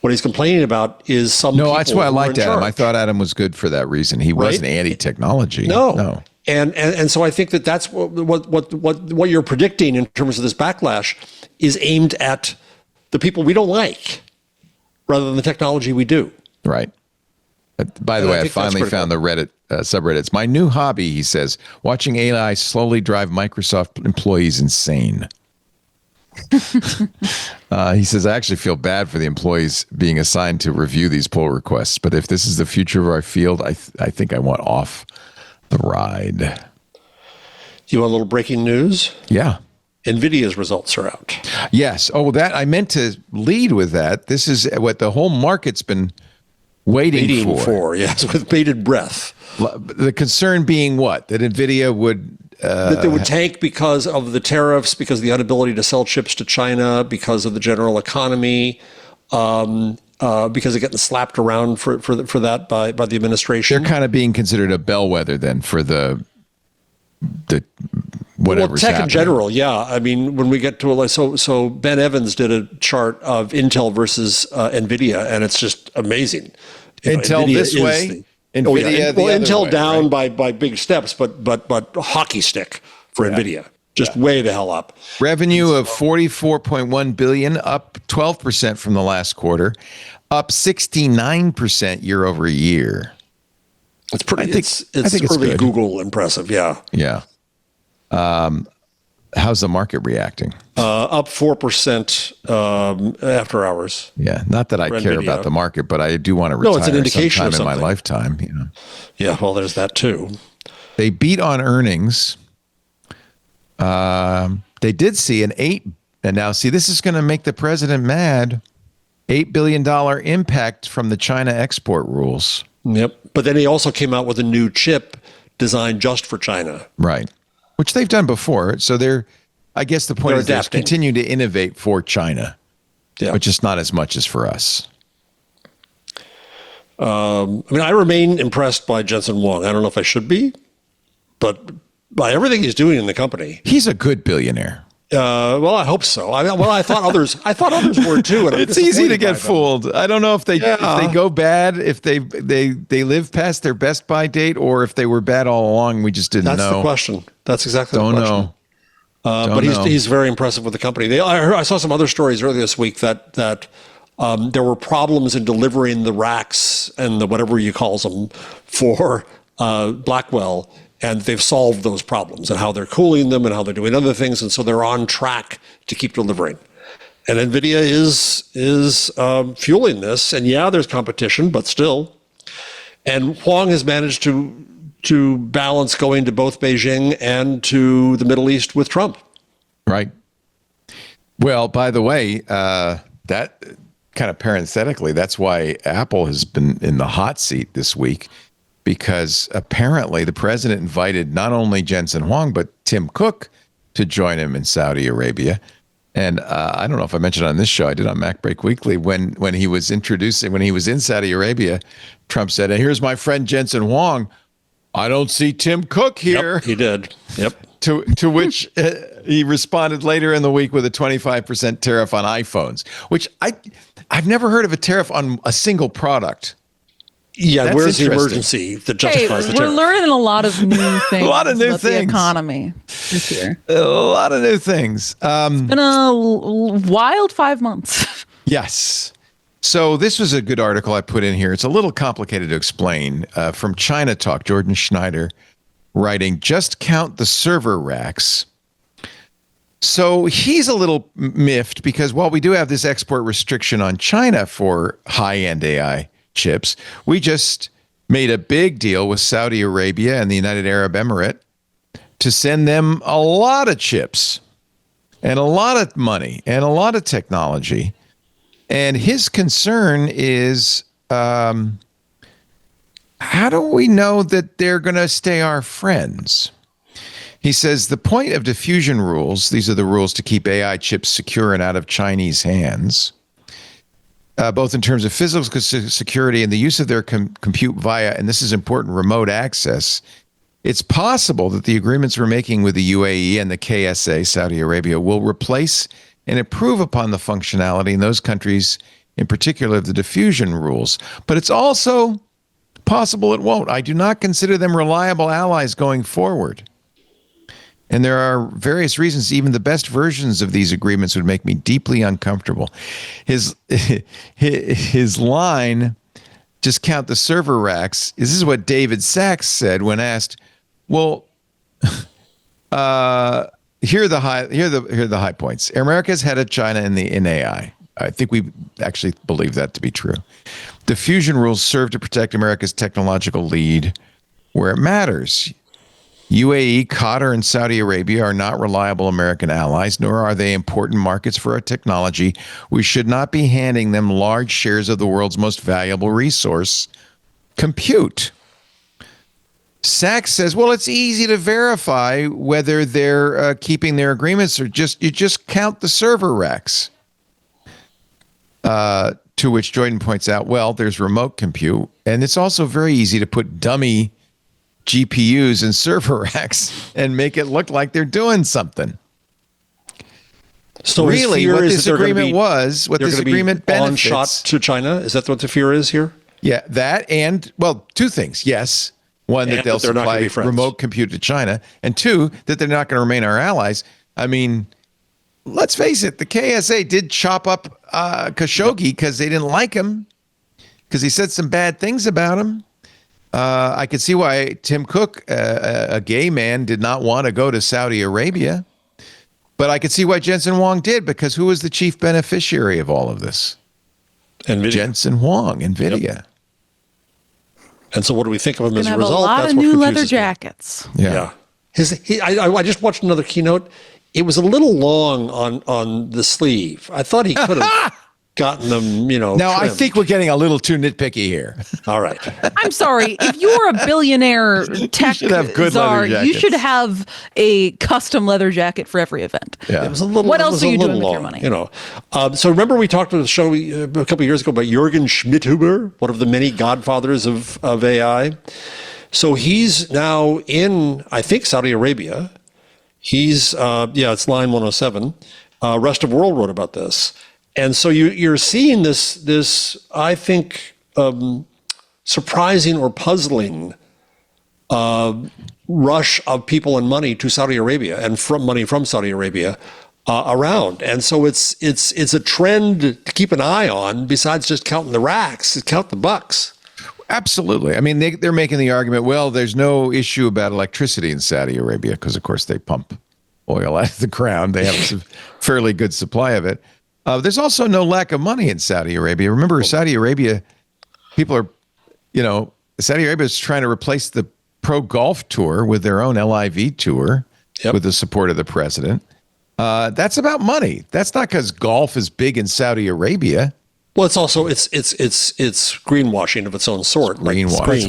What he's complaining about is some. No, that's why I liked Adam. I thought Adam was good for that reason. He wasn't anti-technology. No. And so I think that's what you're predicting in terms of this backlash is aimed at the people we don't like, rather than the technology we do. Right. By the way, I finally found the Reddit subreddit. It's my new hobby, he says, watching AI slowly drive Microsoft employees insane. He says, I actually feel bad for the employees being assigned to review these pull requests, but if this is the future of our field, I think I want off the ride. You want a little breaking news? Yeah. Nvidia's results are out. Yes. Oh, that I meant to lead with that. This is what the whole market's been waiting for. Yes, with bated breath. The concern being what? That Nvidia would that they would tank because of the tariffs, because of the inability to sell chips to China, because of the general economy, because of getting slapped around for that by the administration. They're kind of being considered a bellwether then for the whatever's tech happening. In general, yeah. I mean, when we get to so Ben Evans did a chart of Intel versus Nvidia, and it's just amazing. Intel Nvidia this way. Nvidia Intel way, down right? by big steps, but hockey stick for Nvidia, just way the hell up. Revenue of $44.1 billion, up 12% from the last quarter, up 69% year over year. It's pretty. I think it's early Google impressive. Yeah. Yeah. How's the market reacting? Up 4% after hours. Yeah, not that I care Nvidia. about the market, but I do want to retire it's an indication sometime of in my something. lifetime. You know. Yeah, well, there's that too. They beat on earnings. They did see and now see, this is going to make the president mad. $8 billion impact from the China export rules. Yep. But then he also came out with a new chip designed just for China. Right. Which they've done before. So I guess the point is they continue to innovate for China, but just not as much as for us. I remain impressed by Jensen Huang. I don't know if I should be, but by everything he's doing in the company. He's a good billionaire. Well, I hope so. I thought others were too. And it's easy to get fooled. I don't know if they go bad, if they live past their best by date, or if they were bad all along. We just didn't know. That's the question. That's exactly don't the question. Know. But he's very impressive with the company. I saw some other stories earlier this week that there were problems in delivering the racks and the whatever you calls them for Blackwell. And they've solved those problems and how they're cooling them and how they're doing other things. And so they're on track to keep delivering. And Nvidia is fueling this. And yeah, there's competition, but still. And Huang has managed to balance going to both Beijing and to the Middle East with Trump. Right. Well, by the way, that kind of parenthetically, that's why Apple has been in the hot seat this week. Because apparently the president invited not only Jensen Huang, but Tim Cook to join him in Saudi Arabia. And I don't know if I mentioned on this show, I did on MacBreak Weekly, when he was in Saudi Arabia, Trump said, here's my friend Jensen Huang. I don't see Tim Cook here. Yep, he did. Yep. To which he responded later in the week with a 25% tariff on iPhones, which I've never heard of a tariff on a single product. Yeah, That's where's the interesting. emergency that justifies the we're tariff? learning a lot of new things. A lot of new about the things. economy this year. A lot of new things. It's been a wild 5 months. Yes. So this was a good article I put in here. It's a little complicated to explain. From China Talk, Jordan Schneider writing, just count the server racks. So he's a little miffed because while we do have this export restriction on China for high-end AI chips, we just made a big deal with Saudi Arabia and the United Arab Emirates to send them a lot of chips and a lot of money and a lot of technology. And his concern is, how do we know that they're going to stay our friends? He says the point of diffusion rules, these are the rules to keep AI chips secure and out of Chinese hands, both in terms of physical security and the use of their compute via, and this is important, remote access. It's possible that the agreements we're making with the UAE and the KSA, Saudi Arabia, will replace and improve upon the functionality in those countries, in particular the diffusion rules. But it's also possible it won't. I do not consider them reliable allies going forward. And there are various reasons. Even the best versions of these agreements would make me deeply uncomfortable. His line, just count the server racks, this is what David Sachs said when asked, well, here are the high points. America's head of China in AI. I think we actually believe that to be true. Diffusion rules serve to protect America's technological lead where it matters. UAE, Qatar, and Saudi Arabia are not reliable American allies, nor are they important markets for our technology. We should not be handing them large shares of the world's most valuable resource, compute. Sachs says, well, it's easy to verify whether they're keeping their agreements or you just count the server racks. To which Jordan points out, well, there's remote compute, and it's also very easy to put dummy GPUs and server racks and make it look like they're doing something. So really, what this agreement was, what this agreement benefits. On shot to China, is that what the fear is here? Yeah, that and, well, two things. Yes, one, that they'll supply remote compute to China, and two, that they're not going to remain our allies. I mean, let's face it, the KSA did chop up Khashoggi because they didn't like him, because he said some bad things about him. I could see why Tim Cook, a gay man, did not want to go to Saudi Arabia. But I could see why Jensen Huang did, because who was the chief beneficiary of all of this? Nvidia. Jensen Huang, Nvidia. Yep. And so what do we think of him as a Gonna have result? a lot That's of what new leather confuses me. jackets. Yeah. I just watched another keynote. It was a little long on the sleeve. I thought he could have gotten them, No, I trimmed. think we're getting a little too nitpicky here. All right. I'm sorry. If you're a billionaire tech should have good czar, leather you jackets. should have a custom leather jacket for every event. Yeah. It was a little. What it else was are a you little doing with long, your money? So remember we talked on the show a couple of years ago about Jürgen Schmidhuber, one of the many godfathers of AI. So he's now in, I think, Saudi Arabia. He's it's line 107. Rest of World wrote about this. And so you're seeing this I think, surprising or puzzling rush of people and money to Saudi Arabia and money from Saudi Arabia around. And so it's a trend to keep an eye on besides just counting the racks, count the bucks. Absolutely. I mean, they're making the argument, well, there's no issue about electricity in Saudi Arabia because, of course, they pump oil out of the ground. They have a fairly good supply of it. There's also no lack of money in Saudi Arabia. Remember, Saudi Arabia, people are, Saudi Arabia is trying to replace the Pro Golf Tour with their own LIV tour with the support of the president. That's about money. That's not because golf is big in Saudi Arabia. Well, it's also it's greenwashing of its own sort. Sports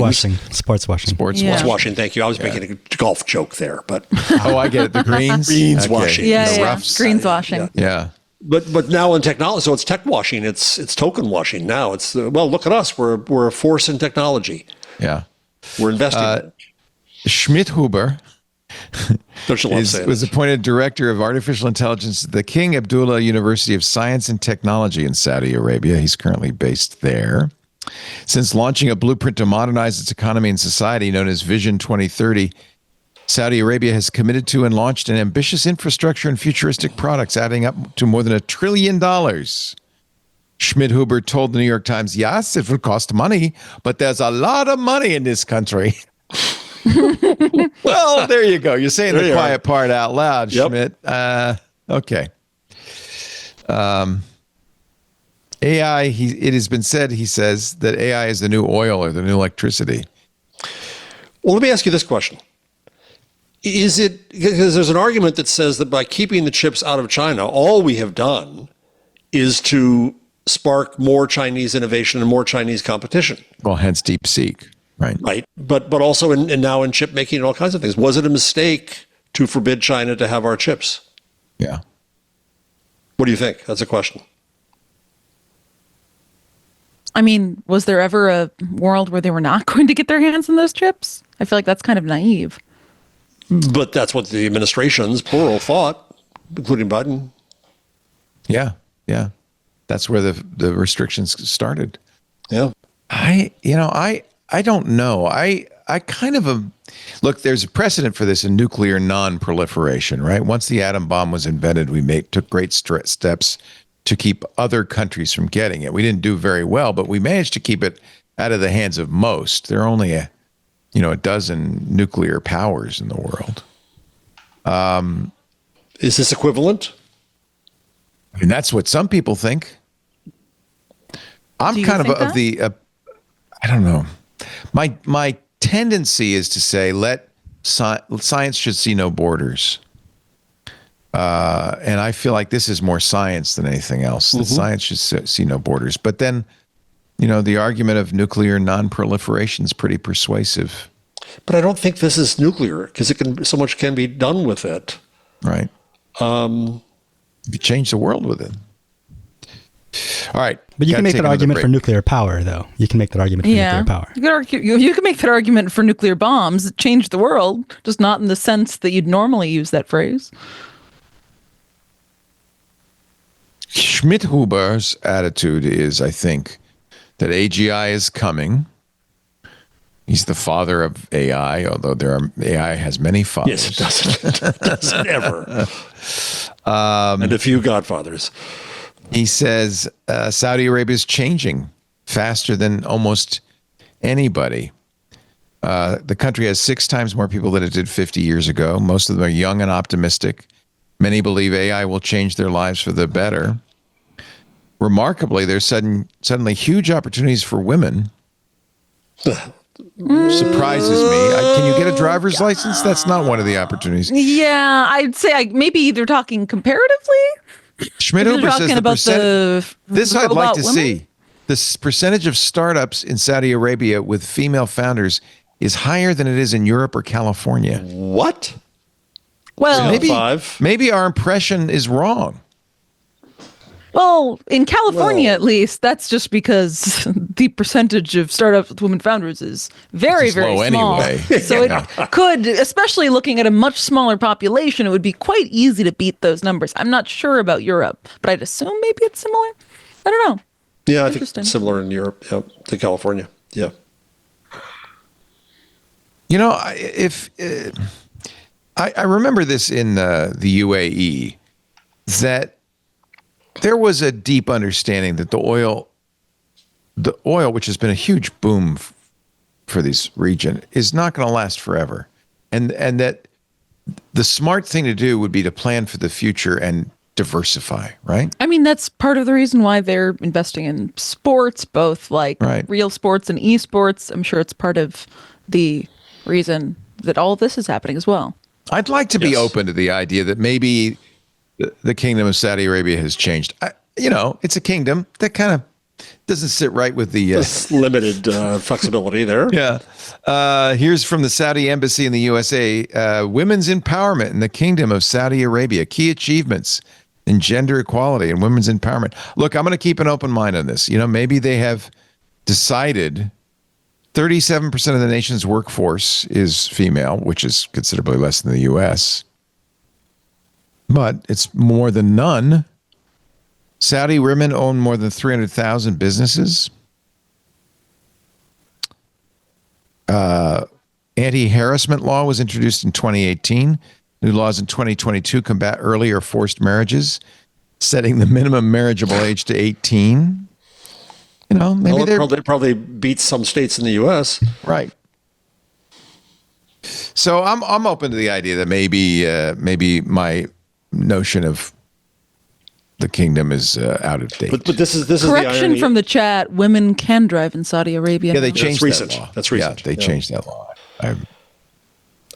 washing. Thank you. I was making a golf joke there, but I get it. The greens, greens Okay. washing. Yeah, roughs. greens washing. Yeah. But now in technology, so it's tech washing. It's token washing. Now it's look at us. We're a force in technology. Yeah. We're investing. In it. Schmidhuber was was appointed director of artificial intelligence at the King Abdullah University of Science and Technology in Saudi Arabia. He's currently based there. Since launching a blueprint to modernize its economy and society known as Vision 2030, Saudi Arabia has committed to and launched an ambitious infrastructure and futuristic products, adding up to more than $1 trillion. Schmidhuber told the New York Times, yes, it will cost money, but there's a lot of money in this country. Well, there you go. You're saying the quiet part out loud, Schmidt. Okay. AI, it has been said, he says, that AI is the new oil or the new electricity. Well, let me ask you this question. Is it, because there's an argument that says that by keeping the chips out of China, all we have done is to spark more Chinese innovation and more Chinese competition. Well, hence DeepSeek, right? Right. But also and now in chip making and all kinds of things. Was it a mistake to forbid China to have our chips? Yeah. What do you think? That's a question. I mean, was there ever a world where they were not going to get their hands on those chips? I feel like that's kind of naive. But that's what the administrations, plural, thought, including Biden. Yeah. Yeah. That's where the restrictions started. Yeah. I don't know. I kind of look, there's a precedent for this in nuclear non-proliferation, right? Once the atom bomb was invented, we took great steps to keep other countries from getting it. We didn't do very well, but we managed to keep it out of the hands of most. There are only a dozen nuclear powers in the world. Is this equivalent? I mean, that's what some people think. I'm kind of the I don't know. My tendency is to say science should see no borders. And I feel like this is more science than anything else. That science should see no borders. But then, the argument of nuclear non-proliferation is pretty persuasive. But I don't think this is nuclear because so much can be done with it. Right. You change the world with it. All right. But you can make that argument for nuclear power, though. You can make that argument for nuclear power. You can make that argument for nuclear bombs, change the world, just not in the sense that you'd normally use that phrase. Schmidhuber's attitude is, I think, that AGI is coming. He's the father of AI, although AI has many fathers. Yes, it doesn't ever. And a few godfathers. He says Saudi Arabia is changing faster than almost anybody. The country has 6 times more people than it did 50 years ago. Most of them are young and optimistic. Many believe AI will change their lives for the better. Remarkably, there's suddenly huge opportunities for women. Surprises me. Can you get a driver's license? That's not one of the opportunities. Yeah, I'd say maybe they're talking comparatively. Schmidhuber says the percentage. This I'd like to women? see. The percentage of startups in Saudi Arabia with female founders is higher than it is in Europe or California. What? Well, maybe our impression is wrong. Well, in California, at least, that's just because the percentage of startups with women founders is very, very small. Anyway. So it could, especially looking at a much smaller population, it would be quite easy to beat those numbers. I'm not sure about Europe, but I'd assume maybe it's similar. I don't know. Yeah, I think it's similar in Europe to California. Yeah. You know, I remember this in the UAE, that there was a deep understanding that the oil, which has been a huge boom for this region, is not going to last forever. And that the smart thing to do would be to plan for the future and diversify, right? I mean, that's part of the reason why they're investing in sports, both real sports and esports. I'm sure it's part of the reason that all of this is happening as well. I'd like to be open to the idea that maybe the kingdom of Saudi Arabia has changed. It's a kingdom that kind of doesn't sit right with the limited flexibility there. Yeah. Here's from the Saudi embassy in the USA. Women's empowerment in the kingdom of Saudi Arabia. Key achievements in gender equality and women's empowerment. Look, I'm going to keep an open mind on this. Maybe they have decided 37% of the nation's workforce is female, which is considerably less than the U.S., but it's more than none. Saudi women own more than 300,000 businesses. Anti-harassment law was introduced in 2018. New laws in 2022 combat early or forced marriages, setting the minimum marriageable age to 18. Maybe it probably beats some states in the U.S. Right. So I'm open to the idea that maybe my notion of the kingdom is out of date. But this is correction the from the chat: women can drive in Saudi Arabia. Yeah, they changed that law. That's recent. Yeah, they changed that law. I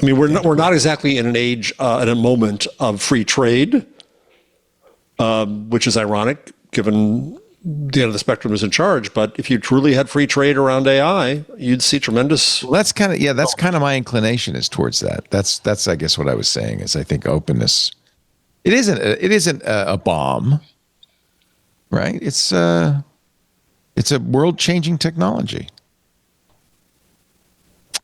mean, we're not exactly in an age in a moment of free trade, which is ironic given the end of the spectrum is in charge. But if you truly had free trade around AI, you'd see tremendous. Well, that's kind of my inclination is towards that. That's I guess what I was saying is I think openness. It isn't a bomb, right? It's a world-changing technology.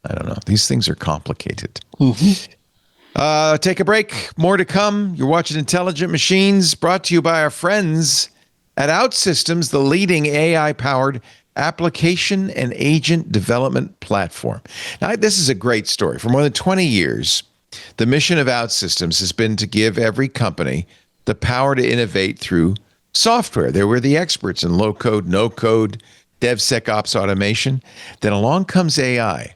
I don't know. These things are complicated. Take a break. More to come. You're watching Intelligent Machines, brought to you by our friends at Outsystems, the leading AI-powered application and agent development platform. Now, this is a great story. For more than 20 years, the mission of Outsystems has been to give every company the power to innovate through software. They were the experts in low-code, no-code, DevSecOps automation. Then along comes AI.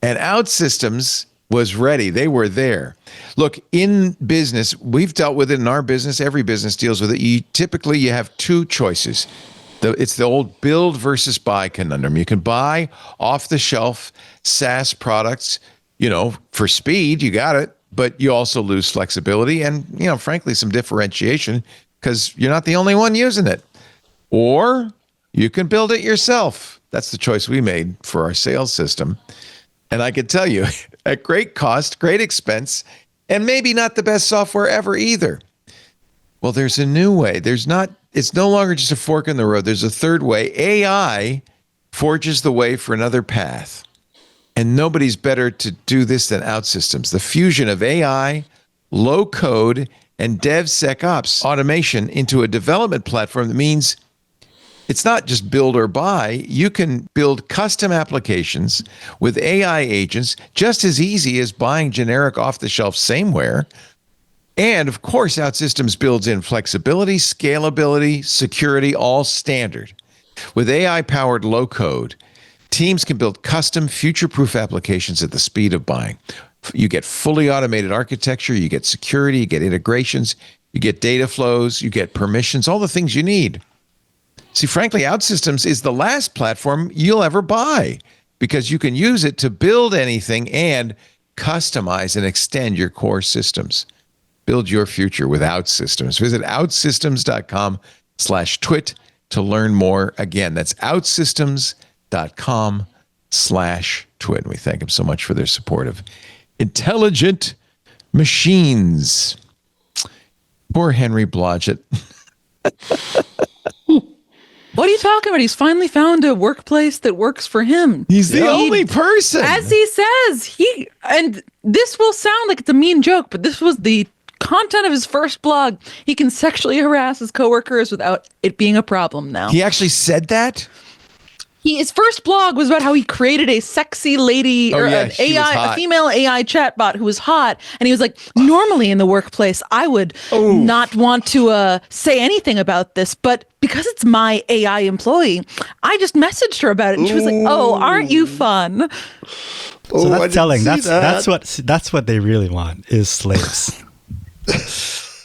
And Outsystems was ready. They were there. Look, in business, we've dealt with it in our business. Every business deals with it. Typically, you have two choices. It's the old build versus buy conundrum. You can buy off-the-shelf SaaS products, for speed, you got it, but you also lose flexibility and, frankly, some differentiation because you're not the only one using it. Or you can build it yourself. That's the choice we made for our sales system. And I can tell you, at great cost, great expense, and maybe not the best software ever either. Well, there's a new way. It's no longer just a fork in the road. There's a third way. AI forges the way for another path. And nobody's better to do this than Outsystems. The fusion of AI, low code, and DevSecOps automation into a development platform that means it's not just build or buy. You can build custom applications with AI agents just as easy as buying generic off-the-shelf sameware. And of course, Outsystems builds in flexibility, scalability, security, all standard. With AI-powered low code, teams can build custom, future-proof applications at the speed of buying. You get fully automated architecture, you get security, you get integrations, you get data flows, you get permissions, all the things you need. See, frankly, Outsystems is the last platform you'll ever buy because you can use it to build anything and customize and extend your core systems. Build your future with Outsystems. Visit outsystems.com/twit to learn more. Again, that's outsystems.com/twit. We thank them so much for their support of intelligent machines. Poor Henry Blodget. What are you talking about? He's finally found a workplace that works for him. He's the only person. As he says, and this will sound like it's a mean joke, but this was the content of his first blog. He can sexually harass his coworkers without it being a problem now. He actually said that? His first blog was about how he created a sexy lady a female AI chatbot who was hot. And he was like, normally in the workplace, I would not want to say anything about this. But because it's my AI employee, I just messaged her about it. And she was like, oh, aren't you fun? So that's telling. That's what they really want is slaves.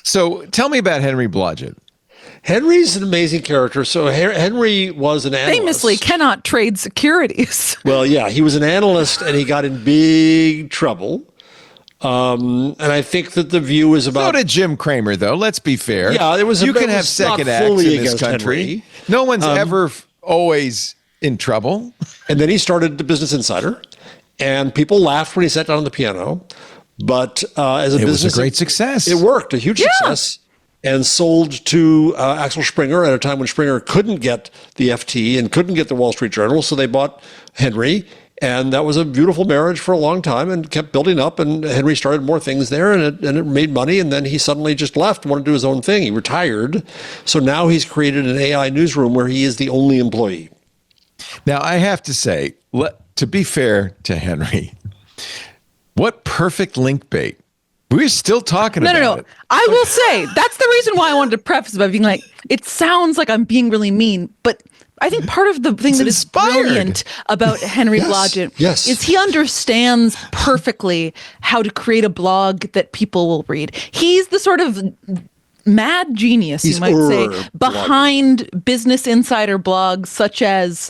So tell me about Henry Blodget. Henry's an amazing character. So Henry was an analyst. Famously cannot trade securities. Well, yeah, he was an analyst and he got in big trouble. And I think that the view is about... So did Jim Cramer, though. Let's be fair. Yeah, it was. You can have second acts in this country. Henry. No one's ever always in trouble. And then he started the Business Insider, and people laughed when he sat down on the piano. But as a business, it was a great success. It worked, a huge success, and sold to Axel Springer at a time when Springer couldn't get the FT and couldn't get the Wall Street Journal. So they bought Henry, and that was a beautiful marriage for a long time and kept building up. And Henry started more things there, and it made money. And then he suddenly just left, wanted to do his own thing. He retired. So now he's created an AI newsroom where he is the only employee. Now, I have to say, to be fair to Henry, what perfect link bait. We're still talking about it. I will say, that's the reason why I wanted to preface by being like, it sounds like I'm being really mean, but I think part of the thing that is brilliant about Henry Blodget is he understands perfectly how to create a blog that people will read. He's the sort of mad genius, you might say, behind Business Insider blogs such as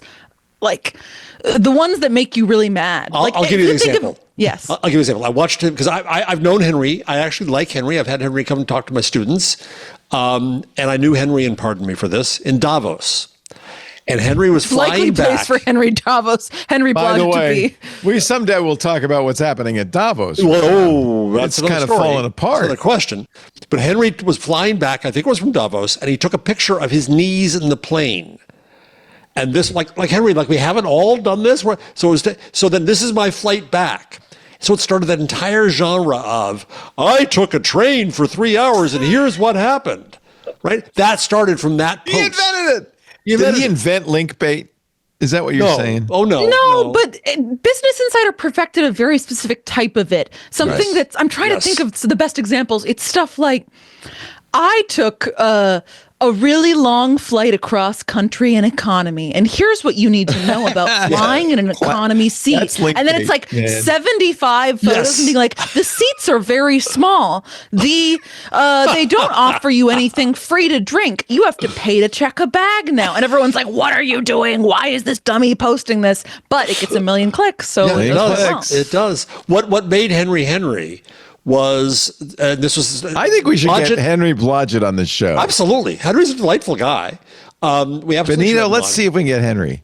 like the ones that make you really mad. I'll give you an example. Yes. I'll give you an example. I watched him because I've known Henry. I actually like Henry. I've had Henry come and talk to my students. And I knew Henry, and pardon me for this, in Davos. And Henry was flying likely back. place for Henry By the Blodget way, to be. someday we'll talk about what's happening at Davos. Well, that's it's kind of falling apart. That's another question. But Henry was flying back, I think it was from Davos, and he took a picture of his knees in the plane. And this, like Henry, we haven't all done this. So then this is my flight back. So it started that entire genre of, I took a train for 3 hours and here's what happened, right? That started from that post. He invented it. Did he invent link bait? Is that what you're saying? Oh, no. No, but Business Insider perfected a very specific type of it. Something that's, I'm trying to think of the best examples. It's stuff like, I took a really long flight across country and economy. And here's what you need to know about flying in an economy seat. And then it's like 75 photos and being like, the seats are very small. They don't offer you anything free to drink. You have to pay to check a bag now. And everyone's like, what are you doing? Why is this dummy posting this? But it gets a million clicks. So it does. What made Henry was this was I think we should get Henry Blodget on the show. Absolutely. Henry's a delightful guy. We have Benito, let's see if we can get Henry.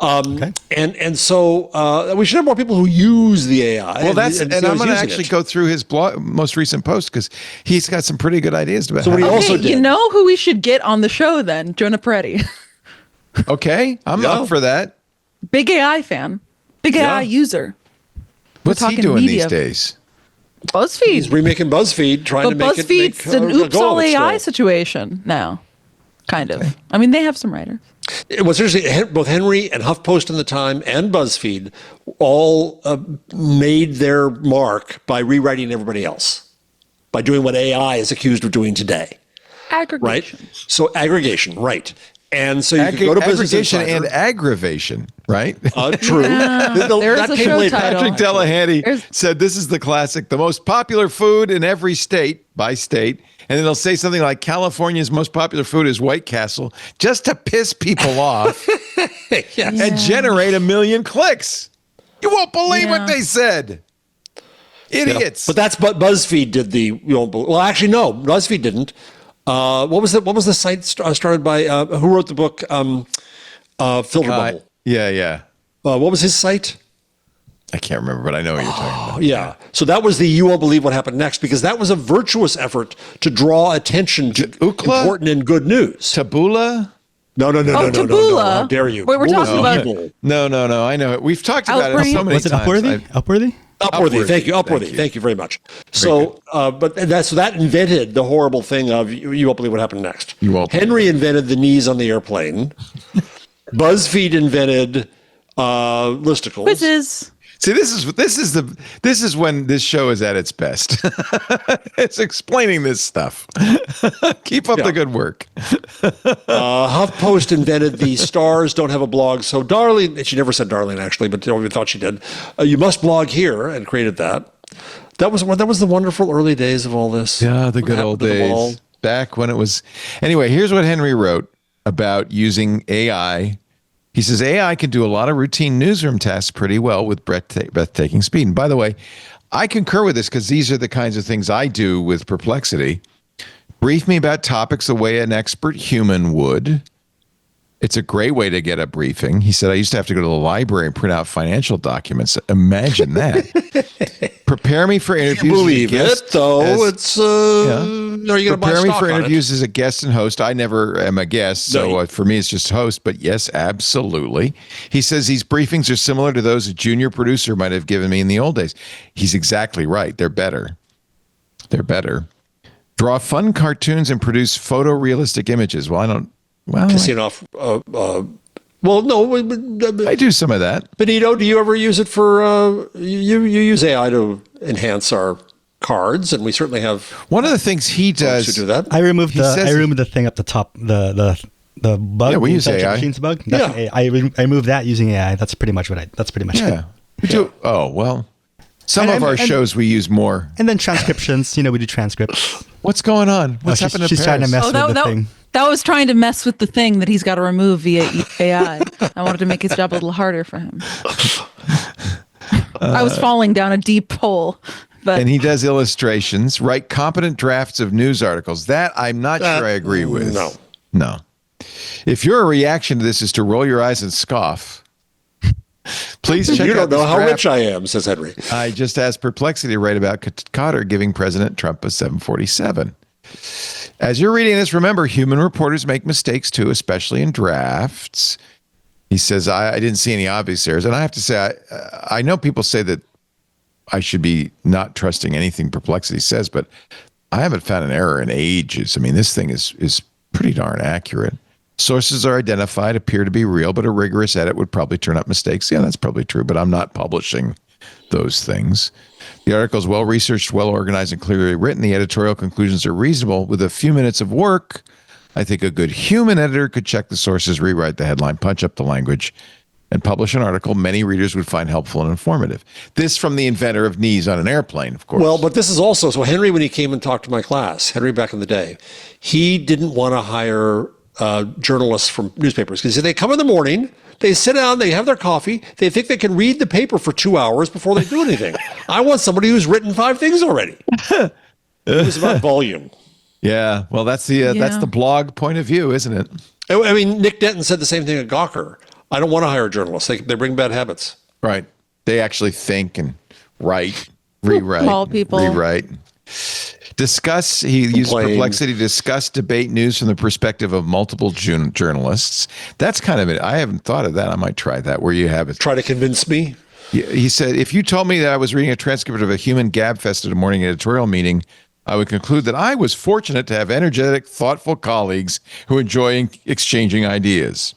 And so we should have more people who use the AI. Well, and I'm going to actually go through his most recent post because he's got some pretty good ideas about. So what he also did. You know who we should get on the show then? Jonah Peretti. Okay, I'm up for that. Big AI fan, big AI user. What's he doing these days? BuzzFeed. He's remaking BuzzFeed, trying to make it. BuzzFeed's an oops all AI situation now, kind of. I mean, they have some writers. It was seriously both Henry and HuffPost in the time and BuzzFeed all made their mark by rewriting everybody else, by doing what AI is accused of doing today. Aggregation. Right. So aggregation, right. And so you can go to Business Aggregation Insider. and aggravation, right? True. There's a show title. Patrick Delahanty said this is the classic, the most popular food in every state by state. And then they'll say something like California's most popular food is White Castle, just to piss people off and generate 1 million clicks. You won't believe what they said. Idiots. Yeah. But BuzzFeed did well, actually, no, BuzzFeed didn't. What was the site started by, who wrote the book, Filter Bubble? Yeah. What was his site? I can't remember, but I know what you're talking about. Yeah. So that was the You Won't Believe What Happened Next, because that was a virtuous effort to draw attention to important and good news. Taboola? No. Taboola. How dare you? Wait, we're talking about evil. No. I know it. We've talked about it so many Was it times. Upworthy? Upworthy. Thank you. Upworthy. Thank you very much. So, that invented the horrible thing of you won't believe what happened next. Henry invented the knees on the airplane. BuzzFeed invented listicles. Quizzes. See, this is when this show is at its best. It's explaining this stuff. Keep up the good work. HuffPost invented the stars don't have a blog. So Darlene, she never said Darlene actually, but we thought she did. You must blog here, and created that. That was the wonderful early days of all this. Yeah, the good old days. Back when it was. Anyway, here's what Henry wrote about using AI. He says, AI can do a lot of routine newsroom tasks pretty well with breathtaking speed. And by the way, I concur with this because these are the kinds of things I do with Perplexity. Brief me about topics the way an expert human would. It's a great way to get a briefing. He said, I used to have to go to the library and print out financial documents. Imagine that. Prepare me for interviews. I believe it, though. Are you going to buy Prepare me stock for on interviews as a guest and host. I never am a guest, so for me it's just host. But yes, absolutely. He says these briefings are similar to those a junior producer might have given me in the old days. He's exactly right. They're better. Draw fun cartoons and produce photorealistic images. Pissing off. I do some of that. Benito, do you ever use it for? You use AI to enhance our cards, and we certainly have. One of the things he does to do that. I removed the thing up the top, the bug. Yeah, we use AI. Machines bug. I removed that using AI. That's pretty much it. We do. Oh well. Some of our shows we use more. And then transcriptions. We do transcripts. What's going on? What's happening? She's trying to mess with the thing. That was trying to mess with the thing that he's got to remove via AI. I wanted to make his job a little harder for him. I was falling down a deep hole. And he does illustrations, write competent drafts of news articles. That I'm not sure I agree with. No. If your reaction to this is to roll your eyes and scoff, please check out. You don't know how rich I am, says Henry. I just asked Perplexity to write about Qatar giving President Trump a 747. As you're reading this, remember, human reporters make mistakes too, especially in drafts. He says, I didn't see any obvious errors. And I have to say, I know people say that I should be not trusting anything Perplexity says, but I haven't found an error in ages. I mean, this thing is pretty darn accurate. Sources are identified, appear to be real, but a rigorous edit would probably turn up mistakes. Yeah, that's probably true, but I'm not publishing those things. The article is well-researched, well-organized, and clearly written. The editorial conclusions are reasonable. With a few minutes of work, I think a good human editor could check the sources, rewrite the headline, punch up the language, and publish an article many readers would find helpful and informative. This from the inventor of knees on an airplane, of course. Well, but this is also, so Henry, when he came and talked to my class, Henry back in the day, he didn't want to hire journalists from newspapers because they come in the morning, they sit down, they have their coffee, they think they can read the paper for 2 hours before they do anything. I want somebody who's written 5 things already. It was about volume. Yeah, well, that's the blog point of view, isn't it? I mean, Nick Denton said the same thing at Gawker. I don't want to hire journalists. They bring bad habits. Right. They actually think and write, rewrite, Call people. rewrite. Discuss, he used Perplexity to discuss debate news from the perspective of multiple journalists. That's kind of it. I haven't thought of that. I might try that, where you have it. Try to convince me? He said, if you told me that I was reading a transcript of a human gabfest at a morning editorial meeting, I would conclude that I was fortunate to have energetic, thoughtful colleagues who enjoy exchanging ideas.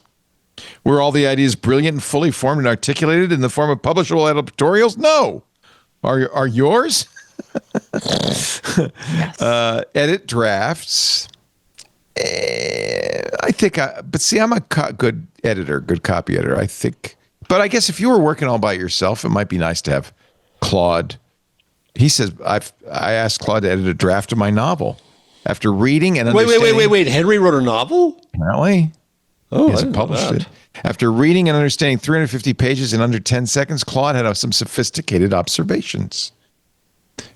Were all the ideas brilliant and fully formed and articulated in the form of publishable editorials? No. Are yours? Yes. Edit drafts. I think, but see, I'm a good editor, good copy editor. I think, but I guess if you were working all by yourself, it might be nice to have Claude. He says, I asked Claude to edit a draft of my novel after reading and understanding. Wait. Henry wrote a novel? Apparently. Oh, he hasn't published it. After reading and understanding 350 pages in under 10 seconds, Claude had some sophisticated observations.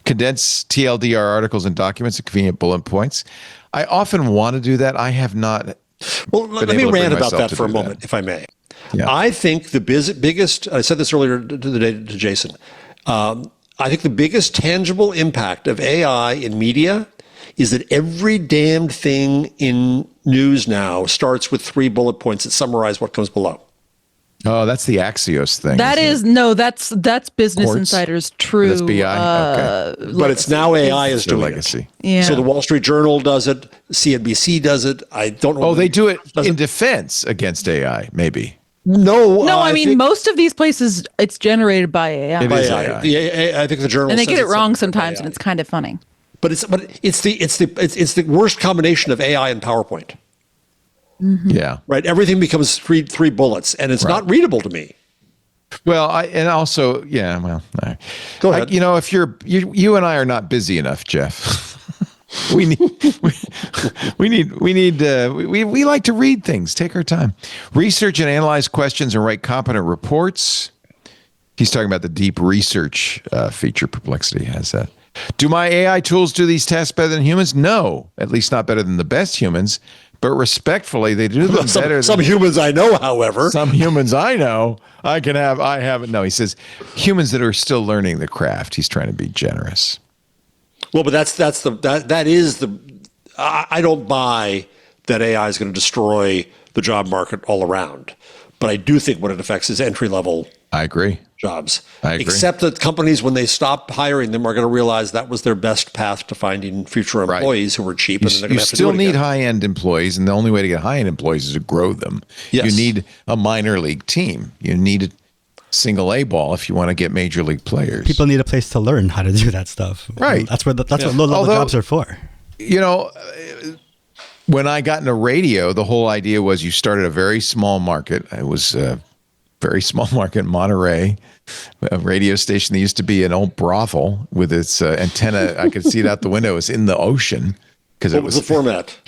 Condense TLDR articles and documents at convenient bullet points. I often want to do that. I have not. Well, let me rant about that for a moment, if I may. Yeah. I think the biggest, I said this earlier today to Jason, I think the biggest tangible impact of AI in media is that every damned thing in news now starts with 3 bullet points that summarize what comes below. Oh, that's the Axios thing. That's Business Quartz? Insider's true. That's BI. Okay. But it's now AI is doing legacy. it. Yeah. So the Wall Street Journal does it. CNBC does it. I don't know. Oh, they do it in defense against AI, maybe. No. I mean, most of these places, it's generated by AI. It is AI. I think the Journal and they says get it it's wrong sometimes, and it's kind of funny. But it's the worst combination of AI and PowerPoint. Mm-hmm. Yeah. Right. Everything becomes three bullets, and it's not readable to me. Well, and also, yeah. Well, all right. Go ahead. If you and I are not busy enough, Jeff. we like to read things. Take our time, research and analyze questions, and write competent reports. He's talking about the deep research feature. Perplexity has that. Do my AI tools do these tasks better than humans? No, at least not better than the best humans. But respectfully, they do them better. Some humans I know, however. Some humans I know. I haven't. No, he says humans that are still learning the craft. He's trying to be generous. Well, but that is the. I don't buy that AI is going to destroy the job market all around. But I do think what it affects is entry level. I agree. Jobs. I agree. Except that companies, when they stop hiring them, are going to realize that was their best path to finding future employees who were cheap. You still need high-end employees, and the only way to get high-end employees is to grow them. Yes. You need a minor league team. You need a single A ball if you want to get major league players. People need a place to learn how to do that stuff. Right. That's what low-level jobs are for. When I got into radio, the whole idea was you started a very small market. It was a very small market in Monterey, a radio station that used to be an old brothel with its antenna. I could see it out the window. It was in the ocean. What was the format?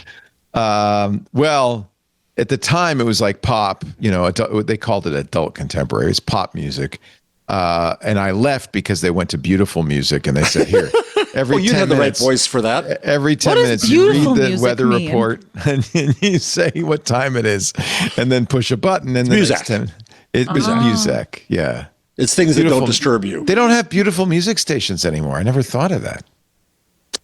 Well, at the time, it was like pop. They called it adult contemporary. It's pop music. And I left because they went to beautiful music, and they said, "Here, every 10 had minutes, the right voice for that. Every 10 minutes, you read the weather report, and you say what time it is, and then push a button, and the next 10, it was music. Yeah, it's things that don't disturb you. They don't have beautiful music stations anymore. I never thought of that.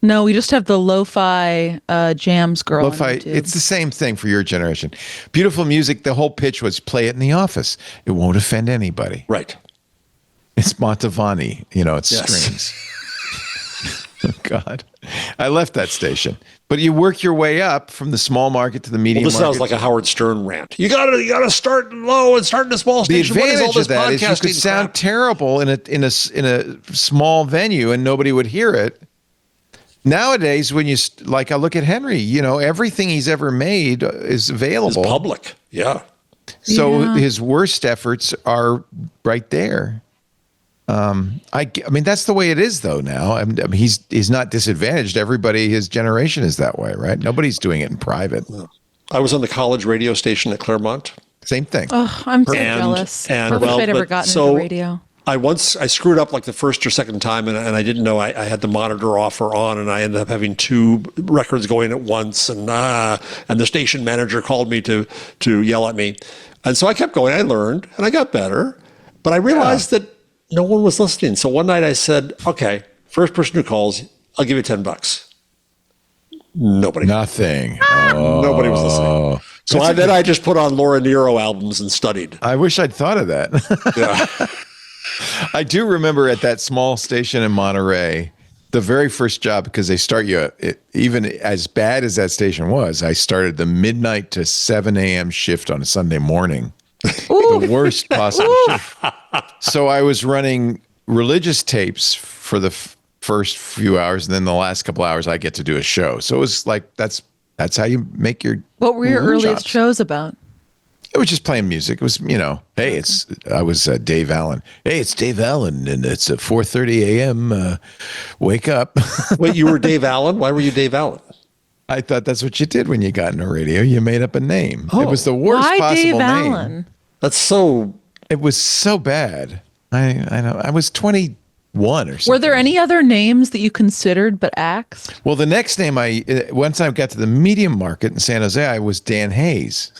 No, we just have the lo-fi jams girl. Lo-fi, it's the same thing for your generation. Beautiful music. The whole pitch was play it in the office. It won't offend anybody. Right. It's Montavani, it's strings. Oh, God. I left that station. But you work your way up from the small market to the medium market. This sounds market. like a Howard Stern rant. You gotta start low and start in a small station. The advantage of that is you could sound terrible in a small venue and nobody would hear it. Nowadays, when I look at Henry, everything he's ever made is available. It's public. Yeah. So his worst efforts are right there. I mean, that's the way it is, though. Now, I mean, he's not disadvantaged. Everybody, his generation, is that way, right? Nobody's doing it in private. I was on the college radio station at Claremont. Same thing. Oh, I'm so jealous. I wish I'd ever gotten into radio. I screwed up like the first or second time, and I didn't know I had the monitor off or on, and I ended up having 2 records going at once, and the station manager called me to yell at me, and so I kept going. I learned, and I got better, but I realized that no one was listening. So one night I said, okay, first person who calls, I'll give you $10. Nobody. Nothing. Nobody was listening. So then I just put on Laura Nero albums and studied. I wish I'd thought of that. Yeah. I do remember at that small station in Monterey, the very first job, because they start you, even as bad as that station was, I started the midnight to 7 a.m. shift on a Sunday morning. The worst possible shift. So I was running religious tapes for the first few hours, and then the last couple hours I get to do a show. So it was like, that's That's how you make your. What were your earliest chops. shows about? It was just playing music. It was, hey, I was Dave Allen. Hey, it's Dave Allen, and it's 4:30 a.m. Wake up. Wait, you were Dave Allen? Why were you Dave Allen? I thought that's what you did when you got into radio. You made up a name. It was the worst Why possible Dave name. Allen? That's so. It was so bad. I know. I was 21 or something. Were there any other names that you considered but axed? Well, the next name once I got to the medium market in San Jose, I was Dan Hayes.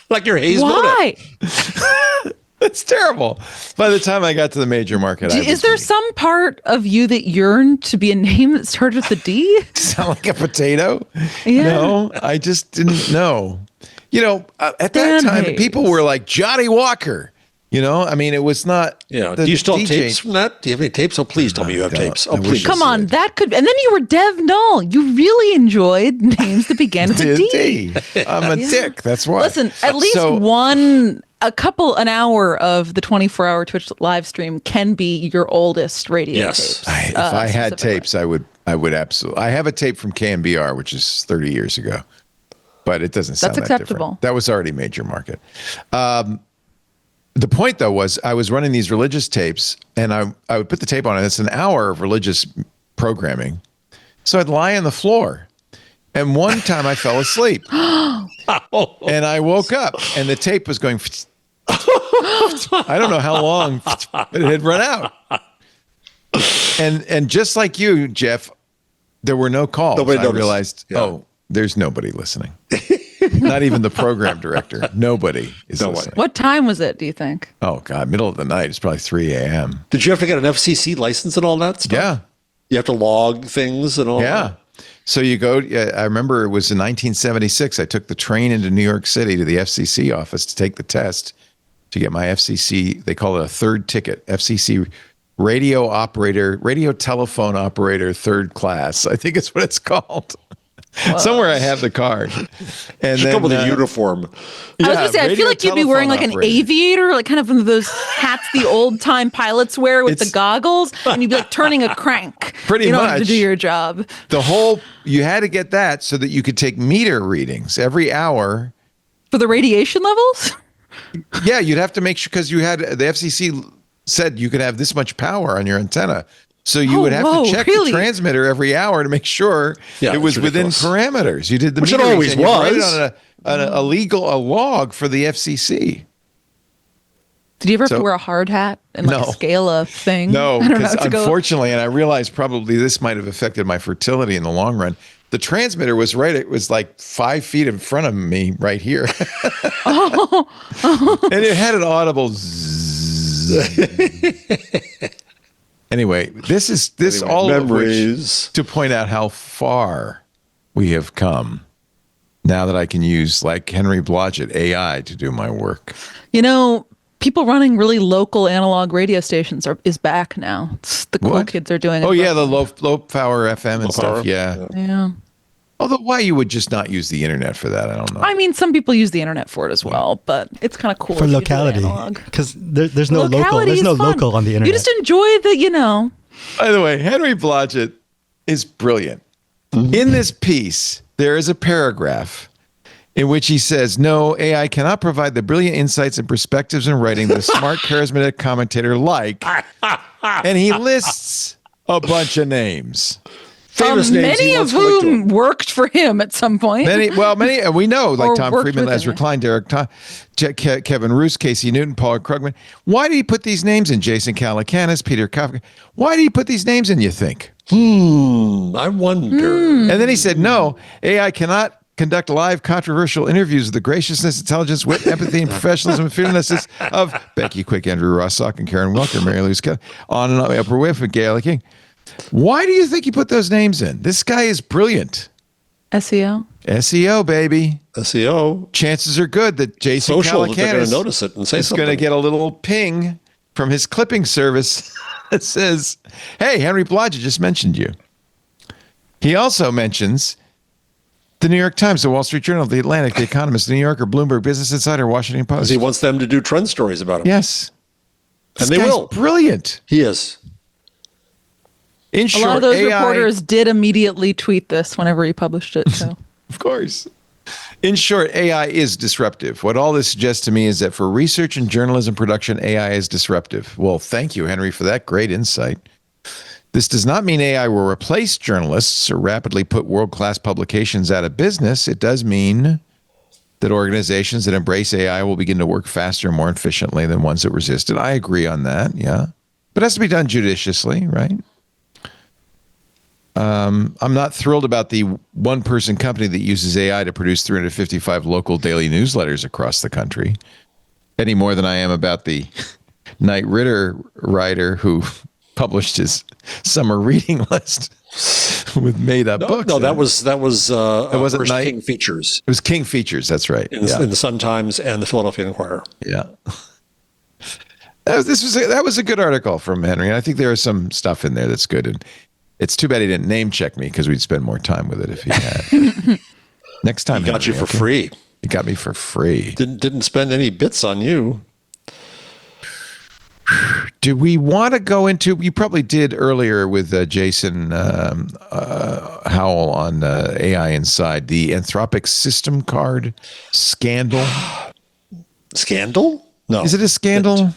Like your Hayes Why? It's terrible. By the time I got to the major market, Is there some part of you that yearned to be a name that started with a D? Sound like a potato? Yeah. No, I just didn't know. At that Dan time, Hayes. people were like Johnny Walker. I mean, it was not. Do you still have tapes from that? Do you have any tapes? Oh, please tell me you have tapes. Oh, please. Come on, that could. And then you were Dev Null. You really enjoyed names that began with a D. I'm a dick. That's why. Listen, at least an hour of the 24-hour Twitch live stream can be your oldest radio tapes. If I had tapes, I would absolutely. I have a tape from KMBR, which is 30 years ago, but it doesn't sound That's that acceptable. different. That was already major market. The point, though, was I was running these religious tapes, and I would put the tape on, and it's an hour of religious programming. So I'd lie on the floor. And one time I fell asleep. And I woke up, and the tape was going... I don't know how long, but it had run out. And just like you, Jeff, there were no calls. Nobody I noticed. realized, there's nobody listening. Not even the program director. Nobody is listening. What time was it, do you think? Oh, God, middle of the night. It's probably 3 a.m. Did you have to get an FCC license and all that stuff? Yeah. You have to log things and all that? So you go, I remember it was in 1976. I took the train into New York City to the FCC office to take the test to get my FCC, they call it a third ticket, FCC radio telephone operator third class. I think it's what it's called. Somewhere I have the card. And should then, come with a uniform. I was going to say, I feel like you'd be wearing like an aviator, like kind of one of those hats the old time pilots wear with the goggles, and you'd be like turning a crank. Pretty in order much to do your job. You had to get that so that you could take meter readings every hour. For the radiation levels? Yeah, you'd have to make sure, because you had, the FCC said you could have this much power on your antenna. So you would have to check the transmitter every hour to make sure it was within parameters. You did the which it meter always reading, and you was. write it on a log for the FCC. Did you ever have to wear a hard hat and like scale a thing? No, I don't know, because unfortunately, and I realized probably this might have affected my fertility in the long run. The transmitter was right. It was like 5 feet in front of me right here. And it had an audible zzz. Anyway, all memories. Of which to point out how far we have come now that I can use like Henry Blodget AI to do my work. People running really local analog radio stations is back now. It's the cool kids are doing it. Oh yeah, the low power FM and stuff. Yeah. Yeah. Although why you would just not use the internet for that, I don't know. I mean, some people use the internet for it as well, but it's kind of cool for locality, because there's no local. There's no local on the internet. You just enjoy the, By the way, Henry Blodget is brilliant. In this piece, there is a paragraph in which he says, "No, AI cannot provide the brilliant insights and perspectives in writing that a smart, charismatic commentator like," and he lists a bunch of names. Famous names many of whom worked for him at some point. Many, we know, like Tom Friedman, with Ezra Klein, Derek Kevin Roos, Casey Newton, Paul Krugman. Why did he put these names in? Jason Calacanis, Peter Kafka. Why did he put these names in, you think? I wonder. And then he said, no, AI cannot conduct live controversial interviews with the graciousness, intelligence, wit, empathy, and professionalism and fearlessness of Becky Quick, Andrew Rostock, and Karen Welker, Mary Louise Kelly, on and on, Upper Whiff, and Gail King. Why do you think he put those names in? This guy is brilliant. SEO? SEO, baby. SEO. Chances are good that Jason Social, they're going Calacanis to notice it and say is something. going to get a little ping from his clipping service that says, hey, Henry Blodget just mentioned you. He also mentions the New York Times, the Wall Street Journal, the Atlantic, the Economist, the New Yorker, Bloomberg, Business Insider, Washington Post. Because he wants them to do trend stories about him. Yes. And This they guy's will. Brilliant. He is. In short, a lot of those AI reporters did immediately tweet this whenever he published it. So, of course. In short, AI is disruptive. What all this suggests to me is that for research and journalism production, AI is disruptive. Well, thank you, Henry, for that great insight. This does not mean AI will replace journalists or rapidly put world-class publications out of business. It does mean that organizations that embrace AI will begin to work faster and more efficiently than ones that resist it. I agree on that, yeah. But it has to be done judiciously, right? I'm not thrilled about the one-person company that uses AI to produce 355 local daily newsletters across the country, any more than I am about the Knight Ridder writer who published his summer reading list with made-up books. No, that was it wasn't Knight. King Features. It was King Features. That's right. In the Sun-Times and the Philadelphia Inquirer. Yeah. That was a good article from Henry, and I think there is some stuff in there that's good. And it's too bad he didn't name check me because we'd spend more time with it if he had. Next time, he got you for free. He got me for free. Didn't spend any bits on you. Do we want to go into? You probably did earlier with Jason Howell on AI Inside, the Anthropic system card scandal. Scandal? No. Is it a scandal?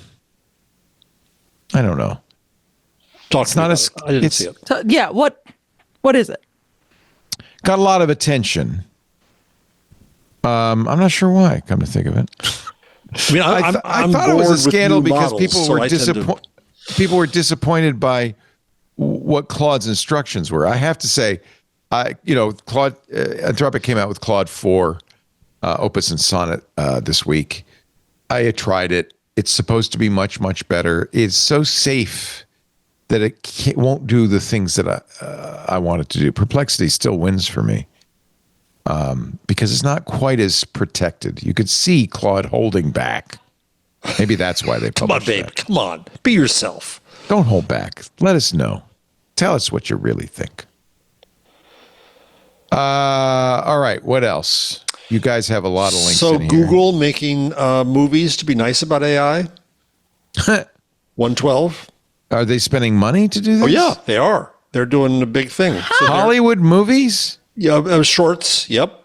I don't know. It's not a. I didn't see it. So, yeah. What is it? Got a lot of attention. I'm not sure why. Come to think of it. I mean, I thought it was a scandal because people were disappointed by what Claude's instructions were. I have to say, Claude Anthropic came out with Claude 4 Opus and Sonnet this week. I tried it. It's supposed to be much, much better. It's so safe that it won't do the things that I want it to do. Perplexity still wins for me because it's not quite as protected. You could see Claude holding back. Maybe that's why they Come on, babe. that. Come on. Be yourself. Don't hold back. Let us know. Tell us what you really think. All right. What else? You guys have a lot of links in here. So Google making movies to be nice about AI? 112? Are they spending money to do this? Oh, yeah, they are. They're doing a big thing. So Hollywood movies? Yeah, shorts. Yep.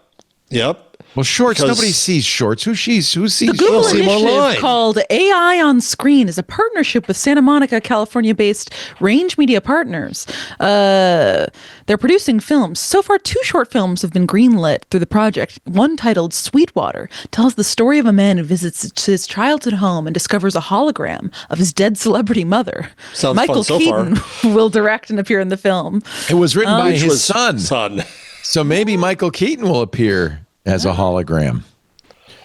Well, shorts, nobody sees shorts. Who sees The Google initiative called AI on Screen is a partnership with Santa Monica, California-based Range Media Partners. They're producing films. So far, 2 short films have been greenlit through the project. One titled Sweetwater tells the story of a man who visits his childhood home and discovers a hologram of his dead celebrity mother. Sounds Michael fun so Keaton far. will direct and appear in the film. It was written by Which his was son. So maybe Michael Keaton will appear as a hologram.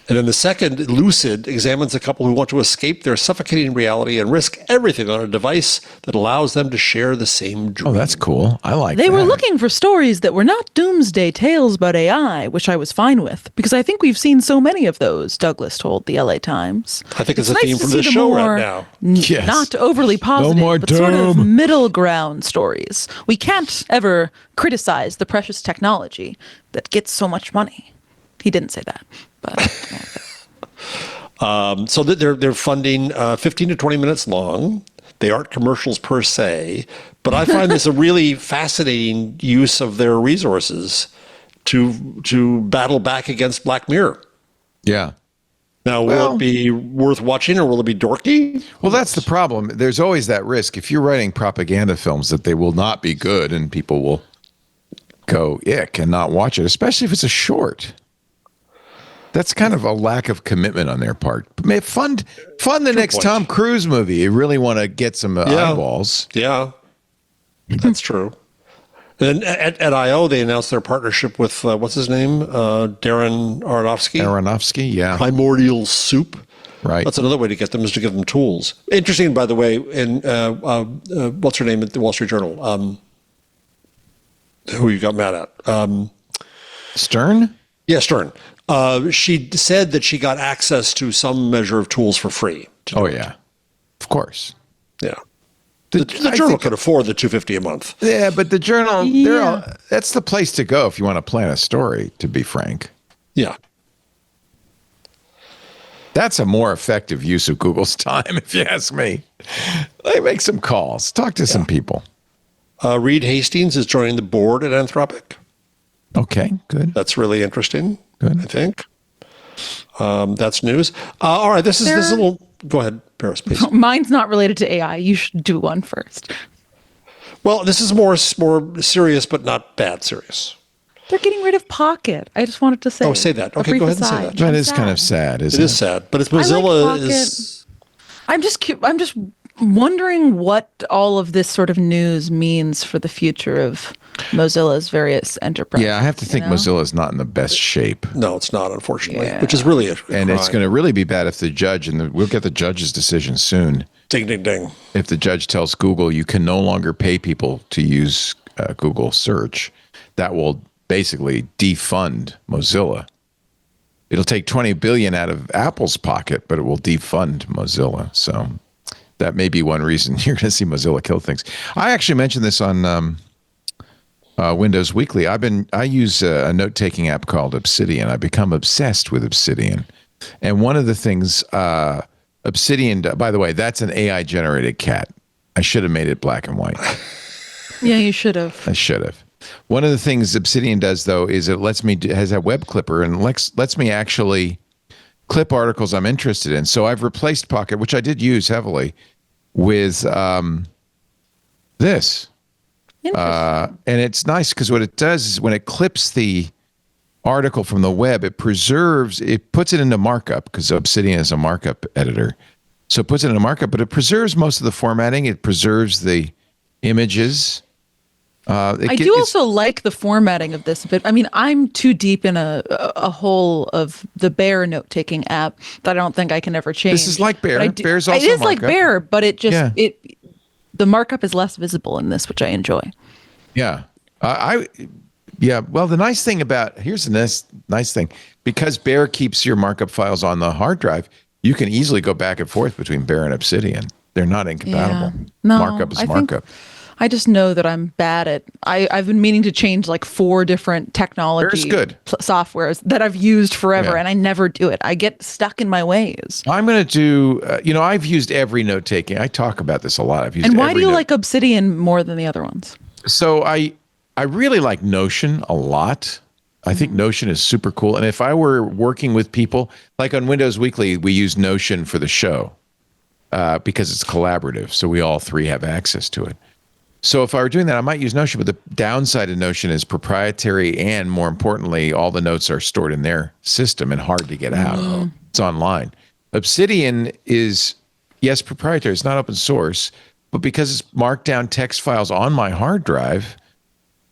And then the second, Lucid, examines a couple who want to escape their suffocating reality and risk everything on a device that allows them to share the same dream. Oh, that's cool. I like They that. were looking for stories that were not doomsday tales about AI, which I was fine with, because I think we've seen so many of those, Douglas told the LA Times. I think it's a nice theme to from see the the show more right now. Yes. Not overly positive, more but sort of doom. middle ground stories. We can't ever criticize the precious technology that gets so much money. He didn't say that, but... So they're funding 15 to 20 minutes long. They aren't commercials per se, but I find this a really fascinating use of their resources to battle back against Black Mirror. Yeah. Now, will it be worth watching or will it be dorky? Well, that's the problem. There's always that risk. If you're writing propaganda films, that they will not be good and people will go, cannot watch it, especially if it's a short. That's kind of a lack of commitment on their part. Fund the next Tom Cruise movie. You really want to get some eyeballs. Yeah, that's true. And at I.O., they announced their partnership with, what's his name? Darren Aronofsky. Yeah. Primordial Soup. Right. That's another way to get them, is to give them tools. Interesting, by the way, in what's her name at the Wall Street Journal? Who you got mad at? Stern? Yeah, Stern. She said that she got access to some measure of tools for free. Oh, yeah. Of course. Yeah. The Journal could afford the $250 a month. Yeah, but the Journal, that's the place to go if you want to plan a story, to be frank. Yeah. That's a more effective use of Google's time, if you ask me. They make some calls. Talk to some people. Reed Hastings is joining the board at Anthropic. Okay, good. That's really interesting. Good. I think. That's news. All right, this is a little. Go ahead, Paris, please. Mine's not related to AI. You should do one first. Well, this is more serious, but not bad serious. They're getting rid of Pocket. I just wanted to say. Oh, say that. Okay, go ahead and say that. That is kind of sad, isn't it? It is sad, but it's Mozilla is. I'm just wondering what all of this sort of news means for the future of Mozilla's various enterprises. Yeah, I have to think Mozilla's not in the best shape. No, it's not, unfortunately, which is really a and it's going to really be bad if the judge, and we'll get the judge's decision soon. Ding, ding, ding. If the judge tells Google you can no longer pay people to use Google search, that will basically defund Mozilla. It'll take $20 billion out of Apple's pocket, but it will defund Mozilla. So that may be one reason you're going to see Mozilla kill things. I actually mentioned this on Windows Weekly. I use a note-taking app called Obsidian. I've become obsessed with Obsidian. And one of the things Obsidian, by the way, that's an AI-generated cat. I should have made it black and white. Yeah, you should have. I should have. One of the things Obsidian does, though, is it has a web clipper and lets me actually clip articles I'm interested in. So I've replaced Pocket, which I did use heavily, with this. And it's nice because what it does is when it clips the article from the web, it puts it into markup because Obsidian is a markup editor. So it puts it into markup, but it preserves most of the formatting. It preserves the images. I do also like the formatting of this a bit. I mean, I'm too deep in a hole of the Bear note-taking app that I don't think I can ever change. This is like Bear. Bear's also it is markup. like Bear, but it just the markup is less visible in this, which I enjoy. Yeah, well, the nice thing here's the nice thing, because Bear keeps your markup files on the hard drive, you can easily go back and forth between Bear and Obsidian. They're not incompatible. Yeah. No, markup is markup. I just know that I'm bad at. I've been meaning to change like 4 different technology softwares that I've used forever, and I never do it. I get stuck in my ways. I'm going to do. I've used every note taking. I talk about this a lot. I've used. And why do you like Obsidian more than the other ones? So I really like Notion a lot. I think Notion is super cool. And if I were working with people, like on Windows Weekly, we use Notion for the show because it's collaborative. So we all 3 have access to it. So if I were doing that, I might use Notion, but the downside of Notion is proprietary, and more importantly, all the notes are stored in their system and hard to get out. It's online. Obsidian is, yes, proprietary. It's not open source, but because it's markdown text files on my hard drive,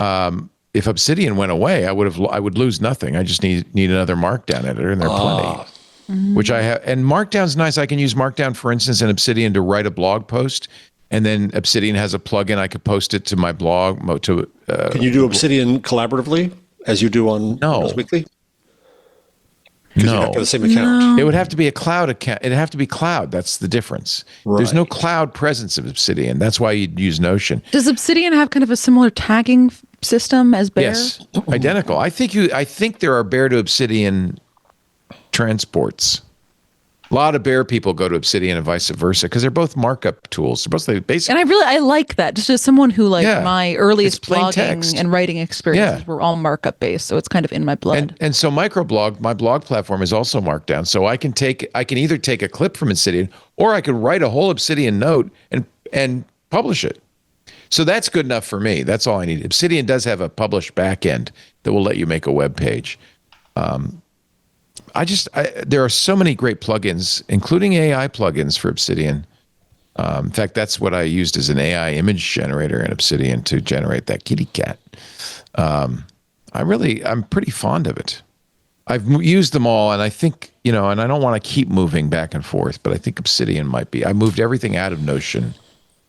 if Obsidian went away, I would lose nothing. I just need another markdown editor, and there are plenty, which I have. And Markdown's nice. I can use Markdown, for instance, in Obsidian to write a blog post. And then Obsidian has a plugin. I could post it to my blog. Can you do Obsidian collaboratively as you do on Windows Weekly? No. You have the same account. No. It would have to be a cloud account. It'd have to be cloud. That's the difference. Right. There's no cloud presence of Obsidian. That's why you'd use Notion. Does Obsidian have kind of a similar tagging system as Bear? Yes, identical. I think there are Bear to Obsidian transports. A lot of Bear people go to Obsidian and vice versa because they're both markup tools. They're both basic. And I like that. Just as someone who my earliest blogging text and writing experiences were all markup based, so it's kind of in my blood. And so Microblog, my blog platform, is also Markdown. So I can either take a clip from Obsidian, or I could write a whole Obsidian note and publish it. So that's good enough for me. That's all I need. Obsidian does have a publish backend that will let you make a web page. There are so many great plugins, including AI plugins for Obsidian. In fact, that's what I used as an AI image generator in Obsidian to generate that kitty cat. I'm pretty fond of it. I've used them all, and I think, and I don't want to keep moving back and forth, but I think Obsidian might be. I moved everything out of Notion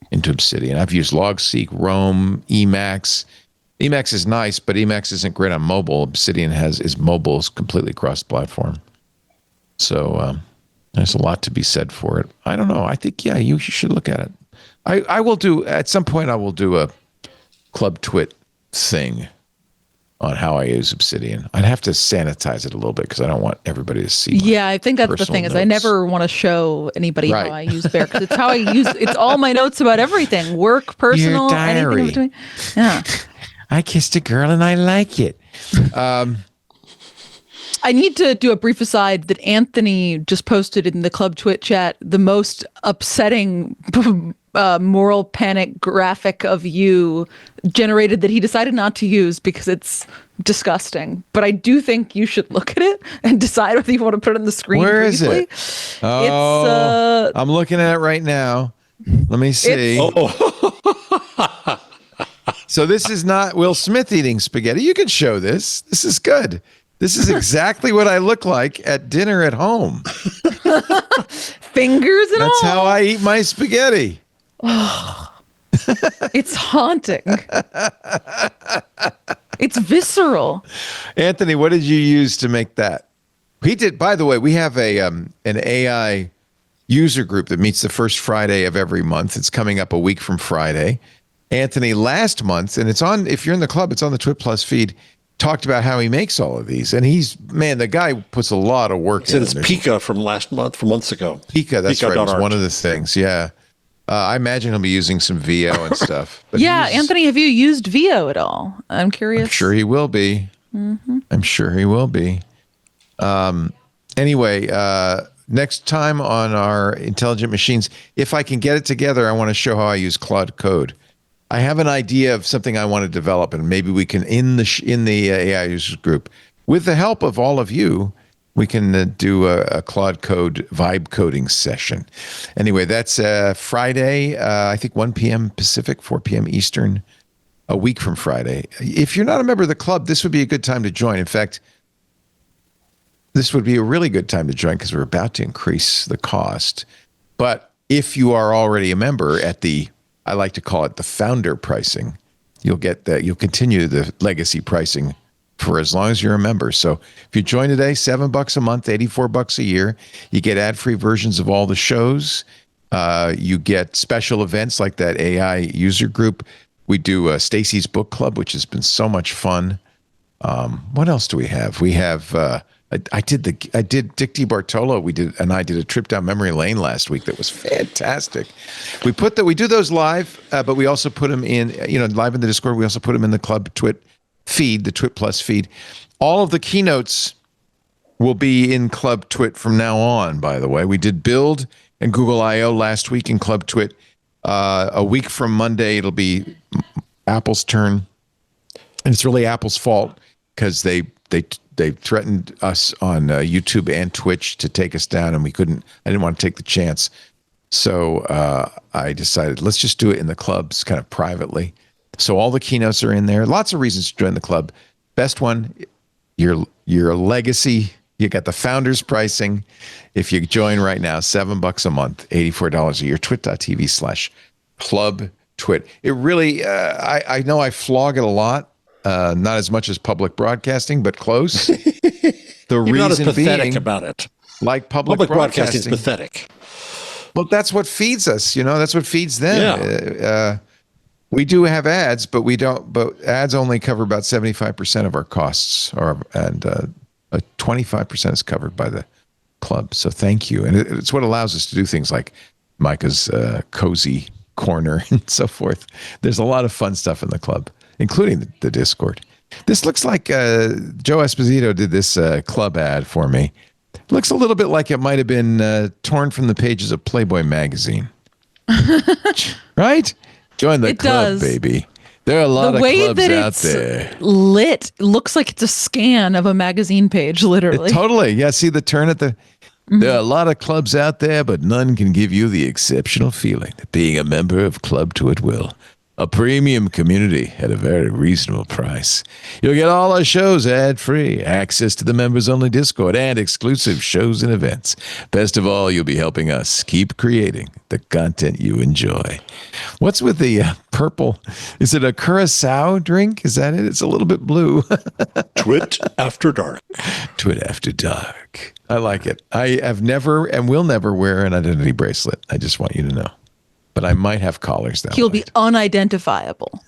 into Obsidian. I've used LogSeq, Roam, Emacs. Emacs is nice, but Emacs isn't great on mobile. Obsidian is mobile, is completely cross-platform. So there's a lot to be said for it. I don't know. I think, you should look at it. I will do, at some point, I will do a Club TWiT thing on how I use Obsidian. I'd have to sanitize it a little bit because I don't want everybody to see. Yeah, I think that's the thing is I never want to show anybody how I use Bear because it's how I use. It's all my notes about everything: work, personal, anything in between. Yeah. I kissed a girl and I like it. I need to do a brief aside that Anthony just posted in the Club Twit chat the most upsetting moral panic graphic of you generated that he decided not to use because it's disgusting. But I do think you should look at it and decide whether you want to put it on the screen. Where briefly. is it? Oh, I'm looking at it right now. Let me see. So this is not Will Smith eating spaghetti. You can show this. This is good. This is exactly what I look like at dinner at home. Fingers and all. That's how I eat my spaghetti. It's haunting. It's visceral. Anthony, what did you use to make that? He did. By the way, we have an AI user group that meets the first Friday of every month. It's coming up a week from Friday. Anthony last month, and it's on. If you're in the club, it's on the TWiT Plus feed. Talked about how he makes all of these, and the guy puts a lot of work in. It's Pika from months ago. Pika, that's right. It's one of the things. Yeah, I imagine he'll be using some VEO and stuff. But yeah, Anthony, have you used VEO at all? I'm curious. I'm sure he will be. Mm-hmm. I'm sure he will be. Anyway, next time on our intelligent machines, if I can get it together, I want to show how I use Claude Code. I have an idea of something I want to develop, and maybe we can, in the AI users group, with the help of all of you, we can do a Claude Code vibe coding session. Anyway, that's Friday, I think 1 p.m. Pacific, 4 p.m. Eastern, a week from Friday. If you're not a member of the club, this would be a good time to join. In fact, this would be a really good time to join because we're about to increase the cost. But if you are already a member at I like to call it the founder pricing, you'll get that. You'll continue the legacy pricing for as long as you're a member. So if you join today, $7 a month, $84 a year, you get ad-free versions of all the shows. You get special events like that AI user group. We do Stacy's Book Club, which has been so much fun. What else do we have? We have I did Dick DiBartolo. I did a trip down memory lane last week that was fantastic. We do those live, but we also put them in, live in the Discord. We also put them in the Club Twit feed, the TWiT Plus feed. All of the keynotes will be in Club Twit from now on, by the way. We did Build and Google I/O last week in Club Twit. A week from Monday, it'll be Apple's turn. And it's really Apple's fault because they threatened us on YouTube and Twitch to take us down, and I didn't want to take the chance. So I decided, let's just do it in the clubs kind of privately. So all the keynotes are in there. Lots of reasons to join the club. Best one, your legacy. You got the founders pricing. If you join right now, $7 a month, $84 a year, twit.tv/clubtwit. It really, I know I flog it a lot. Not as much as public broadcasting, but close. The reason not as pathetic being, about it. Like public broadcasting is pathetic. Well, that's what feeds us. That's what feeds them. Yeah. We do have ads, but we don't. But ads only cover about 75% of our costs, and 25% is covered by the club. So thank you, and it's what allows us to do things like Micah's cozy corner and so forth. There's a lot of fun stuff in the club, including the Discord. This looks like Joe Esposito did this club ad for me. It looks a little bit like it might have been torn from the pages of Playboy magazine. Right? Join the club, baby. There are a lot of clubs out there. Lit looks like it's a scan of a magazine page, literally. Totally. Yeah, see the turn at the... Mm-hmm. There are a lot of clubs out there, but none can give you the exceptional feeling that being a member of Club Twit will. A premium community at a very reasonable price. You'll get all our shows ad-free, access to the members-only Discord, and exclusive shows and events. Best of all, you'll be helping us keep creating the content you enjoy. What's with the purple? Is it a Curacao drink? Is that it? It's a little bit blue. Twit After Dark. Twit After Dark. I like it. I have never and will never wear an identity bracelet. I just want you to know. But I might have collars that He'll be unidentifiable.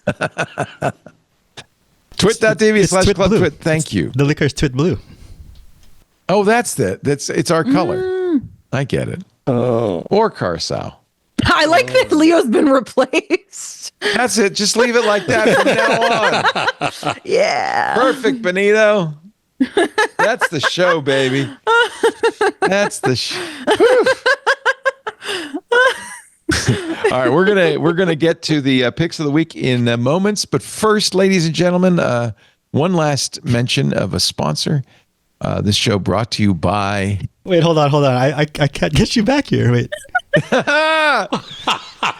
Twit.tv/Club Twit. Thank you. The liquor is Twit Blue. Oh, it's our color. I get it. Oh. Or Carsow. I like that Leo's been replaced. That's it. Just leave it like that from now on. Yeah. Perfect, Benito. That's the show, baby. That's the show. All right, we're gonna get to the picks of the week in moments, but first, ladies and gentlemen, one last mention of a sponsor. This show brought to you by. Wait, hold on. I can't get you back here. Wait.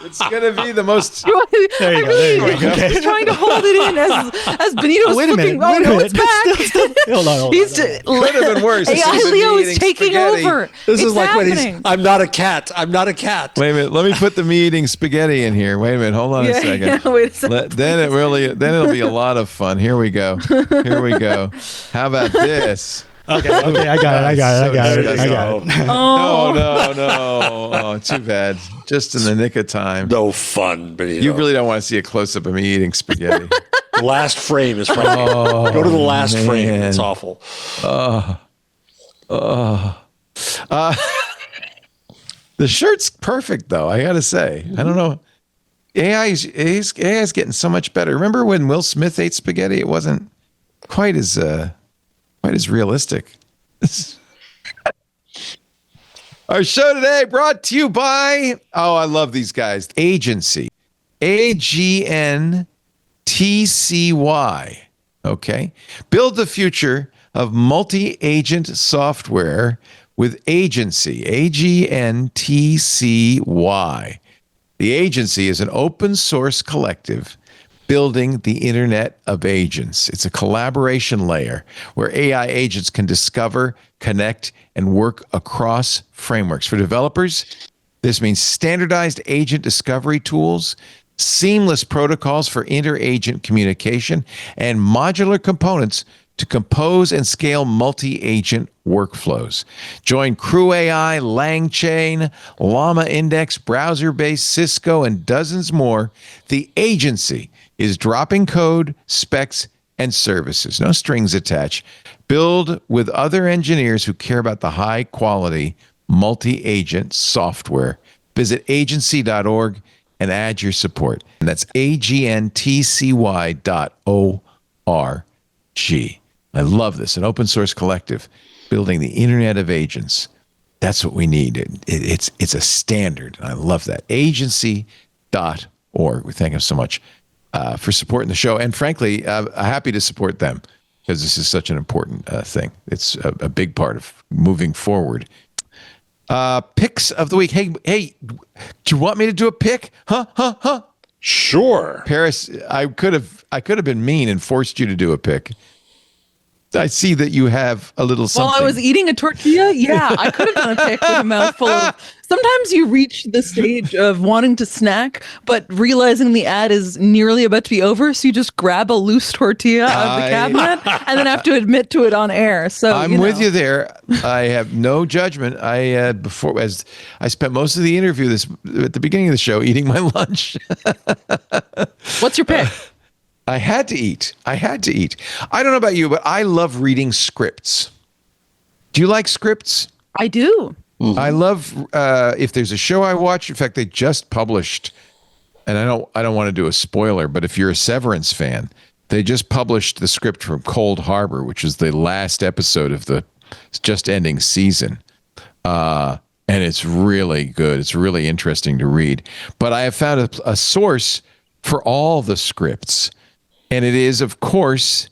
It's gonna be the most. There you go. Okay. He's trying to hold it in as Benito's flipping. Oh no, it's back. Hold on. Could have been worse. AI Leo is taking over. This is like happening. when I'm not a cat. I'm not a cat. Wait a minute. Let me put the me eating spaghetti in here. Wait a minute. Hold on a second. Yeah, wait a second. Then it'll be a lot of fun. Here we go. How about this? Okay, I got it. Oh, too bad. Just in the nick of time. No fun, but you really don't want to see a close up of me eating spaghetti. The last frame is right here. Go to the last frame. It's awful. The shirt's perfect, though. I got to say. I don't know. AI is getting so much better. Remember when Will Smith ate spaghetti? It wasn't quite as realistic. Our show today brought to you by, I love these guys, Agency. AGNTCY. Okay. Build the future of multi-agent software with Agency. AGNTCY. The Agency is an open source collective building the Internet of Agents. It's a collaboration layer where AI agents can discover, connect, and work across frameworks. For developers, this means standardized agent discovery tools, seamless protocols for inter-agent communication, and modular components to compose and scale multi-agent workflows. Join Crew AI, LangChain, Llama Index, browser-based Cisco, and dozens more. The Agency is dropping code, specs, and services. No strings attached. Build with other engineers who care about the high-quality multi-agent software. Visit agency.org and add your support. And that's agntcy.org. I love this. An open source collective building the Internet of Agents. That's what we need. It's a standard. I love that. Agency.org. We thank them so much for supporting the show. And frankly, happy to support them because this is such an important thing. It's a big part of moving forward. Picks of the week. Hey, do you want me to do a pick? Huh? Sure. Paris, I could have been mean and forced you to do a pick. I see that you have a little something. While I was eating a tortilla, yeah, I could have done a pick with a mouthful of. Sometimes you reach the stage of wanting to snack, but realizing the ad is nearly about to be over, so you just grab a loose tortilla out of the cabinet and then have to admit to it on air. So I'm with you there. I have no judgment. I spent most of the interview at the beginning of the show eating my lunch. What's your pick? I had to eat. I don't know about you, but I love reading scripts. Do you like scripts? I do. Mm-hmm. I love if there's a show I watch. In fact, they just published, and I don't want to do a spoiler, but if you're a Severance fan, they just published the script from Cold Harbor, which is the last episode of the just ending season. And it's really good. It's really interesting to read. But I have found a source for all the scripts. And it is, of course,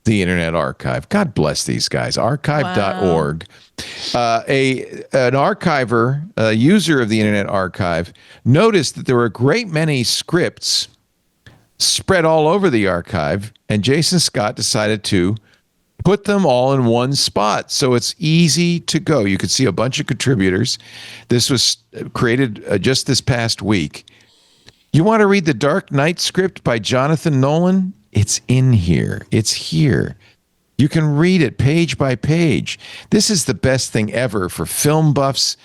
the Internet Archive. God bless these guys. Archive.org. An archiver, a user of the Internet Archive, noticed that there were a great many scripts spread all over the archive, and Jason Scott decided to put them all in one spot so it's easy to go. You could see a bunch of contributors. This was created just this past week. You want to read the Dark Knight script by Jonathan Nolan? It's in here. It's here. You can read it page by page. This is the best thing ever for film buffs,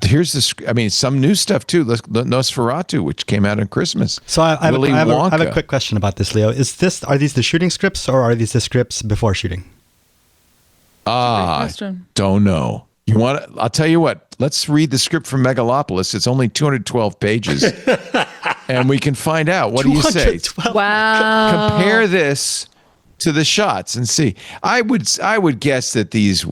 here's the. I mean, some new stuff too. Nosferatu, which came out on Christmas. So I have a quick question about this, Leo. Are these the shooting scripts or are these the scripts before shooting? Don't know. You want? I'll tell you what. Let's read the script from Megalopolis. It's only 212 pages, and we can find out. What do you say? Wow. Compare this to the shots and see. I would guess that these.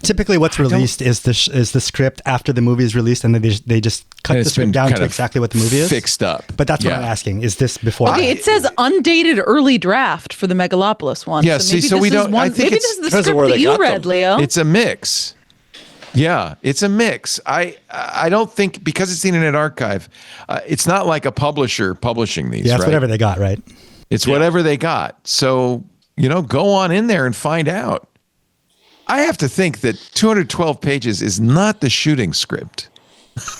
Typically, what's released is the script after the movie is released, and then they just cut the script down to exactly what the movie is fixed up. But that's what I'm asking: is this before? Okay, it says undated early draft for the Megalopolis one. Yeah, so we don't. I think maybe this is the script that you read, Leo. It's a mix. Yeah, it's a mix. I don't think, because it's the Internet Archive, it's not like a publisher publishing these. Yeah, it's whatever they got, right? It's whatever they got. So go on in there and find out. I have to think that 212 pages is not the shooting script.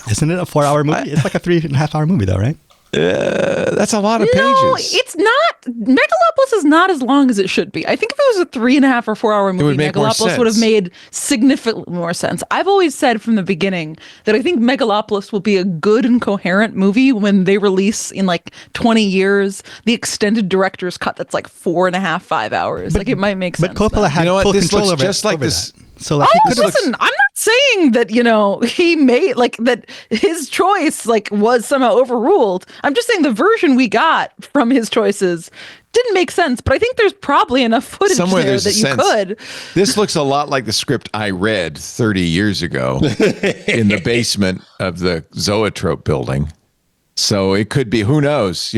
Isn't it a 4-hour movie? It's like a 3.5-hour movie, though, right? That's a lot of pages. No, it's not. Megalopolis is not as long as it should be. I think if it was a 3.5 or 4 hour movie, Megalopolis would have made significantly more sense. I've always said from the beginning that I think Megalopolis will be a good and coherent movie when they release in like 20 years the extended director's cut that's like 4.5, 5 hours. It might make sense. But Coppola had full control over just like this. So like, listen, I'm not saying that, he made that his choice was somehow overruled. I'm just saying the version we got from his choices didn't make sense, but I think there's probably enough footage somewhere there that you could. This looks a lot like the script I read 30 years ago in the basement of the Zoetrope building. So it could be, who knows,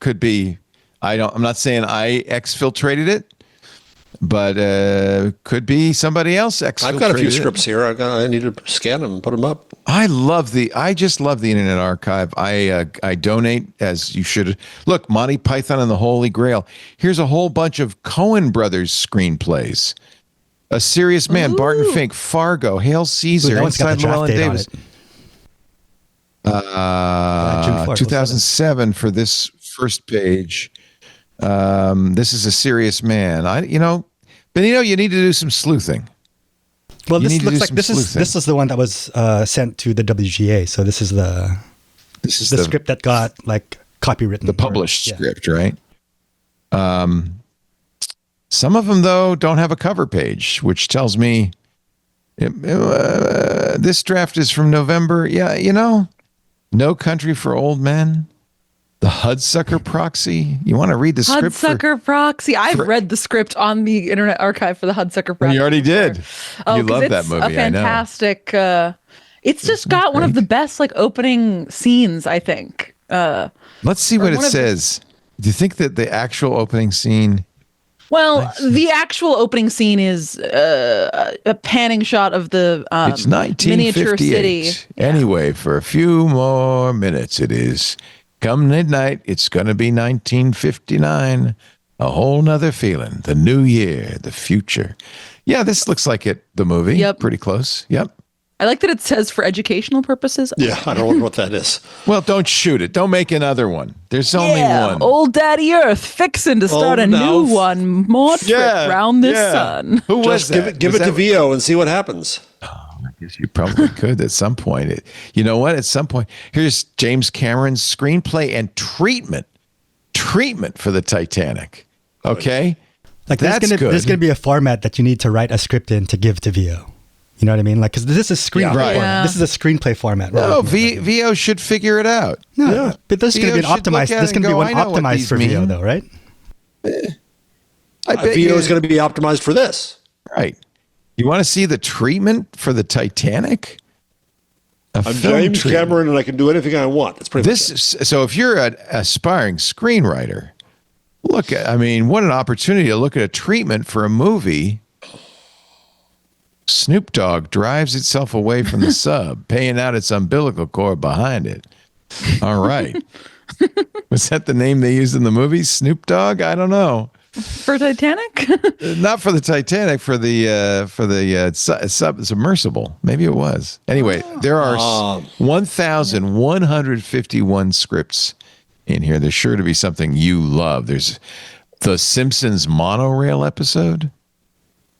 could be, I'm not saying I exfiltrated it, but could be somebody else exfiltrated. I've got a few scripts here. I need to scan them and put them up. I just love the Internet Archive. I donate, as you should. Look, Monty Python and the Holy Grail. Here's a whole bunch of Coen Brothers screenplays. A Serious Man, Barton Fink, Fargo, Hail Caesar, Inside Llewellyn Davis. 2007 for this first page. This is A Serious Man. Benito, you need to do some sleuthing. Well, this looks like this is the one that was sent to the WGA. So this is the script that got copywritten. The published script, right? Some of them though don't have a cover page, which tells me this draft is from November. Yeah, No Country for Old Men. The Hudsucker Proxy. You want to read the script? Hudsucker Proxy. I've read the script on the Internet Archive for the Hudsucker Proxy. You already did. You love that movie. A fantastic. It's just got one of the best opening scenes, I think. Let's see what it says. Do you think that the actual opening scene? Well, the actual opening scene is a panning shot of the it's 1958. miniature city. Anyway, for a few more minutes, it is. Come midnight, it's going to be 1959. A whole nother feeling. The new year, the future. Yeah, this looks like it, the movie. Yep. Pretty close. Yep. I like that it says for educational purposes. Yeah, I don't know what that is. Well, don't shoot it. Don't make another one. There's only one. Old Daddy Earth fixing to start a new one. More trip round this sun. Who was that? Give it to Veo and see what happens. I guess you probably could at some point. You know what? At some point, here's James Cameron's screenplay and treatment for the Titanic. Okay, there's going to be a format that you need to write a script in to give to Veo. You know what I mean? Because this is screenplay. Yeah. This is a screenplay format. No, Veo should figure it out. No, but this is going to be an optimized. This is going to be one optimized for Veo, though, right? I bet Veo is going to be optimized for this, right? You want to see the treatment for the Titanic? I'm James Cameron, and I can do anything I want. That's pretty much it. So if you're an aspiring screenwriter, what an opportunity to look at a treatment for a movie. Snoop Dogg drives itself away from the sub, paying out its umbilical cord behind it. All right. Was that the name they used in the movie? Snoop Dogg? I don't know. For Titanic? Not for the Titanic, for the submersible. Maybe it was. Anyway, there are 1,151 scripts in here. There's sure to be something you love. There's the Simpsons monorail episode,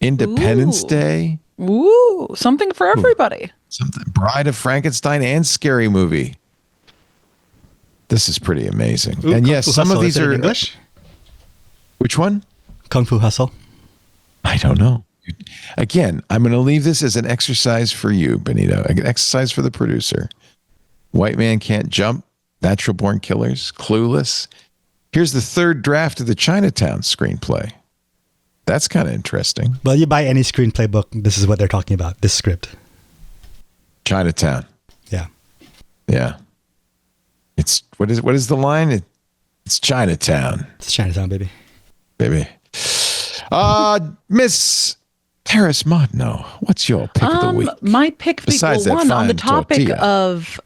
Independence Day. Ooh, something for everybody. Something Bride of Frankenstein and Scary Movie. This is pretty amazing. Ooh, and yes, Kung Fu some Hustle, of these is it in are English. Which one? Kung Fu Hustle. I don't know. Again, I'm going to leave this as an exercise for you, Benito. An exercise for the producer. White Man Can't Jump, Natural Born Killers, Clueless. Here's the third draft of the Chinatown screenplay. That's kind of interesting. Well, you buy any screenplay book, this is what they're talking about, this script. Chinatown. Yeah. Yeah. It's what is the line? It's Chinatown. It's Chinatown, baby. Baby. Miss Paris Martineau, what's your pick of the week? My pick of the week, Besides that on the fine topic tortilla.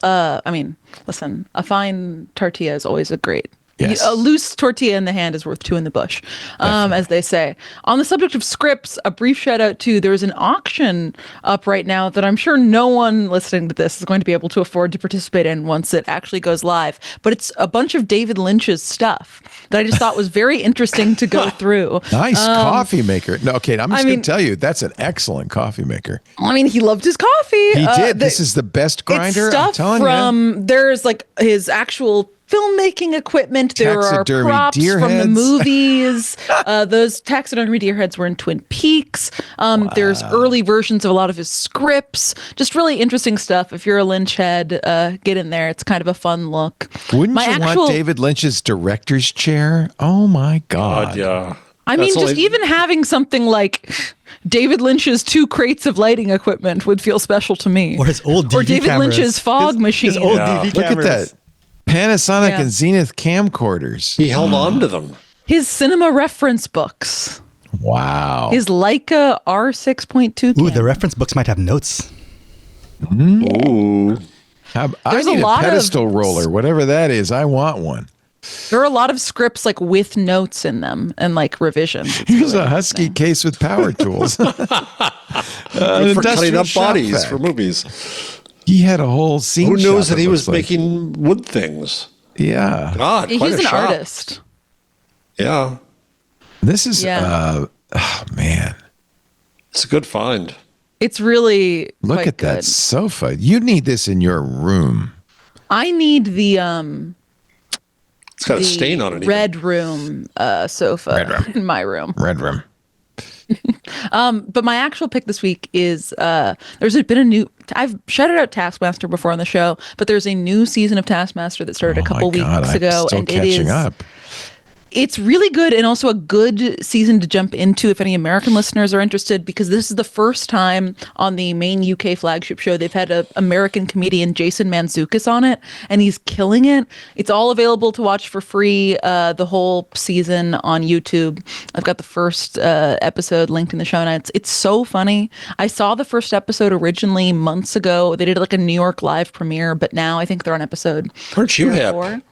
of, listen, a fine tortilla is always a great. Yes. A loose tortilla in the hand is worth two in the bush, as they say. On the subject of scripts, a brief shout out to there's an auction up right now that I'm sure no one listening to this is going to be able to afford to participate in once it actually goes live. But it's a bunch of David Lynch's stuff that I just thought was very interesting to go through. Nice coffee maker. No, okay, I'm just going to tell you, that's an excellent coffee maker. I mean, he loved his coffee. He did. This is the best grinder. It's stuff I'm telling you. There's like his actual filmmaking equipment. There are Taxidermy props deer from the heads. movies. Those taxidermy deer heads were in Twin Peaks. There's early versions of a lot of his scripts. Just really interesting stuff. If you're a Lynch head, get in there. It's kind of a fun look. Wouldn't you want David Lynch's director's chair? Oh my God. Yeah. I mean, just even having something like David Lynch's 2 crates of lighting equipment would feel special to me. Or his old DV Or David cameras. Lynch's fog machine. His old DV Look cameras. at that. Panasonic Yeah. and Zenith camcorders. He held on to them. His cinema reference books. Wow. His Leica R6.2 Ooh, camera. the reference books might have notes. Ooh. I There's need a a lot of- pedestal roller, whatever that is. I want one. There are a lot of scripts like with notes in them and like revisions. It's Here's really a Husky case with power tools. Good for cutting up bodies for movies. He had a whole scene. Who knows shop, that he it was looks like. making wood things? Yeah. God, quite He's a an shop. artist. Yeah. This is, Yeah. oh man. It's a good find. It's really Look quite at that good. sofa. You need this in your room. I need the It's got a stain on it. even. red room sofa Red room. in my room. Red room. But my actual pick this week is there's been a new. I've shouted out Taskmaster before on the show, but there's a new season of Taskmaster that started a couple weeks ago, I'm still catching up. It's really good and also a good season to jump into if any American listeners are interested, because this is the first time on the main UK flagship show they've had an American comedian, Jason Mantzoukas, on it, and he's killing it. It's all available to watch for free, the whole season on YouTube. I've got the first episode linked in the show notes. It's so funny. I saw the first episode originally months ago. They did like a New York live premiere, but now I think they're on episode Aren't you 3 or hip? 4.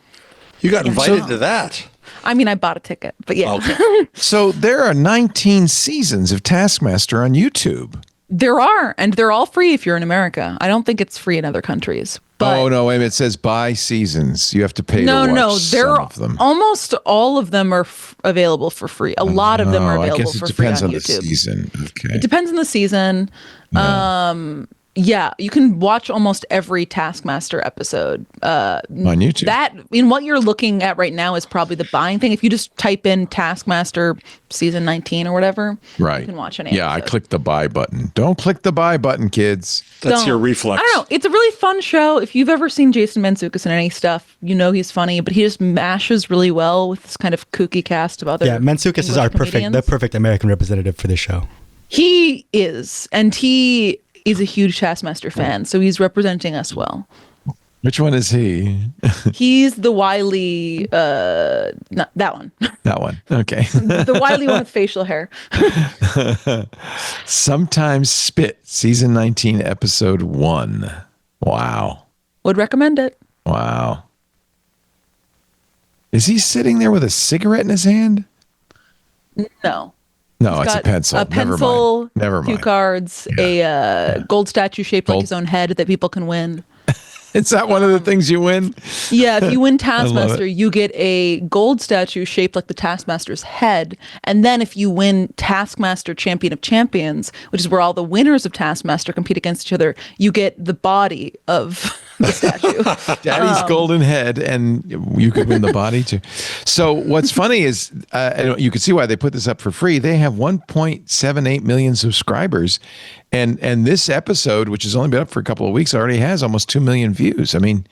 You got invited to that. I mean, I bought a ticket, but yeah. Okay. So there are 19 seasons of Taskmaster on YouTube. There are, and they're all free if you're in America. I don't think it's free in other countries. But Oh no, wait a minute. It says buy seasons. You have to pay no, to watch no, some they're of them. almost all of them are available for free. A lot of them are Oh, I available guess it for free on depends on the YouTube. season. Okay. It depends on the season. Yeah, you can watch almost every Taskmaster episode On YouTube. That in what you're looking at right now is probably the buying thing. If you just type in Taskmaster season 19 or whatever, Right. you can watch any. Yeah, I episode. clicked the buy button. Don't click the buy button, kids. That's Don't. your reflex. I don't know. It's a really fun show. If you've ever seen Jason Mantzoukas in any stuff, you know he's funny, but he just mashes really well with this kind of kooky cast of other. Yeah, Mantzoukas is English the comedians. perfect American representative for this show. He is, and he is a huge Taskmaster fan, so he's representing us well. Which one is he? He's the wily, not that one, That one. Okay. the wily one with facial hair. Sometimes Spit, season 19, episode 1. Wow. Would recommend it. Wow. Is he sitting there with a cigarette in his hand? No. No, He's it's a got pencil. A pencil, Never few mind. cards, a gold statue shaped like his own head that people can win. Is that one of the things you win? Yeah, if you win love Taskmaster, it. you get a gold statue shaped like the Taskmaster's head. And then if you win Taskmaster Champion of Champions, which is where all the winners of Taskmaster compete against each other, you get the body of the statue. Daddy's golden head, and you could win the body too. So what's funny is, you can see why they put this up for free. They have 1.78 million subscribers, and this episode, which has only been up for a couple of weeks, already has almost 2 million views. I mean,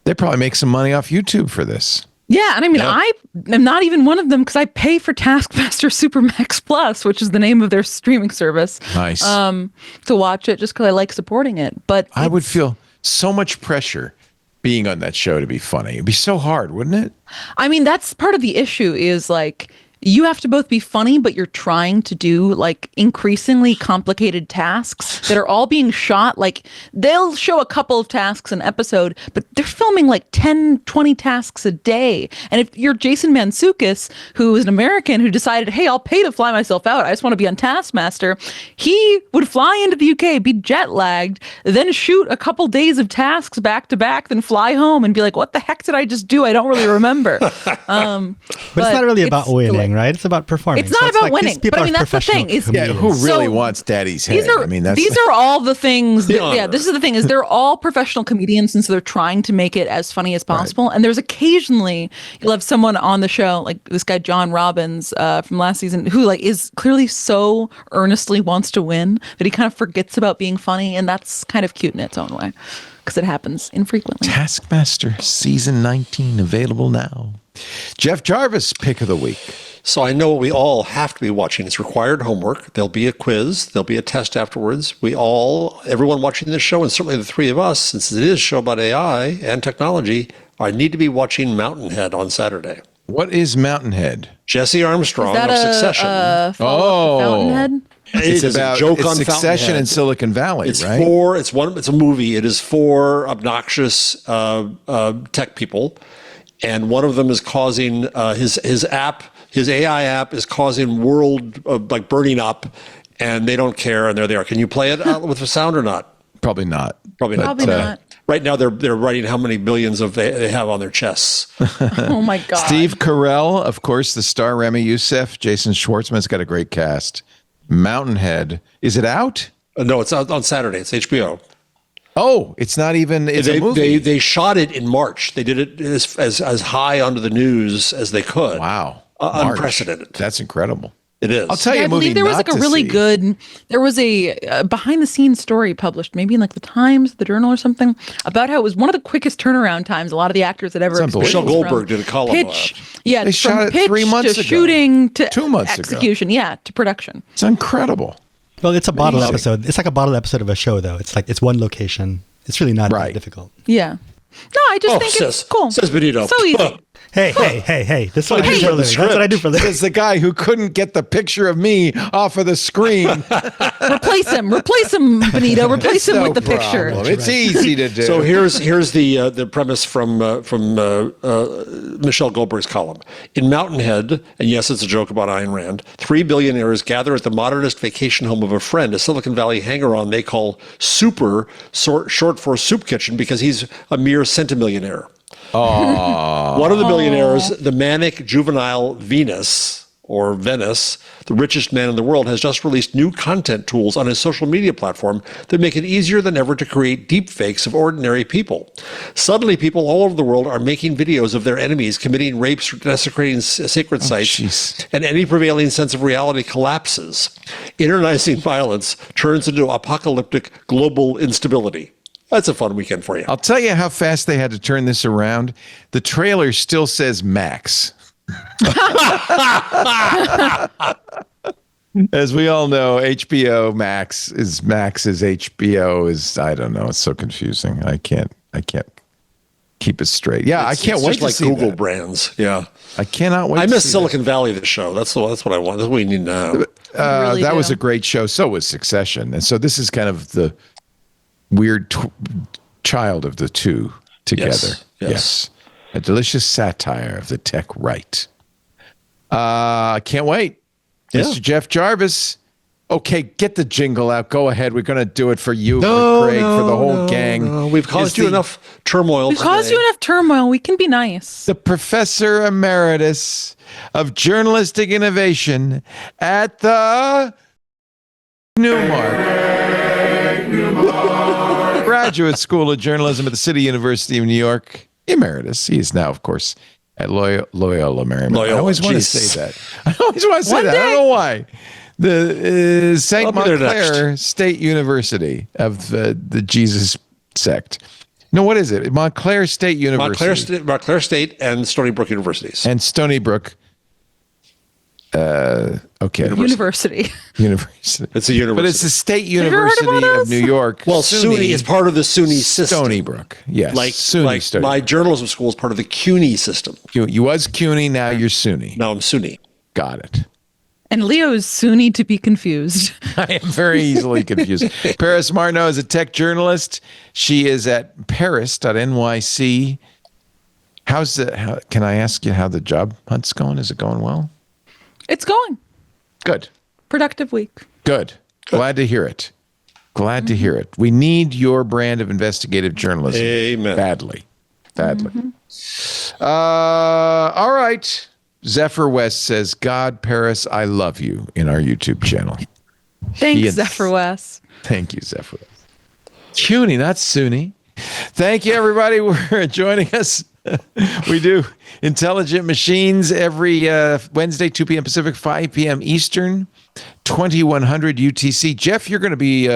they probably make some money off YouTube for this. Yeah, and I mean, I am not even one of them because I pay for Taskmaster Supermax Plus, which is the name of their streaming service. Nice. To watch it just because I like supporting it. But I would feel so much pressure being on that show to be funny. It'd be so hard, wouldn't it? I mean, that's part of the issue is like you have to both be funny, but you're trying to do like increasingly complicated tasks that are all being shot. Like they'll show a couple of tasks an episode, but they're filming like 10, 20 tasks a day. And if you're Jason Mantzoukas, who is an American who decided, hey, I'll pay to fly myself out, I just want to be on Taskmaster, he would fly into the UK, be jet lagged, then shoot a couple days of tasks back to back, then fly home and be like, what the heck did I just do? I don't really remember. But it's not really about winning, right? It's about performing. It's not about winning. But I mean, that's the thing. Who really wants Daddy's head? These are all the things. This is the thing is they're all professional comedians, and so they're trying to make it as funny as possible. Right. And there's occasionally you'll have someone on the show, like this guy John Robbins from last season, who like is clearly so earnestly wants to win that he kind of forgets about being funny, and that's kind of cute in its own way because it happens infrequently. Taskmaster season 19 available now. Jeff Jarvis pick of the week. So I know what we all have to be watching. It's required homework. There'll be a quiz. There'll be a test afterwards. Everyone watching this show, and certainly the three of us, since it is a show about AI and technology, I need to be watching Mountainhead on Saturday. What is Mountainhead? Jesse Armstrong of Succession. Fountainhead? It's about a joke on Succession Fountainhead. in Silicon Valley, It's right? It's a movie. It is for obnoxious tech people, and one of them is causing his AI app is causing world burning up, and they don't care, and they're there. Can you play it with the sound or not? Probably not. Probably not. Right now, they're writing how many billions they have on their chests. Oh my God! Steve Carell, of course, the star Remy Youssef, Jason Schwartzman's got a great cast. Mountainhead, is it out? No, it's out on Saturday. It's HBO. Oh, it's not even. It's a movie. They shot it in March. They did it as high onto the news as they could. Wow. Unprecedented. That's incredible. It is. I'll tell you, I believe there was like a really good. There was a behind the scenes story published, maybe in like the Times, the Journal, or something, about how it was one of the quickest turnaround times a lot of the actors had ever experienced. Michelle Goldberg did a column pitch, on it. Yeah, they shot it 3 months to ago. shooting to 2 months execution. ago. Yeah, to production. It's incredible. Well, it's a bottle episode. It's like a bottle episode of a show, though. It's like it's one location. It's really not that difficult. Yeah. No, I just think it's cool. Says Benito. So easy. Hey. This is what I do for a living. That's what I do for a living. Says the guy who couldn't get the picture of me off of the screen. Replace him, Benito. Replace him with the picture. It's easy to do. So here's the premise from Michelle Goldberg's column. In Mountainhead, and yes, it's a joke about Ayn Rand, 3 billionaires gather at the modernist vacation home of a friend, a Silicon Valley hanger-on they call Super, short for Soup Kitchen, because he's a mere centimillionaire. One of the billionaires, the manic juvenile Venice, the richest man in the world, has just released new content tools on his social media platform that make it easier than ever to create deep fakes of ordinary people. Suddenly, people all over the world are making videos of their enemies committing rapes or desecrating sacred sites, and any prevailing sense of reality collapses. Internalizing violence turns into apocalyptic global instability. That's a fun weekend for you. I'll tell you how fast they had to turn this around. The trailer still says Max. As we all know, HBO Max is HBO is, I don't know. It's so confusing. I can't keep it straight. Yeah, I can't wait to see Google that. brands. Yeah, I cannot wait. I to miss see Silicon Valley, the show. That's what I want. That's what we need now. That was a great show. So was Succession, and so this is kind of the weird child of the two together. Yes. A delicious satire of the tech right. I can't wait. Mr. Jeff Jarvis. Okay, get the jingle out. Go ahead. We're going to do it for you, for Craig, for the whole gang. No. We've caused you enough turmoil. We've caused you enough turmoil. We can be nice. The Professor Emeritus of Journalistic Innovation at the Newmark Graduate School of Journalism at the City University of New York. Emeritus. He is now, of course, at Loyola Marymount. I always want to say that. I always want to say that. I don't know why. The St. Montclair State University of the Jesus sect. No, what is it? Montclair State University. Montclair State and Stony Brook Universities. And Stony Brook. Okay. University. It's a university. But it's the State University of New York. Well, SUNY is part of the SUNY system. Stony Brook. Yes. Like SUNY my journalism school is part of the CUNY system. You was CUNY, now you're SUNY. Now I'm SUNY. Got it. And Leo is SUNY to be confused. I am very easily confused. Paris Martineau is a tech journalist. She is at paris.nyc. Can I ask you how the job hunt's going? Is it going well? It's going. Good. Productive week. Good. Glad to hear it. Glad to hear it. We need your brand of investigative journalism. Amen. Badly. All right. Zephyr West says, God, Paris, I love you in our YouTube channel. Thanks, Zephyr West. Thank you, Zephyr West. CUNY, not SUNY. Thank you, everybody, for joining us. We do Intelligent Machines every Wednesday, 2 p.m. Pacific, 5 p.m. Eastern, 2100 UTC. Jeff, you're going to be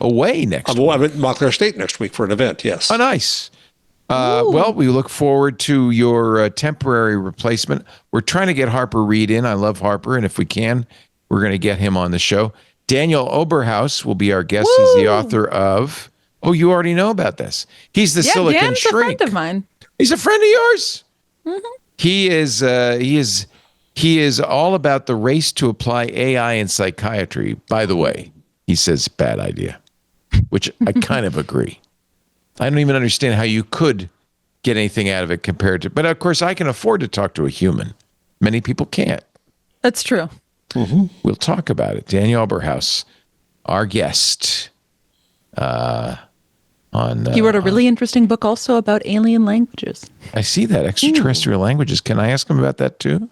away next week. I'm at Montclair State next week for an event, yes. Oh, nice. Well, we look forward to your temporary replacement. We're trying to get Harper Reed in. I love Harper, and if we can, we're going to get him on the show. Daniel Oberhaus will be our guest. Woo! He's the author of... Oh, you already know about this. He's the Silicon Dan's Shrink. a friend of mine. He's a friend of yours. Mm-hmm. He is all about the race to apply AI in psychiatry. By the way, he says bad idea, which I kind of agree. I don't even understand how you could get anything out of it compared to, but of course I can afford to talk to a human. Many people can't. That's true. Mm-hmm. We'll talk about it. Daniel Oberhaus, our guest. He wrote a really interesting book also about alien languages. I see that. Extraterrestrial languages. Can I ask him about that too?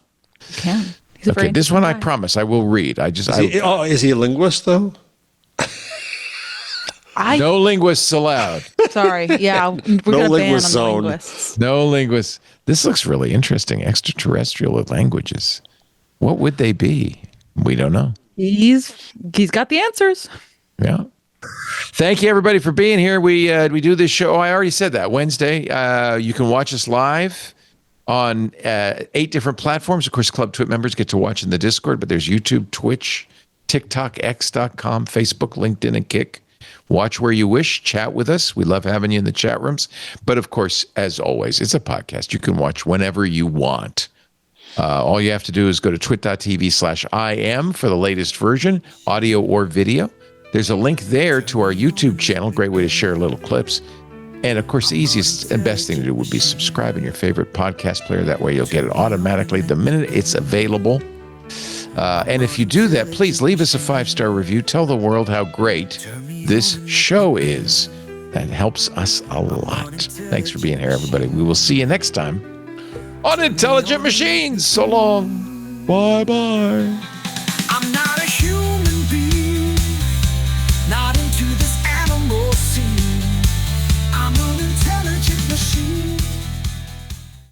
You can. He's a okay, this one I promise I will read. Is he a linguist though? No linguists allowed. Sorry. Yeah, we're going to ban on the linguists. No linguists. This looks really interesting. Extraterrestrial languages. What would they be? We don't know. He's got the answers. Yeah. Thank you, everybody, for being here. We do this show. Oh, I already said that. Wednesday. You can watch us live on 8 different platforms. Of course, Club Twit members get to watch in the Discord, but there's YouTube, Twitch, TikTok, X.com, Facebook, LinkedIn, and Kick. Watch where you wish. Chat with us. We love having you in the chat rooms. But, of course, as always, it's a podcast. You can watch whenever you want. All you have to do is go to twit.tv/IM for the latest version, audio or video. There's a link there to our YouTube channel. Great way to share little clips. And, of course, the easiest and best thing to do would be subscribe in your favorite podcast player. That way you'll get it automatically the minute it's available. And if you do that, please leave us a 5-star review. Tell the world how great this show is. That helps us a lot. Thanks for being here, everybody. We will see you next time on Intelligent Machines. So long. Bye-bye.